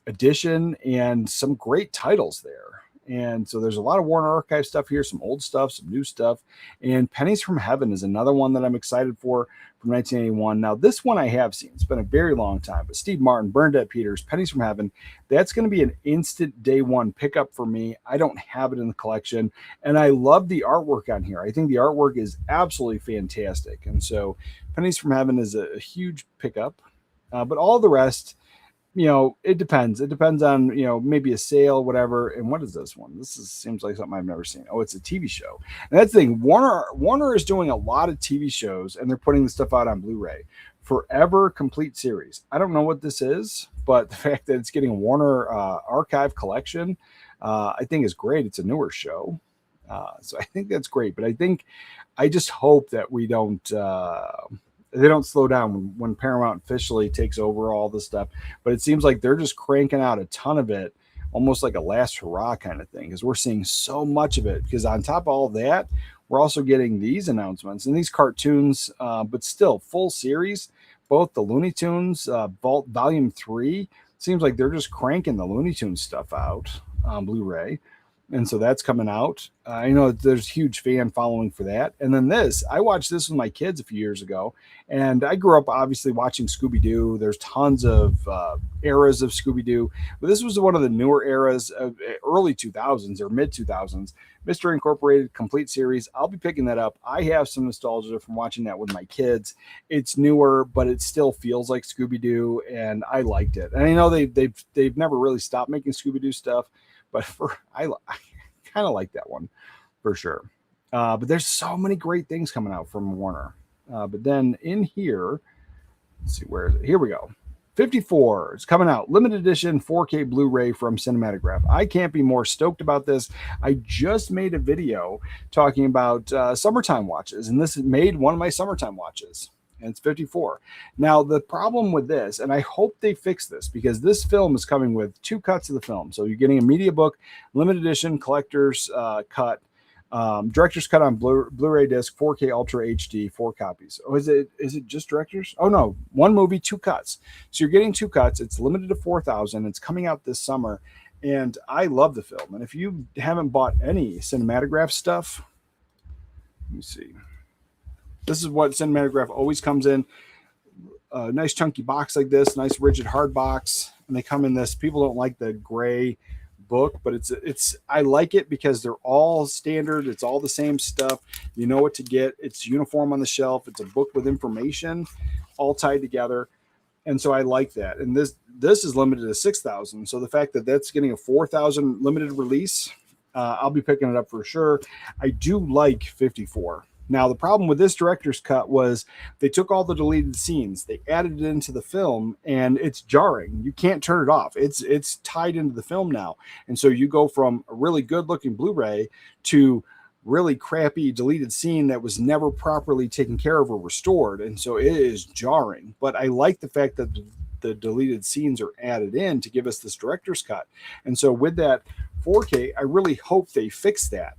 addition and some great titles there. And so there's a lot of Warner Archive stuff here, some old stuff, some new stuff. And Pennies from Heaven is another one that I'm excited for from 1981. Now, this one I have seen. It's been a very long time. But Steve Martin, Bernadette Peters, Pennies from Heaven, that's going to be an instant day one pickup for me. I don't have it in the collection. And I love the artwork on here. I think the artwork is absolutely fantastic. And so Pennies from Heaven is a huge pickup. But all the rest, it depends. It depends on, maybe a sale, whatever. And what is this one? Seems like something I've never seen. Oh, it's a TV show. And that's the thing. Warner is doing a lot of TV shows, and they're putting the stuff out on Blu-ray. Forever Complete Series. I don't know what this is, but the fact that it's getting a Warner Archive collection, I think is great. It's a newer show. So I think that's great. But I just hope that we don't... they don't slow down when Paramount officially takes over all this stuff. But it seems like they're just cranking out a ton of it, almost like a last hurrah kind of thing, because we're seeing so much of it. Because on top of all that, we're also getting these announcements and these cartoons, but still full series, both the Looney Tunes Vault Volume 3. Seems like they're just cranking the Looney Tunes stuff out on Blu-ray. And so that's coming out. I know there's huge fan following for that. And then I watched this with my kids a few years ago. And I grew up obviously watching Scooby-Doo. There's tons of eras of Scooby-Doo. But this was one of the newer eras of early 2000s or mid 2000s. Mystery Incorporated Complete Series. I'll be picking that up. I have some nostalgia from watching that with my kids. It's newer, but it still feels like Scooby-Doo. And I liked it. And I know they've never really stopped making Scooby-Doo stuff. But I kind of like that one for sure. But there's so many great things coming out from Warner. But then in here, let's see, where is it? Here we go. 54 is coming out. Limited edition 4K Blu-ray from Cinematic. I can't be more stoked about this. I just made a video talking about summertime watches, and this made one of my summertime watches. And it's 54. Now, the problem with this, and I hope they fix this, because this film is coming with 2 cuts of the film. So you're getting a media book, limited edition, collector's cut, director's cut on Blu-ray disc, 4K Ultra HD, 4 copies. Oh, is it just director's? Oh, no. 1 movie, 2 cuts. So you're getting 2 cuts. It's limited to 4,000. It's coming out this summer. And I love the film. And if you haven't bought any Cinematic stuff, let me see. This is what Cinematic always comes in. A nice chunky box like this, nice rigid hard box. And they come in this. People don't like the gray book, but I like it because they're all standard. It's all the same stuff. You know what to get. It's uniform on the shelf. It's a book with information all tied together. And so I like that. And this is limited to 6,000. So the fact that that's getting a 4,000 limited release, I'll be picking it up for sure. I do like 54. Now, the problem with this director's cut was they took all the deleted scenes, they added it into the film, and it's jarring. You can't turn it off. It's tied into the film now. And so you go from a really good-looking Blu-ray to really crappy deleted scene that was never properly taken care of or restored. And so it is jarring. But I like the fact that the deleted scenes are added in to give us this director's cut. And so with that 4K, I really hope they fix that.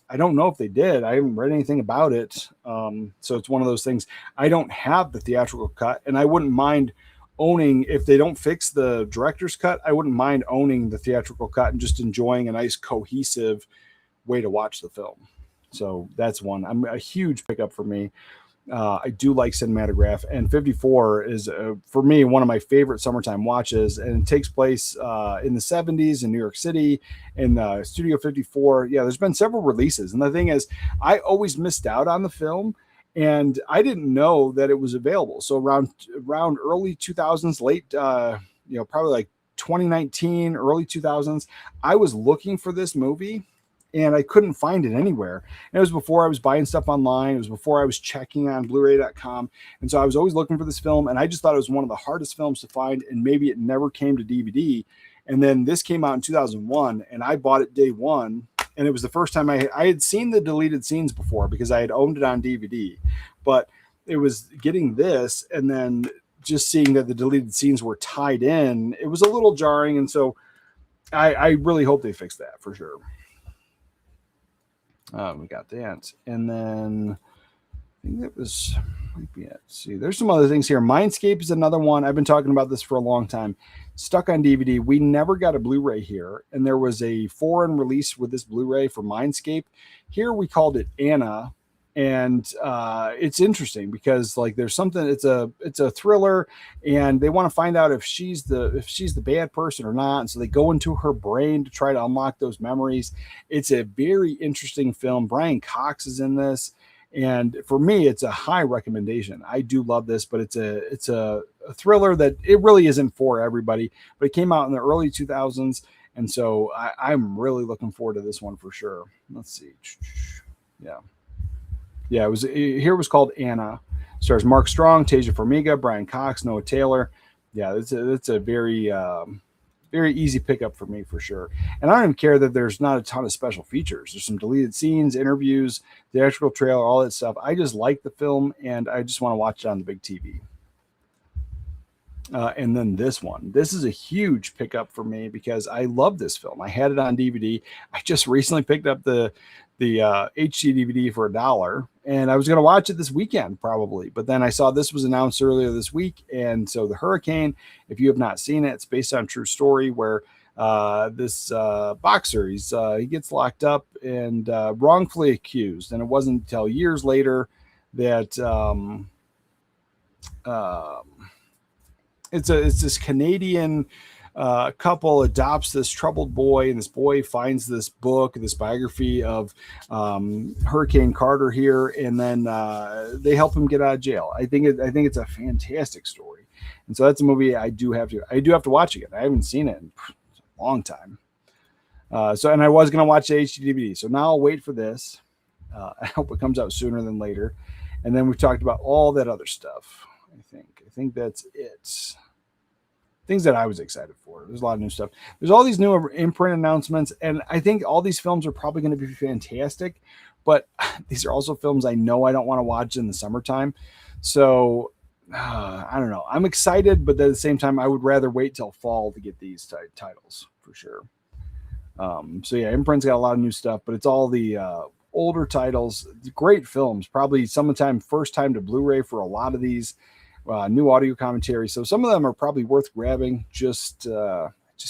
I don't know if they did. I haven't read anything about it. So it's one of those things. I don't have the theatrical cut, and I wouldn't mind owning, if they don't fix the director's cut, I wouldn't mind owning the theatrical cut and just enjoying a nice cohesive way to watch the film. So that's one. I'm a huge pickup for me. I do like Cinematic, and 54 is, for me, one of my favorite summertime watches, and it takes place in the 70s in New York City in Studio 54. Yeah, there's been several releases, and the thing is, I always missed out on the film, and I didn't know that it was available. So around early 2000s, late, probably like 2019, early 2000s, I was looking for this movie, and I couldn't find it anywhere. And it was before I was buying stuff online. It was before I was checking on Blu-ray.com. And so I was always looking for this film, and I just thought it was one of the hardest films to find, and maybe it never came to DVD. And then this came out in 2001, and I bought it day one. And it was the first time I had seen the deleted scenes before because I had owned it on DVD. But it was getting this and then just seeing that the deleted scenes were tied in, it was a little jarring. And so I really hope they fix that for sure. We got that. And then I think that was, might be it. Let's see, there's some other things here. Mindscape is another one. I've been talking about this for a long time. Stuck on DVD. We never got a Blu-ray here. And there was a foreign release with this Blu-ray for Mindscape. Here we called it Anna. And it's interesting because like there's something, it's a thriller, and they want to find out if she's the bad person or not. And so they go into her brain to try to unlock those memories. It's a very interesting film. Brian Cox is in this, and for me, it's a high recommendation. I do love this, but it's a thriller that it really isn't for everybody. But it came out in the early 2000s, and so I'm really looking forward to this one for sure. Let's see, yeah. Yeah, it was called Anna. Stars Mark Strong, Tasia Farmiga, Brian Cox, Noah Taylor. Yeah, it's a very very easy pickup for me for sure. And I don't even care that there's not a ton of special features. There's some deleted scenes, interviews, theatrical trailer, all that stuff. I just like the film, and I just want to watch it on the big TV. And then this one. This is a huge pickup for me because I love this film. I had it on DVD. I just recently picked up the HD DVD for $1, and I was going to watch it this weekend probably, but then I saw this was announced earlier this week. And so The Hurricane, if you have not seen it, it's based on a true story where this boxer, he gets locked up and wrongfully accused, and it wasn't until years later that it's this Canadian couple adopts this troubled boy, and this boy finds this book, this biography of Hurricane Carter here, and then they help him get out of jail. I think it's a fantastic story, and so that's a movie I do have to watch again. I haven't seen it in a long time. And I was going to watch the HD DVD, so now I'll wait for this. I hope it comes out sooner than later, and then we've talked about all that other stuff. I think that's it. Things that I was excited for. There's a lot of new stuff. There's all these new imprint announcements, and I think all these films are probably going to be fantastic, but these are also films I know I don't want to watch in the summertime. So I don't know. I'm excited, but at the same time, I would rather wait till fall to get these titles for sure. So yeah, imprint's got a lot of new stuff, but it's all the older titles, great films, probably summertime, first time to Blu-ray for a lot of these. New audio commentary. So some of them are probably worth grabbing. Just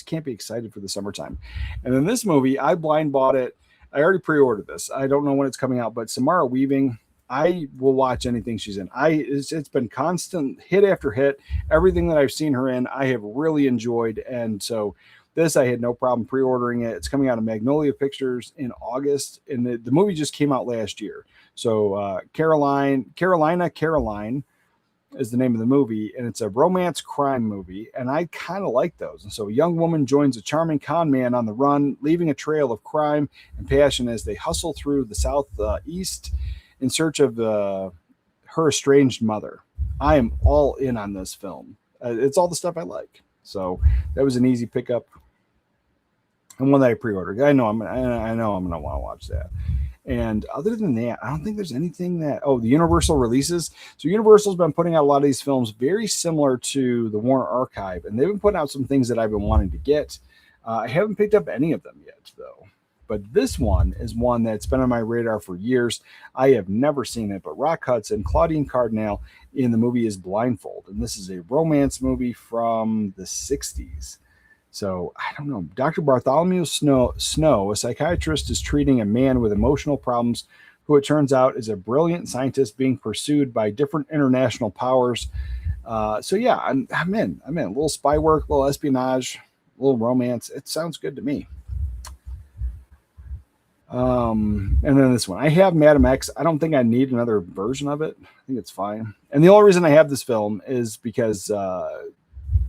can't be excited for the summertime. And then this movie, I blind bought it. I already pre-ordered this. I don't know when it's coming out, but Samara Weaving, I will watch anything she's in. It's been constant hit after hit. Everything that I've seen her in, I have really enjoyed. And so this, I had no problem pre-ordering it. It's coming out of Magnolia Pictures in August. And the movie just came out last year. So Caroline is the name of the movie, and it's a romance crime movie, and I kind of like those. And so a young woman joins a charming con man on the run, leaving a trail of crime and passion as they hustle through the southeast in search of her estranged mother. I am all in on this film. It's all the stuff I like. So that was an easy pickup, and one that I pre-ordered. I know I'm going to want to watch that. And other than that, I don't think there's anything that... Oh, the Universal releases. So Universal's been putting out a lot of these films very similar to the Warner Archive, and they've been putting out some things that I've been wanting to get. I haven't picked up any of them yet, though. But this one is one that's been on my radar for years. I have never seen it, but Rock Hudson, Claudine Cardinal in the movie is Blindfold, and this is a romance movie from the 60s. So, I don't know. Dr. Bartholomew Snow, a psychiatrist, is treating a man with emotional problems who it turns out is a brilliant scientist being pursued by different international powers. So, yeah, I'm in. A little spy work, a little espionage, a little romance. It sounds good to me. And then this one. I have Madam X. I don't think I need another version of it. I think it's fine. And the only reason I have this film is because...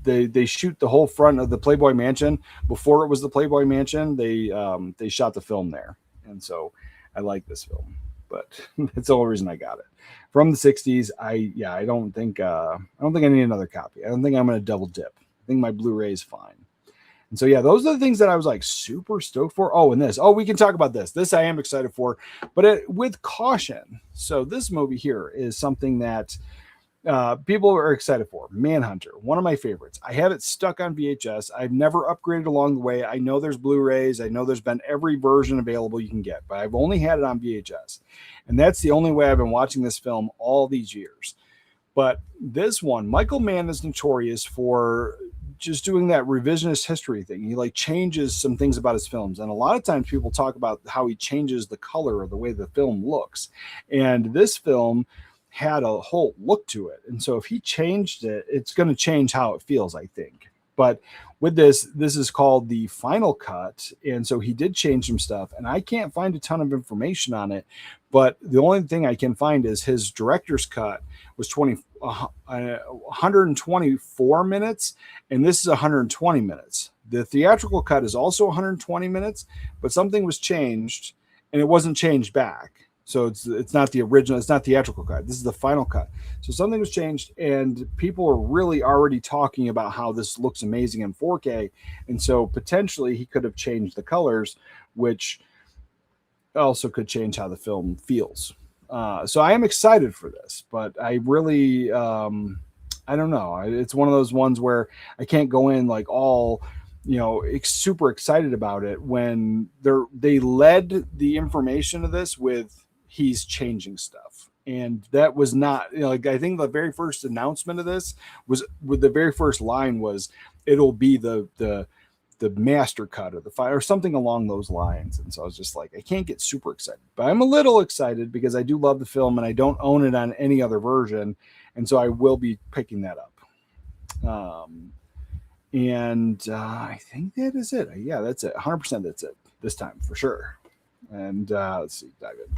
They shoot the whole front of the Playboy Mansion before it was the Playboy Mansion. They shot the film there, And so I like this film, but that's the only reason I got it. From the 60s, I don't think I need another copy. I don't think I'm going to double dip. I think my Blu-ray is fine. And so, yeah, those are the things that I was like super stoked for. Oh, and this. Oh, we can talk about this. This I am excited for, but with caution. So this movie here is something that people are excited for. Manhunter, one of my favorites. I have it stuck on VHS. I've never upgraded along the way. I know there's Blu-rays. I know there's been every version available you can get, but I've only had it on VHS. And that's the only way I've been watching this film all these years. But this one, Michael Mann is notorious for just doing that revisionist history thing. He like changes some things about his films. And a lot of times people talk about how he changes the color or the way the film looks. And this film had a whole look to it. And so if he changed it, it's going to change how it feels, I think. But with this is called the final cut. And so he did change some stuff, and I can't find a ton of information on it. But the only thing I can find is his director's cut was 124 minutes, and this is 120 minutes. The theatrical cut is also 120 minutes, but something was changed, and it wasn't changed back. So it's not the original, it's not theatrical cut. This is the final cut. So something was changed, and people are really already talking about how this looks amazing in 4K. And so potentially he could have changed the colors, which also could change how the film feels. So I am excited for this, but I really, I don't know. It's one of those ones where I can't go in like all, super excited about it when they led the information of this with he's changing stuff. And that was not, I think the very first announcement of this was with the very first line was it'll be the master cut or the fire or something along those lines. And so I was just like, I can't get super excited, but I'm a little excited because I do love the film and I don't own it on any other version. And so I will be picking that up. I think that is it. Yeah, that's it. 100% that's it this time for sure. And let's see, dive in.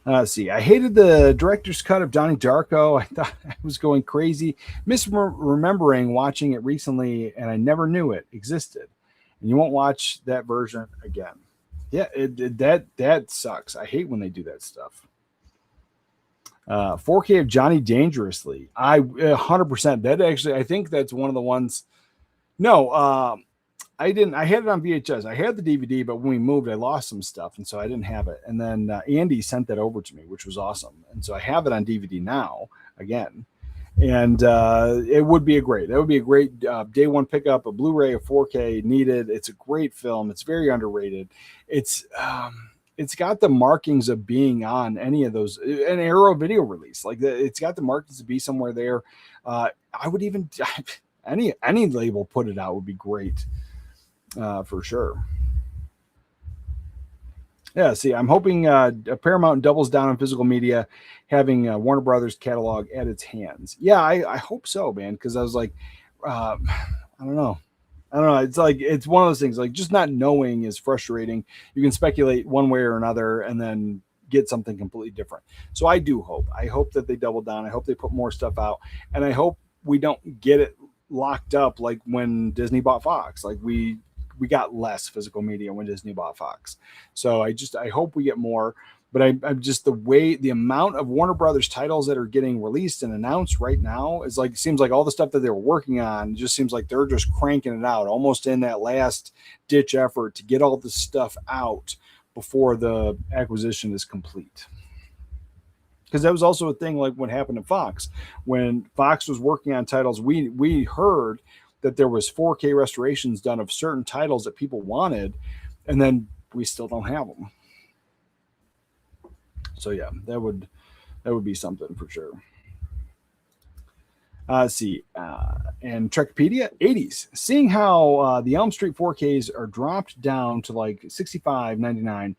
Let's see. I hated the director's cut of Donnie Darko. I thought I was going crazy, misremembering watching it recently, and I never knew it existed. And you won't watch that version again. Yeah, that sucks. I hate when they do that stuff. 4K of Johnny Dangerously. I 100%. That actually, I think that's one of the ones. No, I didn't. I had it on VHS. I had the DVD, but when we moved, I lost some stuff, and so I didn't have it. And then Andy sent that over to me, which was awesome. And so I have it on DVD now again. And it would be a great day one pickup. A Blu-ray of 4K needed. It's a great film. It's very underrated. It's got the markings of being on any of those, an Arrow video release. Like it's got the markings to be somewhere there. I would even any label put it out would be great for sure. Yeah, see, I'm hoping Paramount doubles down on physical media, having Warner Brothers catalog at its hands. Yeah, I hope so, man, because I was like, I don't know. It's like, it's one of those things, like just not knowing is frustrating. You can speculate one way or another and then get something completely different. So I do hope. I hope that they double down. I hope they put more stuff out. And I hope we don't get it locked up like when Disney bought Fox. Like we got less physical media when Disney bought Fox. So I hope we get more. But I'm just the amount of Warner Brothers titles that are getting released and announced right now is like, it seems like all the stuff that they were working on just seems like they're just cranking it out almost in that last ditch effort to get all this stuff out before the acquisition is complete. Because that was also a thing like what happened to Fox. When Fox was working on titles, we heard that there was 4K restorations done of certain titles that people wanted, and then we still don't have them. So yeah, that would be something for sure. Let's see, and Trekpedia 80s. Seeing how the Elm Street 4Ks are dropped down to like $65.99,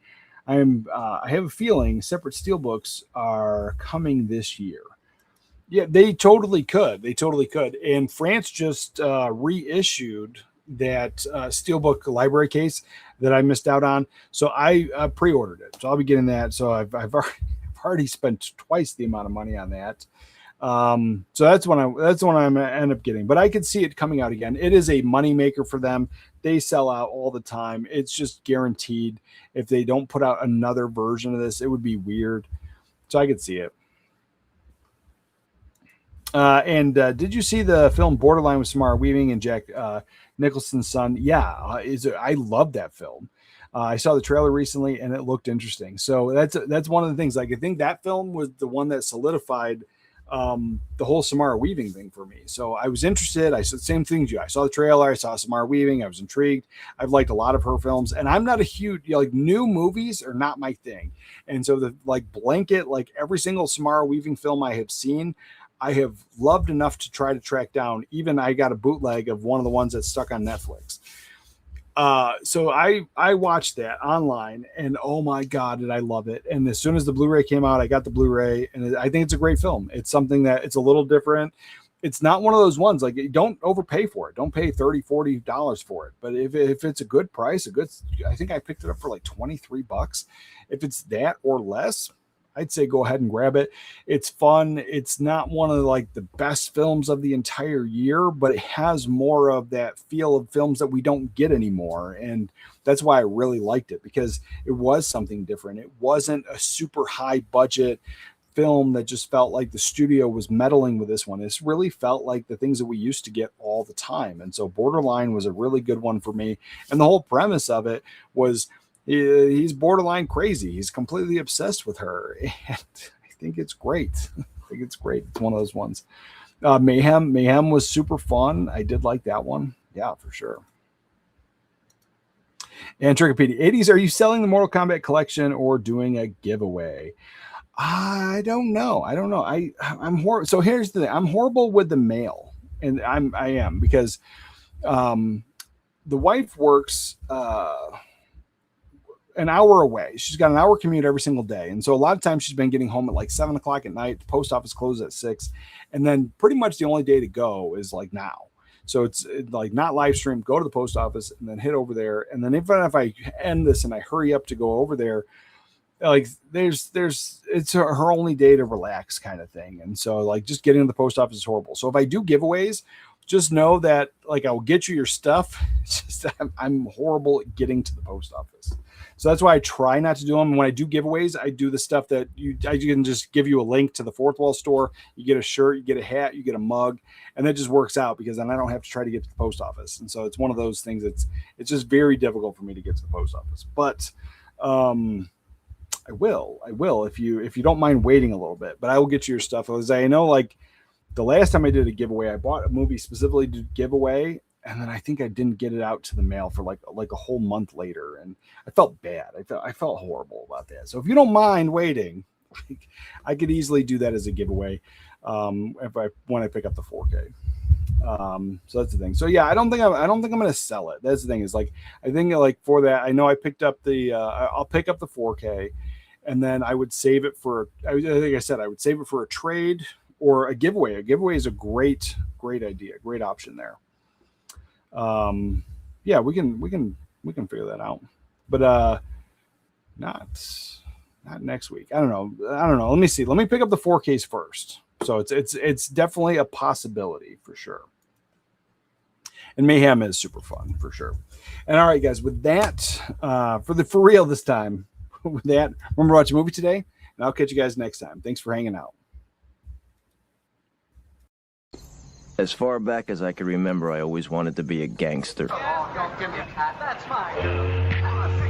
I have a feeling separate steelbooks are coming this year. Yeah, they totally could. And France just reissued that steelbook library case that I missed out on. So I pre-ordered it. So I'll be getting that. So I've already spent twice the amount of money on that. So that's one I'm gonna end up getting, but I could see it coming out again. It is a moneymaker for them. They sell out all the time. It's just guaranteed. If they don't put out another version of this, it would be weird. So I could see it. And did you see the film Borderline with Samara Weaving and Jack Nicholson's son? Yeah, I love that film. I saw the trailer recently and it looked interesting. So that's one of the things. Like, I think that film was the one that solidified the whole Samara Weaving thing for me. So I was interested. I said same thing as you. I saw the trailer. I saw Samara Weaving. I was intrigued. I've liked a lot of her films, and I'm not a huge like new movies are not my thing. And so the like blanket, like every single Samara Weaving film I have seen, I have loved enough to try to track down. Even I got a bootleg of one of the ones that's stuck on Netflix. So I watched that online, and oh my God, did I love it. And as soon as the Blu-ray came out, I got the Blu-ray, and I think it's a great film. It's something that it's a little different. It's not one of those ones, like, don't overpay for it. Don't pay $30-$40 for it. But if it's a good price, I think I picked it up for like $23. If it's that or less, I'd say go ahead and grab it. It's fun. It's not one of like the best films of the entire year, but it has more of that feel of films that we don't get anymore. And that's why I really liked it, because it was something different. It wasn't a super high budget film that just felt like the studio was meddling with this one. It's really felt like the things that we used to get all the time. And so Borderline was a really good one for me. And the whole premise of it was, he's borderline crazy. He's completely obsessed with her. And I think it's great. It's one of those ones. Mayhem was super fun. I did like that one. Yeah, for sure. And Trichopedia 80s, are you selling the Mortal Kombat collection or doing a giveaway? I don't know. I'm horrible. So here's the thing. I'm horrible with the mail. And I am because the wife works an hour away. She's got an hour commute every single day. And so a lot of times she's been getting home at like 7:00 at night. The post office closes at 6. And then pretty much the only day to go is like now. So it's like not live stream, go to the post office and then hit over there. And then even if I end this and I hurry up to go over there, like it's her only day to relax kind of thing. And so like just getting to the post office is horrible. So if I do giveaways, just know that like I'll get you your stuff. It's just I'm horrible at getting to the post office. So that's why I try not to do them. When I do giveaways, I do the stuff that I can just give you a link to the Fourth Wall store. You get a shirt, you get a hat, you get a mug, and that just works out because then I don't have to try to get to the post office. And so it's one of those things it's just very difficult for me to get to the post office. But I will if you don't mind waiting a little bit. But I will get you your stuff. As I know, like the last time I did a giveaway, I bought a movie specifically to give away. And then I think I didn't get it out to the mail for like a whole month later. And I felt bad. I felt horrible about that. So if you don't mind waiting, I could easily do that as a giveaway when I pick up the 4K. So that's the thing. So yeah, I don't think I'm going to sell it. That's the thing is like, I think like for that, I know I picked up I'll pick up the 4K and then I would save it for, I think I said, I would save it for a trade or a giveaway. A giveaway is a great idea, great option there. Yeah, we can figure that out, but not next week. I don't know. Let me see. Let me pick up the 4Ks first. So it's definitely a possibility for sure. And Mayhem is super fun for sure. And all right, guys, with that, for real this time, with that, remember to watch a movie today, and I'll catch you guys next time. Thanks for hanging out. As far back as I can remember, I always wanted to be a gangster. Oh, don't give me a cat. That's fine.